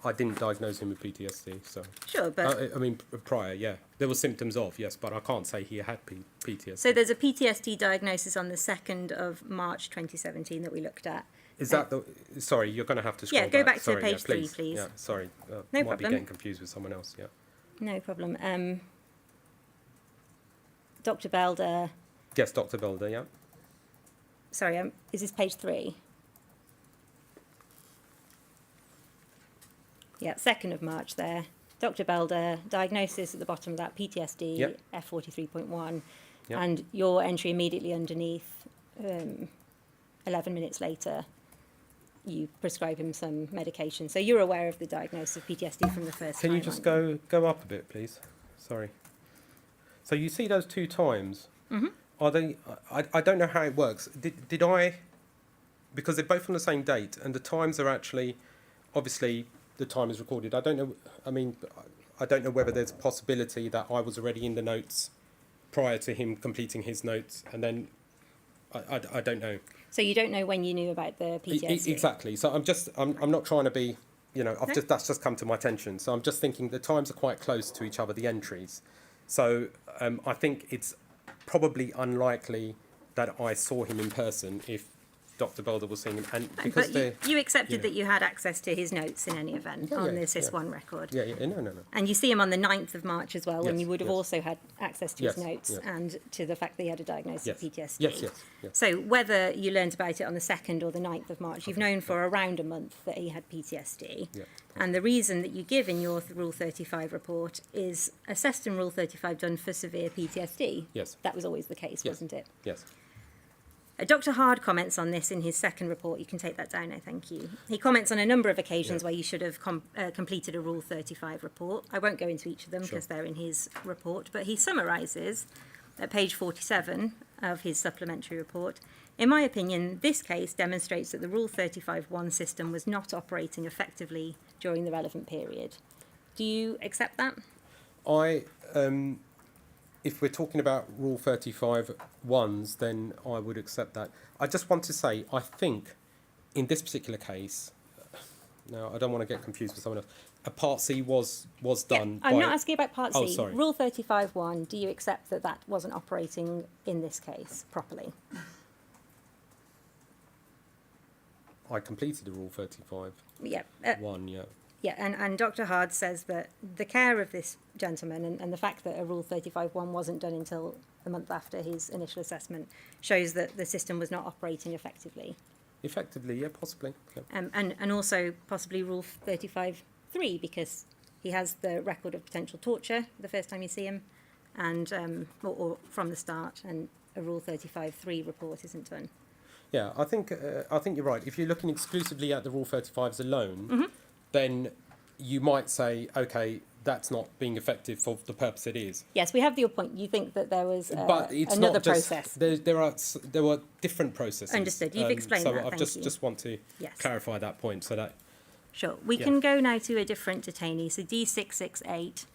I didn't diagnose him with PTSD, so... sure, but... I mean, prior, yeah. There were symptoms of, yes, but I can't say he had PTSD. So there's a PTSD diagnosis on the 2nd of March 2017 that we looked at. Is that the... Sorry, you're going to have to scroll Yeah, go back to Sorry, page 3, please. Yeah, sorry. No might problem. be getting confused with someone else, yeah. No problem. Dr. Belder... Yes, Dr. Belder, yeah. Sorry, is this page 3? Yeah, 2nd of March there. Dr. Belder, diagnosis at the bottom of that, PTSD, Yep. F43.1, Yep. and your entry immediately underneath, 11 minutes later, you prescribe him some medication. So you're aware of the diagnosis of PTSD from the first Can time, you just aren't you? go up a bit, please? Sorry. So you see those 2 times. Mm-hmm. Are they? I don't know how it works. Did I? Because they're both on the same date, and the times are actually, obviously, the time is recorded. I don't know. I mean, I don't know whether there's a possibility that I was already in the notes prior to him completing his notes, and then I don't know. So you don't know when you knew about the PTSD? Exactly. So I'm not trying to be, that's just come to my attention. So I'm just thinking the times are quite close to each other, the entries. So I think it's probably unlikely that I saw him in person if Dr. Belder was seeing him. And because But you accepted that you had access to his notes in any event on the SIS1 record. Yeah, no. And you see him on the 9th of March as well, when Yes, you would have yes. also had access to his Yes, notes yes. and to the fact that he had a diagnosis Yes. of PTSD. Yes. So whether you learned about it on the 2nd or the 9th of March, you've known for around a month that he had PTSD. Yeah. And the reason that you give in your Rule 35 report is assessed in Rule 35 done for severe PTSD. Yes. That was always the case, Yes. wasn't it? Yes. Dr. Hard comments on this in his 2nd report. You can take that down now, thank you. He comments on a number of occasions where you should have completed a Rule 35 report. I won't go into each of them because they're in his report, but he summarises at page 47 of his supplementary report. In my opinion, this case demonstrates that the Rule 35.1 system was not operating effectively during the relevant period. Do you accept that? If we're talking about Rule 35 ones, then I would accept that. I just want to say, I think in this particular case, now I don't want to get confused with someone else, a Part C was done I'm not asking about Part C. Oh, sorry. Rule 35.1, do you accept that that wasn't operating in this case properly? I completed the Rule 35 Yeah. one, yeah. Yeah, and Dr. Hard says that the care of this gentleman and the fact that a Rule 35.1 wasn't done until a month after his initial assessment shows that the system was not operating effectively. Effectively, yeah, possibly. Yeah. And also possibly Rule 35.3, because he has the record of potential torture the first time you see him, and or from the start, and a Rule 35.3 report isn't done. Yeah, I think you're right. If you're looking exclusively at the Rule 35s alone, then you might say, okay, that's not being effective for the purpose it is. Yes, we have your point. You think that there was But it's another not just, process. There were different processes. Understood. You've explained so that, I thank you. just want to Yes. clarify that point so that. Sure. We Yeah. can go now to a different detainee. So D668.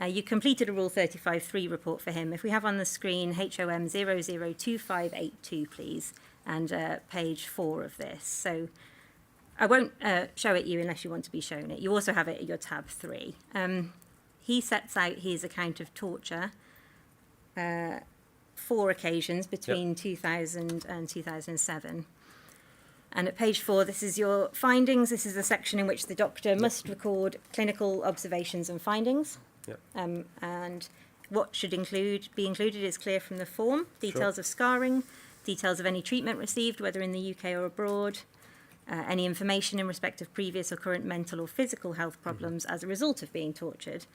You completed a Rule 35.3 report for him. If we have on the screen HOM 002582, please, and page 4 of this. So I won't show it you unless you want to be shown it. You also have it at your tab 3. He sets out his account of torture, 4 occasions between 2000 and 2007. And at page 4, this is your findings. This is the section in which the doctor must record clinical observations and findings. Yep. And what should be included is clear from the form. Details of scarring, details of any treatment received, whether in the UK or abroad, any information in respect of previous or current mental or physical health problems as a result of being tortured.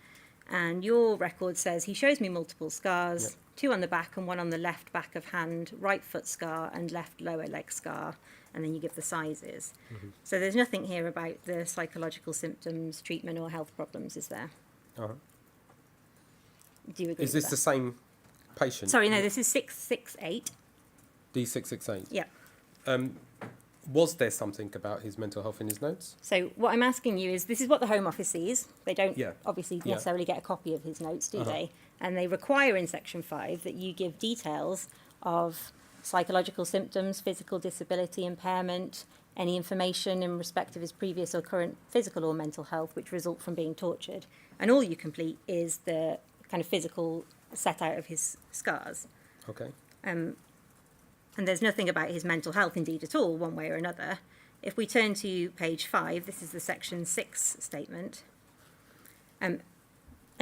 And your record says he shows me multiple scars, 2 on the back and 1 on the left back of hand, right foot scar and left lower leg scar, and then you give the sizes. So there's nothing here about the psychological symptoms, treatment or health problems, is there? Uh-huh. Do you agree Is with this that? the same patient? Sorry, no, this is 668. D668. Yeah. Was there something about his mental health in his notes? So what I'm asking you is, this is what the Home Office sees. They don't obviously Yeah. necessarily get a copy of his notes, do Uh-huh. they? And they require in Section 5 that you give details of psychological symptoms, physical disability, impairment, any information in respect of his previous or current physical or mental health which result from being tortured. And all you complete is the kind of physical set out of his scars. Okay. And there's nothing about his mental health, indeed, at all, one way or another. If we turn to page 5, this is the Section 6 statement. And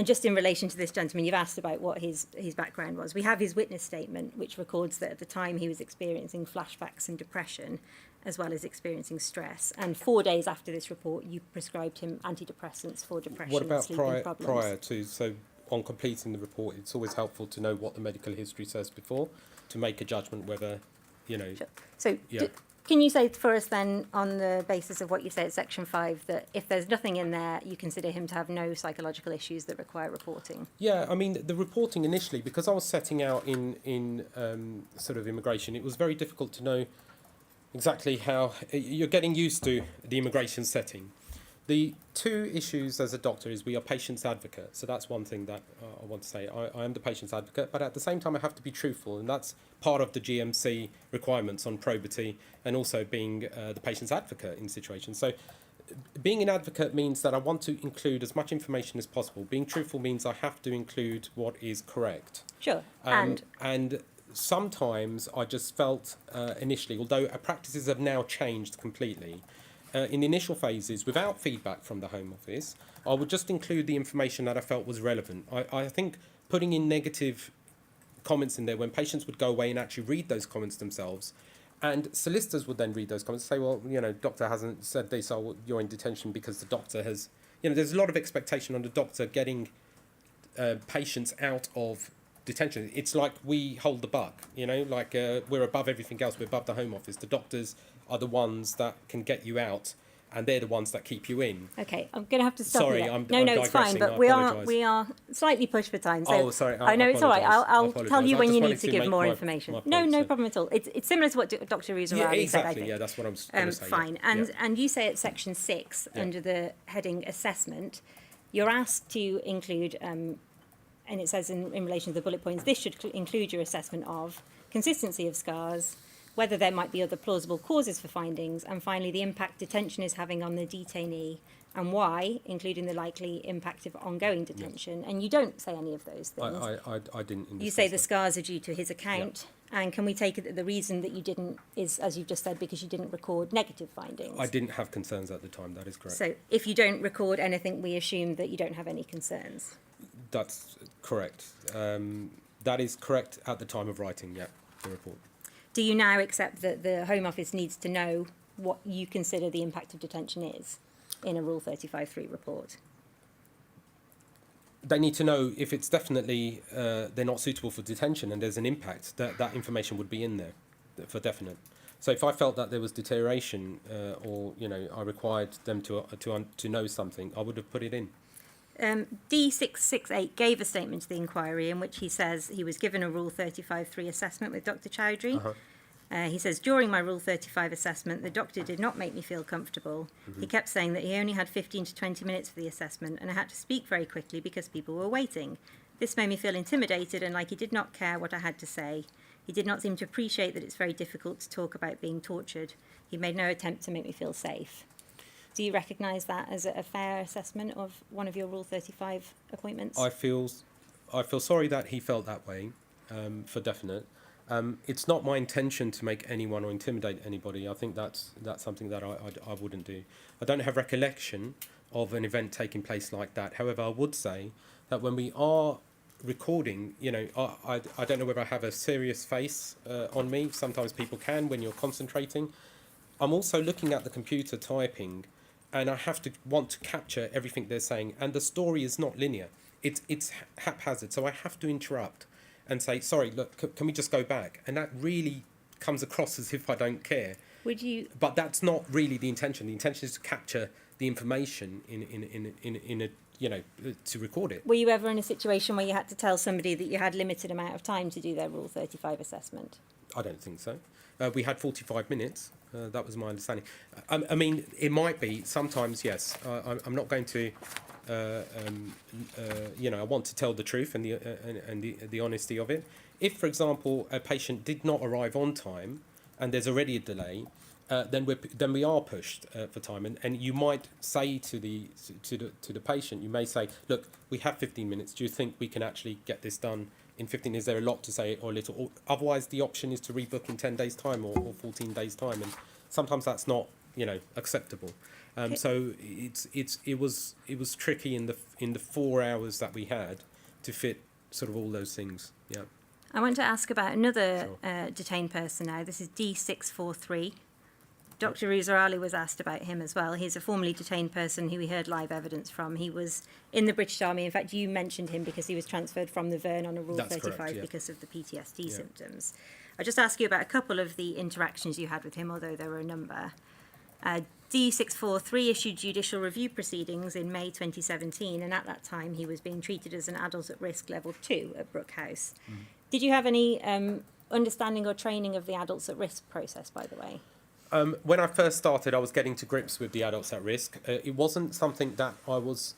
just in relation to this gentleman, you've asked about what his background was. We have his witness statement, which records that at the time he was experiencing flashbacks and depression, as well as experiencing stress. And 4 days after this report, you prescribed him antidepressants for depression What and about sleeping problems. prior to, so on completing the report, it's always helpful to know what the medical history says before to make a judgment whether, Sure. So Yeah. can you say for us then, on the basis of what you say at section 5, that if there's nothing in there, you consider him to have no psychological issues that require reporting? Yeah, I mean, the reporting initially, because I was setting out in sort of immigration, it was very difficult to know exactly how you're getting used to the immigration setting. The two issues as a doctor is we are patient's advocate. So that's one thing that I want to say. I am the patient's advocate, but at the same time I have to be truthful, and that's part of the GMC requirements on probity and also being the patient's advocate in situations. So being an advocate means that I want to include as much information as possible. Being truthful means I have to include what is correct. Sure. And sometimes I just felt initially, although our practices have now changed completely, in the initial phases, without feedback from the Home Office, I would just include the information that I felt was relevant. I think putting in negative comments in there when patients would go away and actually read those comments themselves, and solicitors would then read those comments and say, well, you know, doctor hasn't said this, or you're in detention because the doctor has, you know, there's a lot of expectation on the doctor getting patients out of detention. It's like we hold the buck, you know, like we're above everything else, we're above the Home Office. The doctors are the ones that can get you out, and they're the ones that keep you in. Okay, I'm going to have to stop Sorry, you there. I'm No, it's fine, digressing, but I we apologise. are slightly pushed for time. So Sorry, I know it's all right. I'll tell apologise. you I when just you wanted need to to give make more my information. point, No so- problem at all. It's similar to what Dr. Rizarani Yeah, said, I exactly. think. Yeah, that's what I'm going to say. Fine. Yeah. And you say at section 6, Yeah. under the heading assessment, you're asked to include, and it says in relation to the bullet points, this should include your assessment of consistency of scars, whether there might be other plausible causes for findings, and finally the impact detention is having on the detainee, and why, including the likely impact of ongoing detention. And you don't say any of those things. I didn't. In this You say the case, scars are due to his account, and can we take it that the reason that you didn't is, as you've just said, because you didn't record negative findings? I didn't have concerns at the time. That is correct. So if you don't record anything, we assume that you don't have any concerns. That's correct. That is correct at the time of writing. Yeah, the report. Do you now accept that the Home Office needs to know what you consider the impact of detention is in a Rule 35.3 report? They need to know if it's definitely they're not suitable for detention and there's an impact. That information would be in there for definite. So if I felt that there was deterioration or you know I required them to know something, I would have put it in. D668 gave a statement to the inquiry in which he says he was given a Rule 35.3 assessment with Dr. Chowdhury. He says, during my Rule 35 assessment, the doctor did not make me feel comfortable. He kept saying that he only had 15 to 20 minutes for the assessment and I had to speak very quickly because people were waiting. This made me feel intimidated and like he did not care what I had to say. He did not seem to appreciate that it's very difficult to talk about being tortured. He made no attempt to make me feel safe. Do you recognise that as a fair assessment of one of your Rule 35 appointments? I feel sorry that he felt that way, for definite. It's not my intention to make anyone or intimidate anybody. I think that's something that I wouldn't do. I don't have recollection of an event taking place like that. However, I would say that when we are recording, you know, I don't know whether I have a serious face on me. Sometimes people can when you're concentrating. I'm also looking at the computer typing, and I have to want to capture everything they're saying. And the story is not linear. It's haphazard. So I have to interrupt and say, sorry, look, can we just go back? And that really comes across as if I don't care. Would you? But that's not really the intention. The intention is to capture the information in a you know, to record it. Were you ever in a situation where you had to tell somebody that you had limited amount of time to do their Rule 35 assessment? I don't think so. We had 45 minutes. That was my understanding. I mean, it might be sometimes. Yes, I'm not going to. You know, I want to tell the truth and the honesty of it. If, for example, a patient did not arrive on time and there's already a delay, then we are pushed for time. And you might say to the patient, you may say, look, we have 15 minutes. Do you think we can actually get this done in 15? Is there a lot to say or little? Or otherwise, the option is to rebook in 10 days' time or 14 days' time. And sometimes that's not, you know, acceptable. So it was tricky in the 4 hours that we had to fit sort of all those things. Yeah. I want to ask about another detained person now. This is D643. Dr. Ruzarali was asked about him as well. He's a formerly detained person who we heard live evidence from. He was in the British Army. In fact, you mentioned him because he was transferred from the Verne on a Rule That's 35 correct, yeah. because of the PTSD Yeah. symptoms. I'll just ask you about a couple of the interactions you had with him, although there were a number. D643 issued judicial review proceedings in May 2017, and at that time he was being treated as an adult at risk level 2 at Brook House. Did you have any understanding or training of the adults at risk process, by the way? When I first started, I was getting to grips with the adults at risk. It wasn't something that I was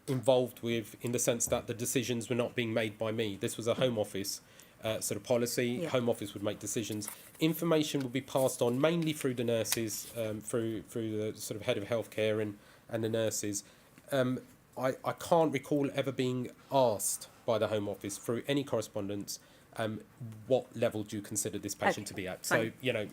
involved with in the sense that the decisions were not being made by me. This was a Home Office sort of policy. Yeah. Home Office would make decisions. Information would be passed on mainly through the nurses, through the sort of head of healthcare and the nurses. I can't recall ever being asked by the Home Office through any correspondence what level do you consider this patient Okay, to be at? fine. So, you know,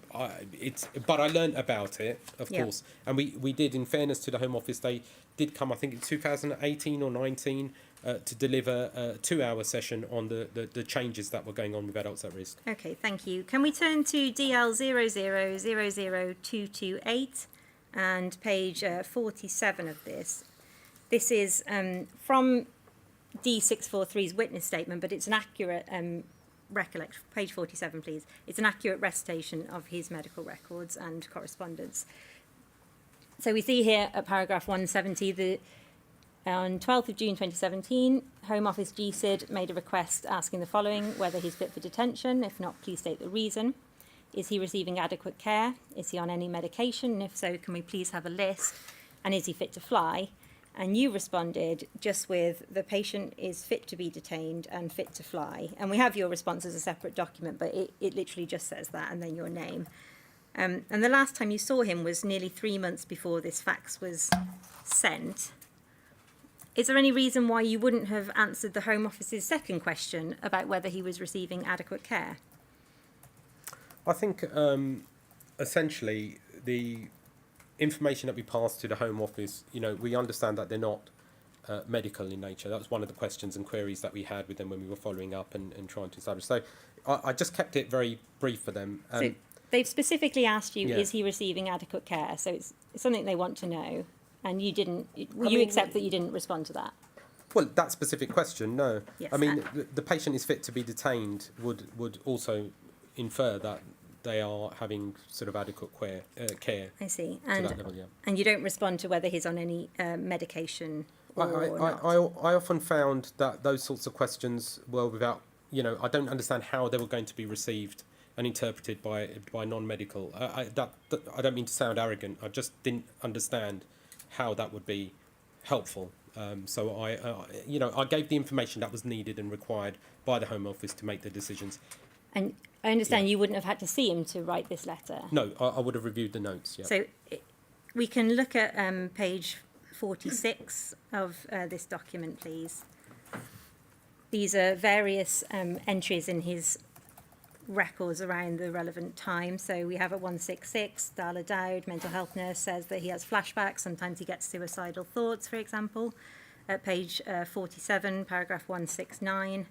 but I learned about it, of Yeah. course. And we did, in fairness to the Home Office, they did come, I think in 2018 or 19, to deliver a 2-hour session on the changes that were going on with adults at risk. Okay, thank you. Can we turn to DL0000228 and page 47 of this? This is from D643's witness statement, but it's an accurate page 47, please. It's an accurate recitation of his medical records and correspondence. So we see here at paragraph 170, on 12th of June 2017, Home Office GSID made a request asking the following: whether he's fit for detention. If not, please state the reason. Is he receiving adequate care? Is he on any medication? And if so, can we please have a list? And is he fit to fly? And you responded just with the patient is fit to be detained and fit to fly. And we have your response as a separate document, but it literally just says that and then your name. And the last time you saw him was nearly 3 months before this fax was sent. Is there any reason why you wouldn't have answered the Home Office's second question about whether he was receiving adequate care? I think essentially the information that we pass to the Home Office, you know, we understand that they're not medical in nature. That was one of the questions and queries that we had with them when we were following up and trying to establish. So I just kept it very brief for them. So they've specifically asked you, Yeah. is he receiving adequate care? So it's something they want to know. And you didn't, you mean, accept that you didn't respond to that? Well, that specific question, no. Yes, I mean, the patient is fit to be detained would also infer that they are having sort of adequate care I see. to that level, yeah. And you don't respond to whether he's on any medication or not? I often found that those sorts of questions were without, you know, I don't understand how they were going to be received and interpreted by non-medical. I don't mean to sound arrogant. I just didn't understand how that would be helpful. So I gave the information that was needed and required by the Home Office to make the decisions. And I understand you wouldn't have had to see him to write this letter. No, I would have reviewed the notes, yeah. So we can look at page 46 of this document, please. These are various entries in his records around the relevant time. So we have at 166, Darla Dowd, mental health nurse, says that he has flashbacks. Sometimes he gets suicidal thoughts, for example. At page 47, paragraph 169,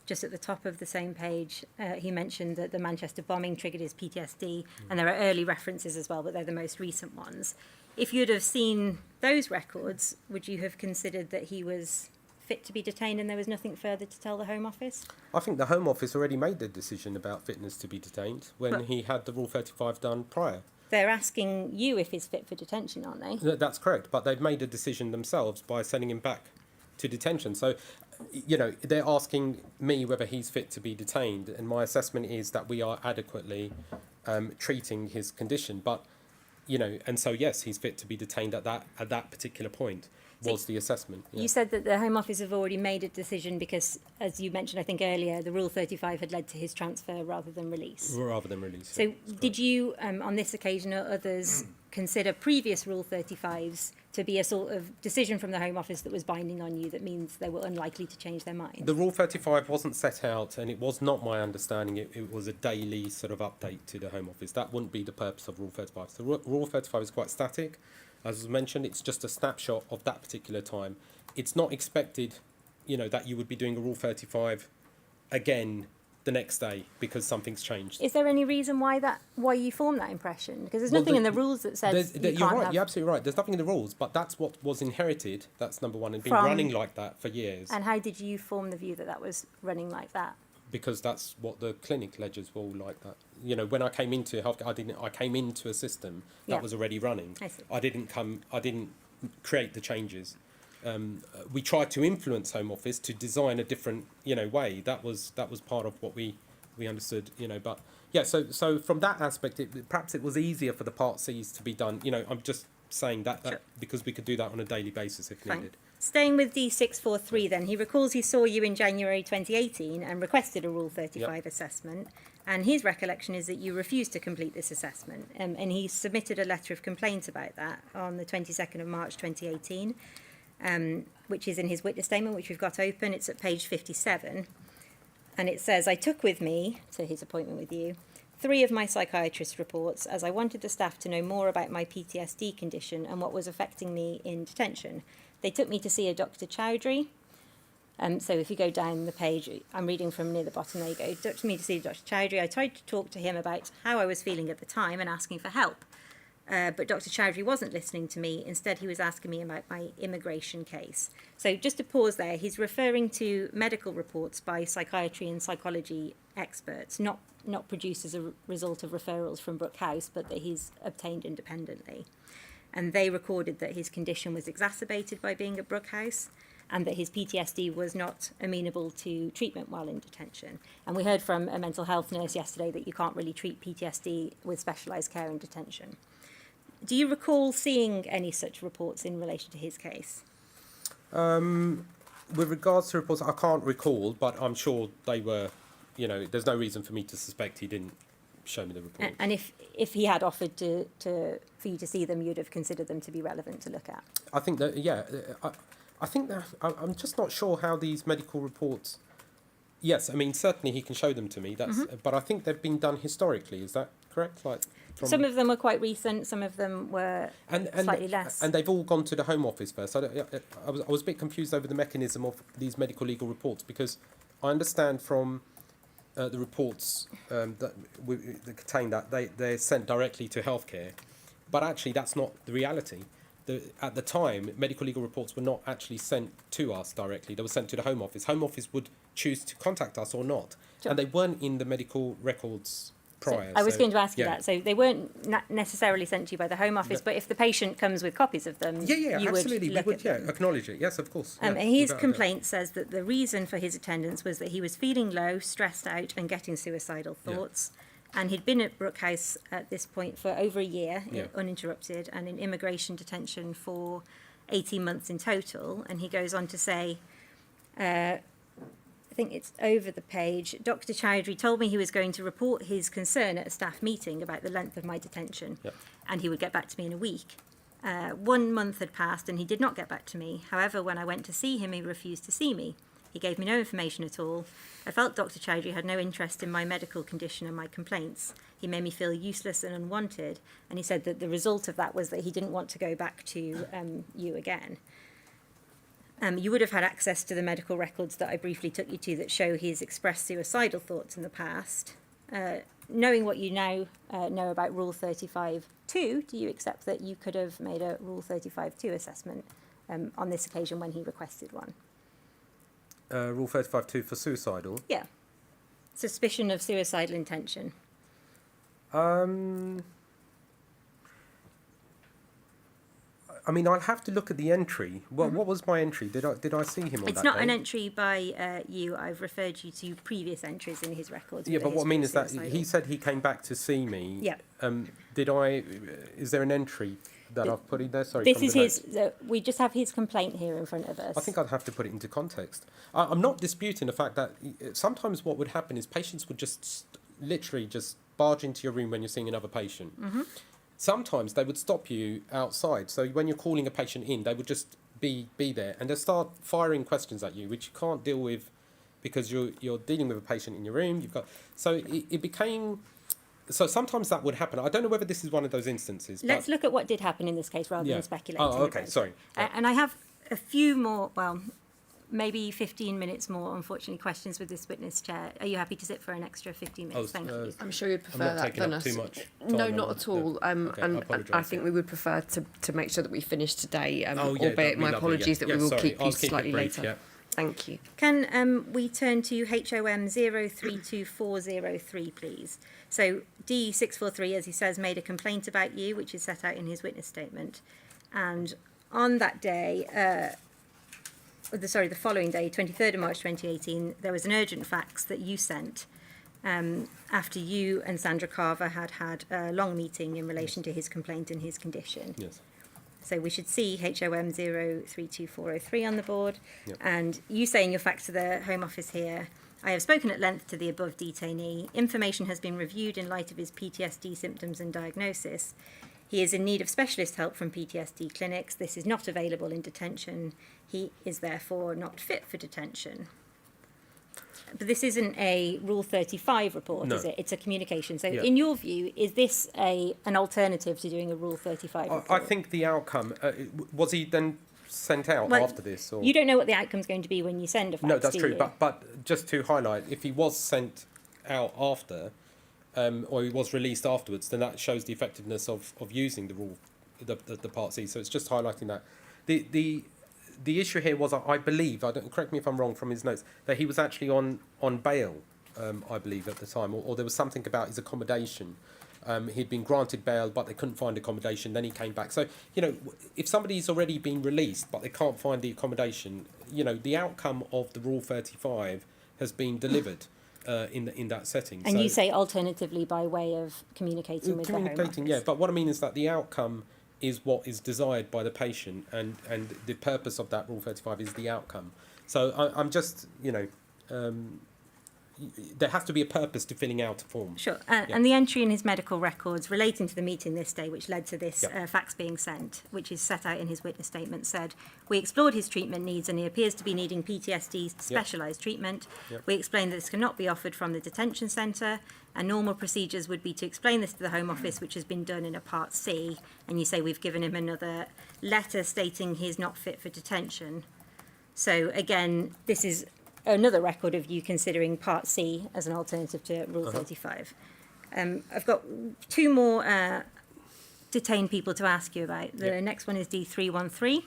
just at the top of the same page, he mentioned that the Manchester bombing triggered his PTSD, and there are early references as well, but they're the most recent ones. If you'd have seen those records, would you have considered that he was fit to be detained and there was nothing further to tell the Home Office? I think the Home Office already made the decision about fitness to be detained when he had the Rule 35 done prior. They're asking you if he's fit for detention, aren't they? That's correct, but they've made a decision themselves by sending him back to detention. So, you know, they're asking me whether he's fit to be detained, and my assessment is that we are adequately treating his condition. But, you know, and so yes, he's fit to be detained at that particular point. Was the assessment. Yeah. You said that the Home Office have already made a decision because, as you mentioned, I think earlier, the Rule 35 had led to his transfer rather than release. Rather than release. So did you, on this occasion or others, consider previous Rule 35s to be a sort of decision from the Home Office that was binding on you, that means they were unlikely to change their mind? The Rule 35 wasn't set out, and it was not my understanding it was a daily sort of update to the Home Office. That wouldn't be the purpose of Rule 35. So Rule 35 is quite static. As was mentioned, it's just a snapshot of that particular time. It's not expected, you know, that you would be doing a Rule 35 again the next day because something's changed. Is there any reason why you formed that impression? Because there's Well, nothing in the rules that says you you're can't right. have... You're absolutely right. There's nothing in the rules, but that's what was inherited. That's number one, and been From- running like that for years. And how did you form the view that that was running like that? Because that's what the clinic ledgers were all like that. You know, when I came into healthcare, I came into a system that Yeah. was already running. I see. I didn't create the changes. We tried to influence Home Office to design a different, way. That was part of what we understood, but yeah, so from that aspect, perhaps it was easier for the Part Cs to be done. I'm just saying that Sure. because we could do that on a daily basis if Fine. needed. Staying with D643 then, he recalls he saw you in January 2018 and requested a Rule 35 assessment, and his recollection is that you refused to complete this assessment, and he submitted a letter of complaint about that on the 22nd of March 2018, which is in his witness statement, which we've got open. It's at page 57, and it says, I took with me, to his appointment with you, 3 of my psychiatrist's reports as I wanted the staff to know more about my PTSD condition and what was affecting me in detention. They took me to see a Dr. Chowdhury. So if you go down the page, I'm reading from near the bottom, there you go. Took me to see Dr. Chowdhury. I tried to talk to him about how I was feeling at the time and asking for help. But Dr. Chowdhury wasn't listening to me. Instead, he was asking me about my immigration case. So just to pause there, he's referring to medical reports by psychiatry and psychology experts, not produced as a result of referrals from Brook House, but that he's obtained independently. And they recorded that his condition was exacerbated by being at Brook House, and that his PTSD was not amenable to treatment while in detention. And we heard from a mental health nurse yesterday that you can't really treat PTSD with specialised care in detention. Do you recall seeing any such reports in relation to his case? With regards to reports, I can't recall, but I'm sure they were, there's no reason for me to suspect he didn't show me the report. And if he had offered for you to see them, you'd have considered them to be relevant to look at? I think that, I think that I'm just not sure how these medical reports. Yes, I mean certainly he can show them to me. But I think they've been done historically. Is that correct? Some of them were quite recent. Some of them were slightly less. And they've all gone to the Home Office first. I was a bit confused over the mechanism of these medical legal reports, because I understand from the reports that contain that they're sent directly to healthcare, but actually that's not the reality. At the time, medical legal reports were not actually sent to us directly. They were sent to the Home Office. Home Office would choose to contact us or not. Sure. And they weren't in the medical records prior. I was going to ask you yeah. that. So they weren't necessarily sent to you by the Home Office, but if the patient comes with copies of them, Yeah, you absolutely. would look at them. Acknowledge it. Yes, of course. And his complaint says that the reason for his attendance was that he was feeling low, stressed out, and getting suicidal thoughts. And he'd been at Brook House at this point for over a year, uninterrupted, and in immigration detention for 18 months in total. And he goes on to say, I think it's over the page, Dr. Chowdhury told me he was going to report his concern at a staff meeting about the length of my detention, and he would get back to me in a week. 1 month had passed and he did not get back to me. However, when I went to see him, he refused to see me. He gave me no information at all. I felt Dr. Chowdhury had no interest in my medical condition and my complaints. He made me feel useless and unwanted, and he said that the result of that was that he didn't want to go back to you again. You would have had access to the medical records that I briefly took you to that show he's expressed suicidal thoughts in the past. Knowing what you now know about Rule 35.2, do you accept that you could have made a Rule 35.2 assessment on this occasion when he requested one? Rule 35.2 for suicidal? Yeah. Suspicion of suicidal intention. I mean, I'll have to look at the entry. What was my entry? Did I see him on It's that not day? an entry by you. I've referred you to previous entries in his records. Yeah, with a but what I mean history is of that suicidal. he said he came back to see me. Yeah. Is there an entry that I've put in there? Sorry. This from is the his. notes? We just have his complaint here in front of us. I think I'd have to put it into context. I'm not disputing the fact that sometimes what would happen is patients would just literally just barge into your room when you're seeing another patient. Mm-hmm. Sometimes they would stop you outside. So when you're calling a patient in, they would just be there and they'll start firing questions at you, which you can't deal with because you're dealing with a patient in your room. It became. So sometimes that would happen. I don't know whether this is one of those instances. Let's look at what did happen in this case rather than speculating. Oh, okay. about it. Sorry. And I have a few more. Well, maybe 15 minutes more, unfortunately, questions with this witness, Chair. Are you happy to sit for an extra 15 minutes? Thank you. I'm sure you'd I'm prefer not that taking than up us. too much No, time not on at all. Okay, I and apologise, I think yeah. we would prefer to make sure that we finish today. Oh, yeah, albeit that'd be my lovely, apologies yeah. that we Yeah, will sorry, keep I'll you keep it slightly brief, later. yeah. Thank you. Can we turn to HOM 032403, please? So D643, as he says, made a complaint about you, which is set out in his witness statement. And on that day, the following day, 23rd of March 2018, there was an urgent fax that you sent after you and Sandra Carver had a long meeting in relation to his complaint and his condition. Yes. So we should see HOM 032403 on the board. Yep. And you say in your fax to the Home Office here, I have spoken at length to the above detainee. Information has been reviewed in light of his PTSD symptoms and diagnosis. He is in need of specialist help from PTSD clinics. This is not available in detention. He is therefore not fit for detention. But this isn't a Rule 35 report, No. is it? It's a communication. So Yeah. in your view, is this an alternative to doing a Rule 35 report? I think the outcome was he then sent out Well, after this, or You don't know what the outcome's going to be when you send a fax, no? That's do true. you? But just to highlight, if he was sent out after, or he was released afterwards, then that shows the effectiveness of using the rule, the Part C. So it's just highlighting that the issue here was, I believe, correct me if I'm wrong from his notes, that he was actually on bail, I believe at the time, or there was something about his accommodation. He'd been granted bail, but they couldn't find accommodation. Then he came back. So, if somebody's already been released, but they can't find the accommodation, the outcome of the Rule 35 has been delivered in that setting. And so, you say alternatively by way of communicating with the Home Office. yeah. But what I mean is that the outcome is what is desired by the patient, and the purpose of that Rule 35 is the outcome. So I'm just, there has to be a purpose to filling out a form. Sure. Yeah. And the entry in his medical records relating to the meeting this day, which led to this Yep. fax being sent, which is set out in his witness statement, said, we explored his treatment needs and he appears to be needing PTSD specialised treatment. Yep. We explained that this cannot be offered from the detention centre, and normal procedures would be to explain this to the Home Office, which has been done in a Part C. And you say we've given him another letter stating he's not fit for detention. So again, this is another record of you considering Part C as an alternative to Rule 35. I've got two more detained people to ask you about. The next one is D313.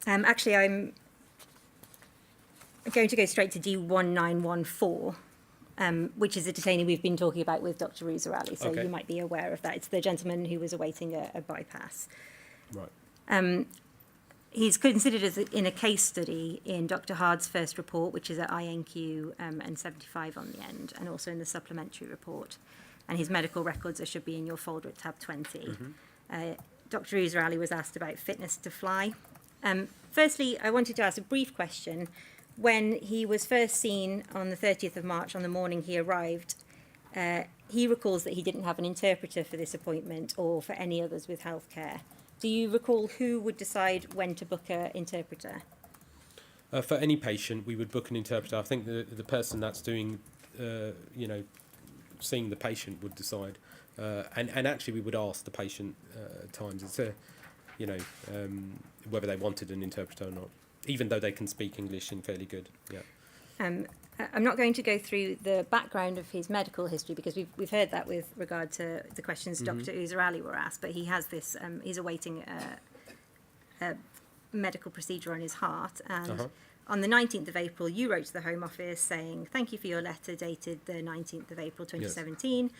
Actually, I'm going to go straight to D1914, which is a detainee we've been talking about with Dr. Ruzarali, so Okay. you might be aware of that. It's the gentleman who was awaiting a bypass. Right. He's considered as in a case study in Dr. Hard's first report, which is at INQ and 75 on the end, and also in the supplementary report. And his medical records should be in your folder at tab 20. Dr. Ruzarali was asked about fitness to fly. Firstly, I wanted to ask a brief question. When he was first seen on the 30th of March, on the morning he arrived, he recalls that he didn't have an interpreter for this appointment or for any others with healthcare. Do you recall who would decide when to book an interpreter? For any patient, we would book an interpreter. I think the person that's doing, seeing the patient would decide. And actually, we would ask the patient at times. It's whether they wanted an interpreter or not, even though they can speak English in fairly good. Yeah. I'm not going to go through the background of his medical history because we've heard that with regard to the questions Dr. Uzarali were asked, but he has this, he's awaiting a medical procedure on his heart. And on the 19th of April, you wrote to the Home Office saying, thank you for your letter dated the 19th of April 2017. Yes.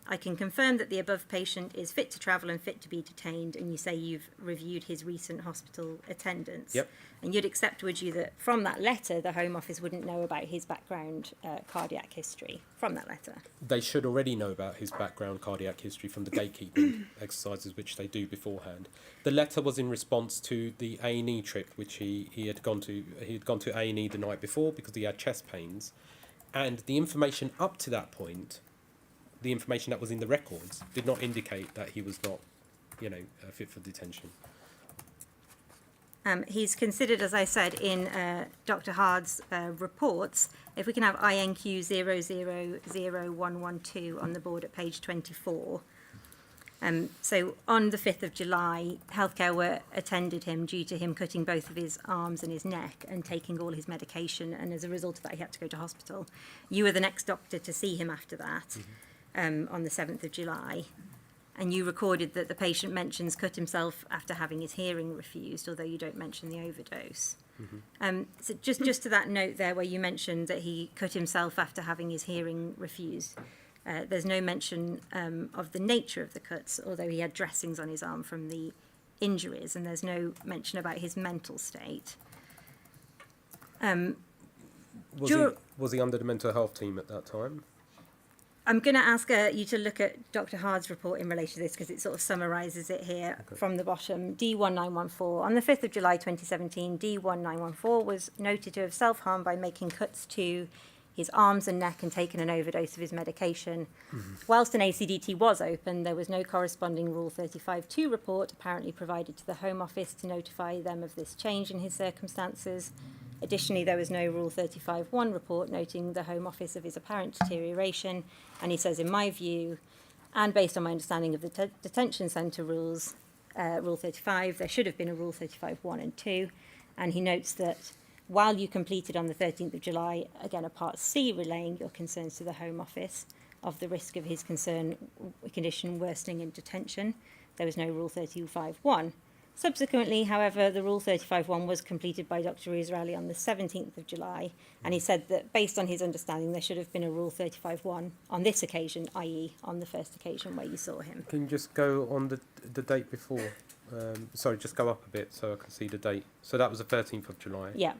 I can confirm that the above patient is fit to travel and fit to be detained, and you say you've reviewed his recent hospital attendance. Yep. And you'd accept, would you, that from that letter, the Home Office wouldn't know about his background cardiac history from that letter? They should already know about his background cardiac history from the gatekeeping exercises which they do beforehand. The letter was in response to the A&E trip which he had gone to. He had gone to A&E the night before because he had chest pains, and the information up to that point, the information that was in the records, did not indicate that he was not, fit for detention. He's considered, as I said, in Dr. Hard's reports. If we can have INQ 000112 on the board at page 24. So on the 5th of July, healthcare were attended him due to him cutting both of his arms and his neck and taking all his medication, and as a result of that he had to go to hospital. You were the next doctor to see him after that, on the 7th of July, and you recorded that the patient mentions cut himself after having his hearing refused, although you don't mention the overdose. So just to that note there where you mentioned that he cut himself after having his hearing refused, there's no mention of the nature of the cuts, although he had dressings on his arm from the injuries, and there's no mention about his mental state. Was he under the mental health team at that time? I'm going to ask you to look at Dr. Hard's report in relation to this because it sort of summarises it here from the bottom. D1914. On the 5th of July 2017, D1914 was noted to have self-harmed by making cuts to his arms and neck and taken an overdose of his medication. Whilst an ACDT was open, there was no corresponding Rule 35.2 report apparently provided to the Home Office to notify them of this change in his circumstances. Additionally, there was no Rule 35.1 report noting the Home Office of his apparent deterioration, and he says, in my view, and based on my understanding of the detention centre rules, Rule 35, there should have been a Rule 35.1 and 2, and he notes that while you completed on the 13th of July, again, a Part C relaying your concerns to the Home Office of the risk of his condition worsening in detention, there was no Rule 35.1. Subsequently, however, the Rule 35.1 was completed by Dr. Israeli on the 17th of July, and he said that based on his understanding, there should have been a Rule 35.1 on this occasion, i.e. on the first occasion where you saw him. Can you just go on the date before? Sorry, just go up a bit so I can see the date. So that was the 13th of July. Yeah.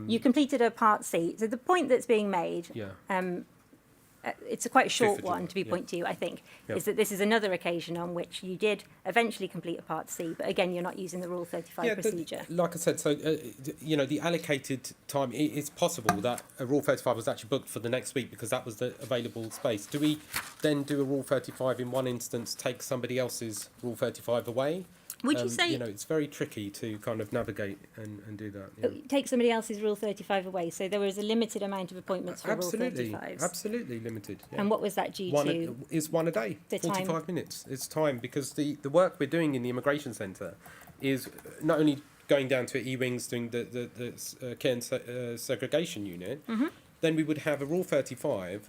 You completed a Part C. So the point that's being made, it's a quite a short one to be point to, I think, is that this is another occasion on which you did eventually complete a Part C, but again, you're not using the Rule 35 procedure. Like I said, so, the allocated time, it's possible that a Rule 35 was actually booked for the next week because that was the available space. Do we then do a Rule 35 in one instance, take somebody else's Rule 35 away? Would you say... it's very tricky to kind of navigate and do that. Yeah. Take somebody else's Rule 35 away, so there was a limited amount of appointments for Rule 35s? Absolutely limited. Yeah. And what was that due to? Is one a day, 45 minutes. It's time, because the work we're doing in the immigration centre is not only going down to E-Wings doing the care and segregation unit, then we would have a Rule 35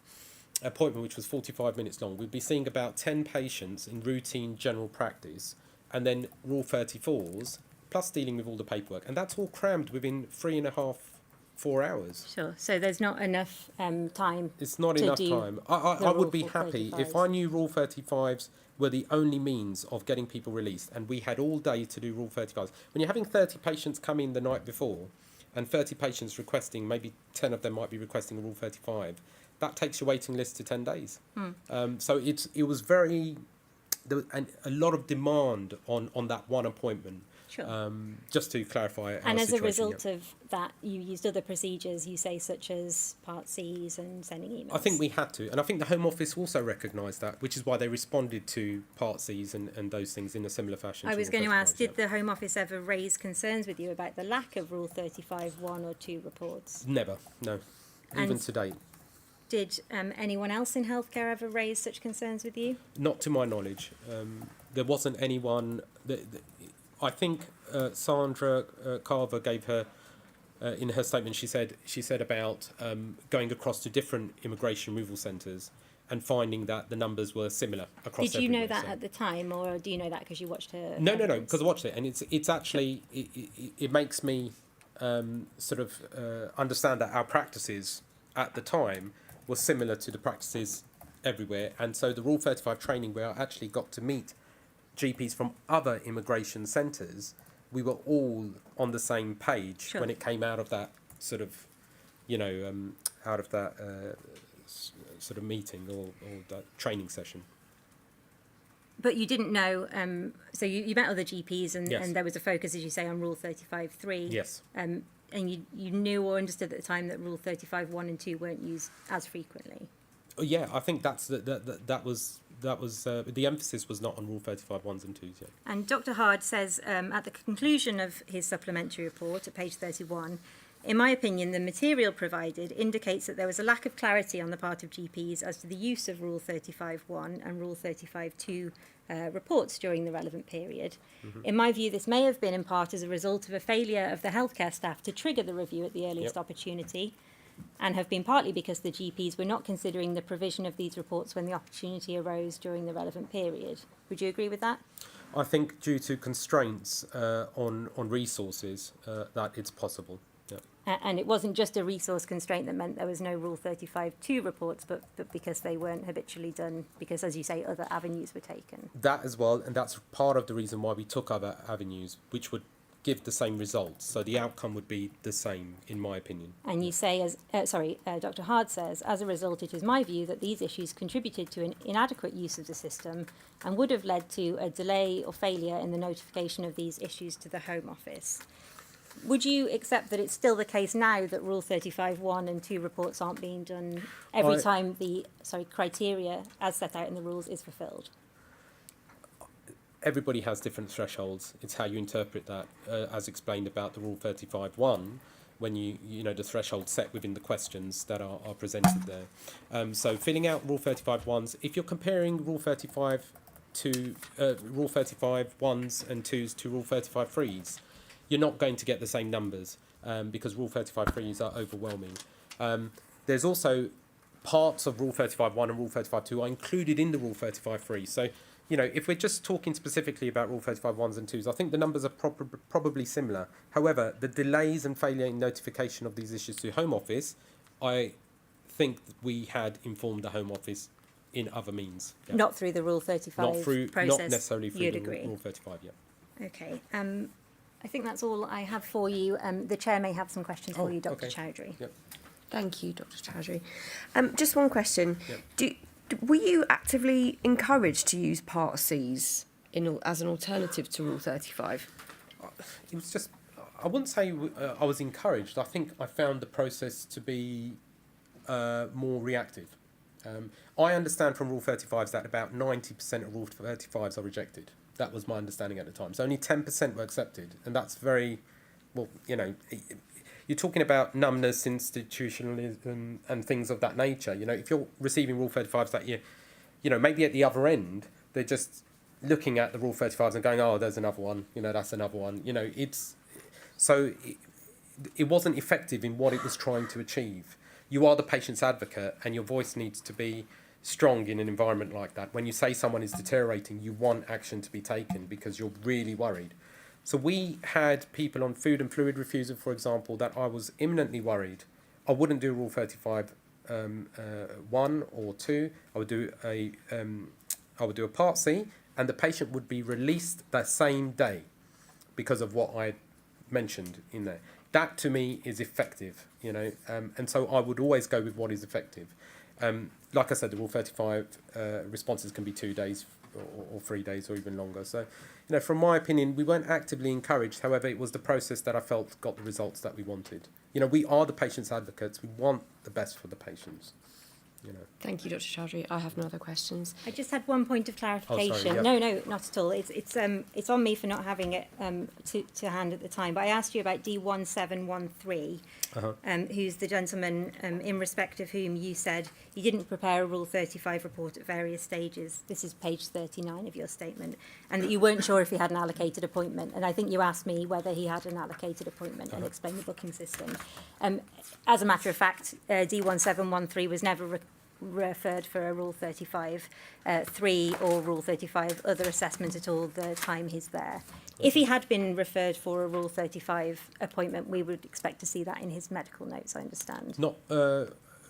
appointment which was 45 minutes long. We'd be seeing about 10 patients in routine general practice, and then Rule 34s, plus dealing with all the paperwork. And that's all crammed within 3.5, 4 hours. Sure, so there's not enough time. It's not enough time. I would be happy if I knew Rule 35s were the only means of getting people released, and we had all day to do Rule 35s. When you're having 30 patients come in the night before, and 30 patients requesting, maybe 10 of them might be requesting a Rule 35, that takes your waiting list to 10 days. So it was very... There was a lot of demand on that one appointment. Sure. Just to clarify our and as situation, a result of that, you used other procedures, you say, such as Part Cs and sending emails? I think we had to. And I think the Home Office also recognised that, which is why they responded to Part Cs and those things in a similar fashion. I was going to ask, did the Home Office ever raise concerns with you about the lack of Rule 35 1 or 2 reports? Never, no. Even to date. Did anyone else in healthcare ever raise such concerns with you? Not to my knowledge. There wasn't anyone... I think Sandra Carver gave her, in her statement, she said about going across to different immigration removal centres and finding that the numbers were similar across. Did you know that at the time, or do you know that because you watched her? No, because I watched it, and it's actually it makes me sort of understand that our practices at the time were similar to the practices everywhere, and so the Rule 35 training, where I actually got to meet GPs from other immigration centres, we were all on the same page when it came out of that sort of, out of that sort of meeting or that training session. But you didn't know, so you met other GPs and there was a focus, as you say, on Rule 35.3. Yes. And you knew or understood at the time that Rule 35.1 and 2 weren't used as frequently. Yeah, I think that was the emphasis was not on Rule 35 1s and 2s. Yeah. And Dr. Hard says at the conclusion of his supplementary report at page 31, In my opinion, the material provided indicates that there was a lack of clarity on the part of GPs as to the use of Rule 35.1 and Rule 35.2 reports during the relevant period. In my view, this may have been in part as a result of a failure of the healthcare staff to trigger the review at the earliest opportunity, and have been partly because the GPs were not considering the provision of these reports when the opportunity arose during the relevant period. Would you agree with that? I think due to constraints on resources, that it's possible. Yeah. And it wasn't just a resource constraint that meant there was no Rule 35.2 reports, but because they weren't habitually done, because, as you say, other avenues were taken. That as well, and that's part of the reason why we took other avenues, which would give the same results. So the outcome would be the same, in my opinion. And you say, Dr. Hard says, as a result, it is my view that these issues contributed to an inadequate use of the system and would have led to a delay or failure in the notification of these issues to the Home Office. Would you accept that it's still the case now that Rule 35.1 and 2 reports aren't being done every time the criteria as set out in the rules is fulfilled? Everybody has different thresholds. It's how you interpret that, as explained about the Rule 35.1, when you know the threshold set within the questions that are presented there. So filling out Rule 35.1s, if you're comparing Rule 35 to Rule 35.1s and 2s to Rule 35.3s, you're not going to get the same numbers because Rule 35.3s are overwhelming. There's also parts of Rule 35.1 and Rule 35.2 are included in the Rule 35.3. So, you know, if we're just talking specifically about Rule 35.1s and 2s, I think the numbers are probably similar. However, the delays and failure in notification of these issues to Home Office, I think we had informed the Home Office in other means. Yeah. Not through the Rule 35 process? Not necessarily through You'd the agree? Rule 35, yeah. Okay. I think that's all I have for you. The Chair may have some questions for you, Dr. Chowdhury. Yep. Thank you, Dr. Chowdhury. Just one question. Yep. Were you actively encouraged to use Part Cs as an alternative to Rule 35? It was just, I wouldn't say I was encouraged. I think I found the process to be more reactive. I understand from Rule 35s that about 90% of Rule 35s are rejected. That was my understanding at the time. So only 10% were accepted. And that's very, well, you know, you're talking about numbness, institutionalism, and things of that nature. You know, if you're receiving Rule 35s that you know, maybe at the other end, they're just looking at the Rule 35s and going, oh, there's another one, you know, that's another one. You know, it wasn't effective in what it was trying to achieve. You are the patient's advocate, and your voice needs to be strong in an environment like that. When you say someone is deteriorating, you want action to be taken because you're really worried. So we had people on food and fluid refusal, for example, that I was imminently worried. I wouldn't do Rule 35 1 or 2. I would do a Part C, and the patient would be released that same day because of what I mentioned in there. That to me is effective, you know, and so I would always go with what is effective. Like I said, the Rule 35 responses can be 2 days or 3 days or even longer. So, you know, from my opinion, we weren't actively encouraged. However, it was the process that I felt got the results that we wanted. You know, we are the patient's advocates. We want the best for the patients. You know. Thank you, Dr. Chowdhury. I have no other questions. I just had one point of clarification. Oh, sorry, yep. No, not at all. It's on me for not having it to hand at the time. But I asked you about D1713, who's the gentleman in respect of whom you said you didn't prepare a Rule 35 report at various stages. This is page 39 of your statement, and that you weren't sure if he had an allocated appointment. And I think you asked me whether he had an allocated appointment and explained the booking system. As a matter of fact, D1713 was never referred for a Rule 35 3 or Rule 35 other assessment at all the time he's there. If he had been referred for a Rule 35 appointment, we would expect to see that in his medical notes, I understand. Not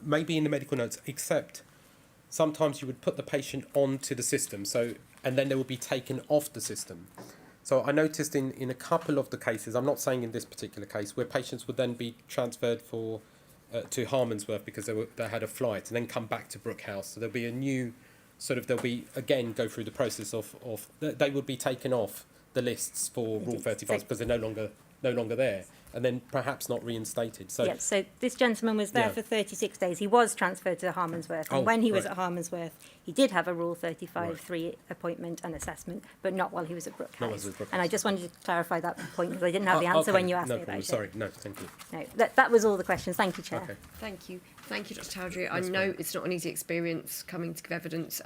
maybe in the medical notes, except sometimes you would put the patient onto the system, so and then they would be taken off the system. So I noticed in a couple of the cases, I'm not saying in this particular case, where patients would then be transferred to Harmondsworth because they had a flight and then come back to Brook House. So there'll be a new they'll be again go through the process of they would be taken off the lists for Rule 35 because they're no longer no longer there, and then perhaps not reinstated. So Yes, so this gentleman was there Yeah. for 36 days. He was transferred to Harmondsworth. And Oh, when he was right. at Harmondsworth, he did have a Rule 35(3) appointment and assessment, but not while he was at Brook Not while he House. was at Brook And I House. just wanted to clarify that point because I didn't have the answer when you asked no me problem. about Sorry, it. no, thank you. No, that was all the questions. Thank you, Chair. Okay. Thank you. Thank you, Dr. Chowdhury. I know it's not an easy experience coming to give evidence,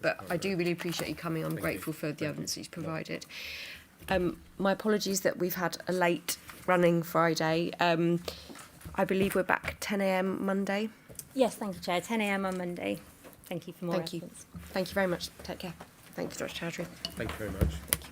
but I do really appreciate you coming. I'm Thank grateful you. for the Thank you. evidence that you've provided. My apologies that we've had a late running Friday. I believe we're back 10 a.m. Monday. Yes, thank you, Chair. 10 a.m. on Monday. Thank you for more Thank you. evidence. Thank you very much. Take care. Thank you, Dr. Chowdhury. Thank you very much. Thank you.